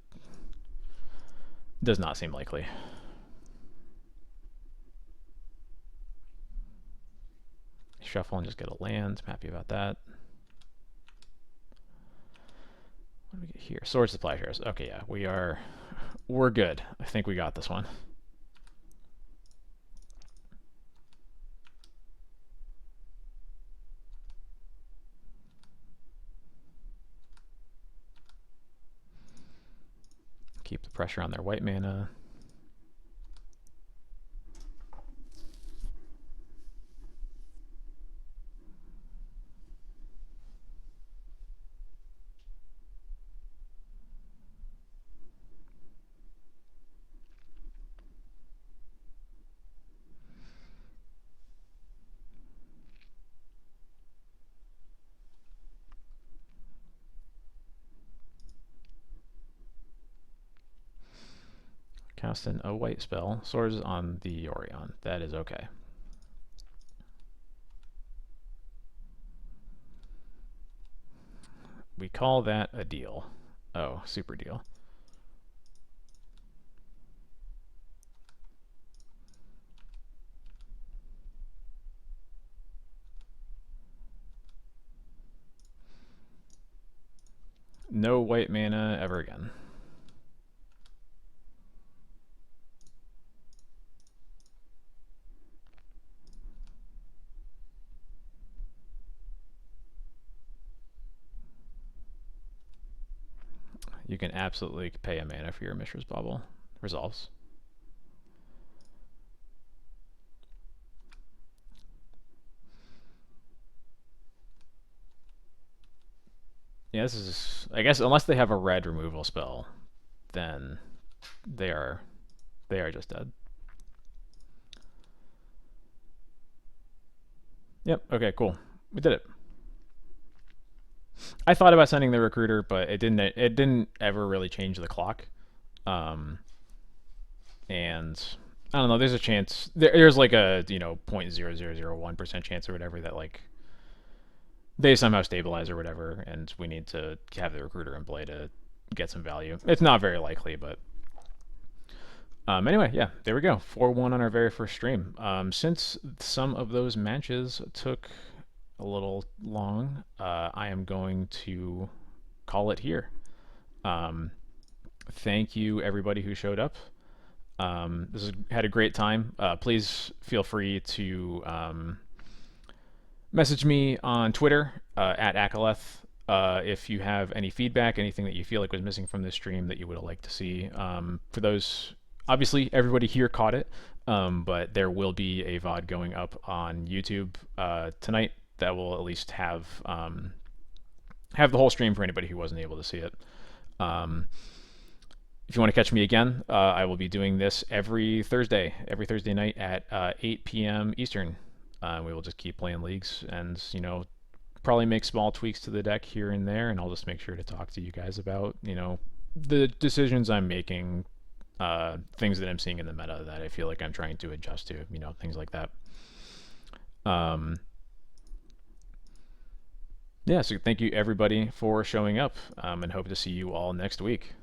does not seem likely. Shuffle and just get a land. I'm happy about that. What do we get here? Sword Supply Shares. Okay, yeah, we're good. I think we got this one. Keep the pressure on their white mana. Casting a white spell. Swords on the Yorion. That is okay. We call that a deal. Oh, super deal. No white mana ever again. You can absolutely pay a mana for your Mishra's Bauble. Resolves. Yeah, this is... I guess unless they have a red removal spell, then they are just dead. Yep, okay, cool. We did it. I thought about sending the recruiter, but it didn't ever really change the clock. And I don't know, there's a chance there's like a, 0.0001% chance or whatever that like they somehow stabilize or whatever, and we need to have the recruiter in play to get some value. It's not very likely, but anyway, yeah, there we go. 4-1 on our very first stream. Since some of those matches took a little long, I am going to call it here. Thank you, everybody who showed up. Had a great time. Please feel free to message me on Twitter at Akaleth if you have any feedback, anything that you feel like was missing from this stream that you would like to see. For those, obviously, everybody here caught it, but there will be a VOD going up on YouTube tonight that will at least have the whole stream for anybody who wasn't able to see it. If you want to catch me again, I will be doing this every Thursday night at 8 p.m. Eastern. We will just keep playing leagues and, probably make small tweaks to the deck here and there, and I'll just make sure to talk to you guys about, the decisions I'm making, things that I'm seeing in the meta that I feel like I'm trying to adjust to, things like that. Yeah, so thank you everybody for showing up, and hope to see you all next week.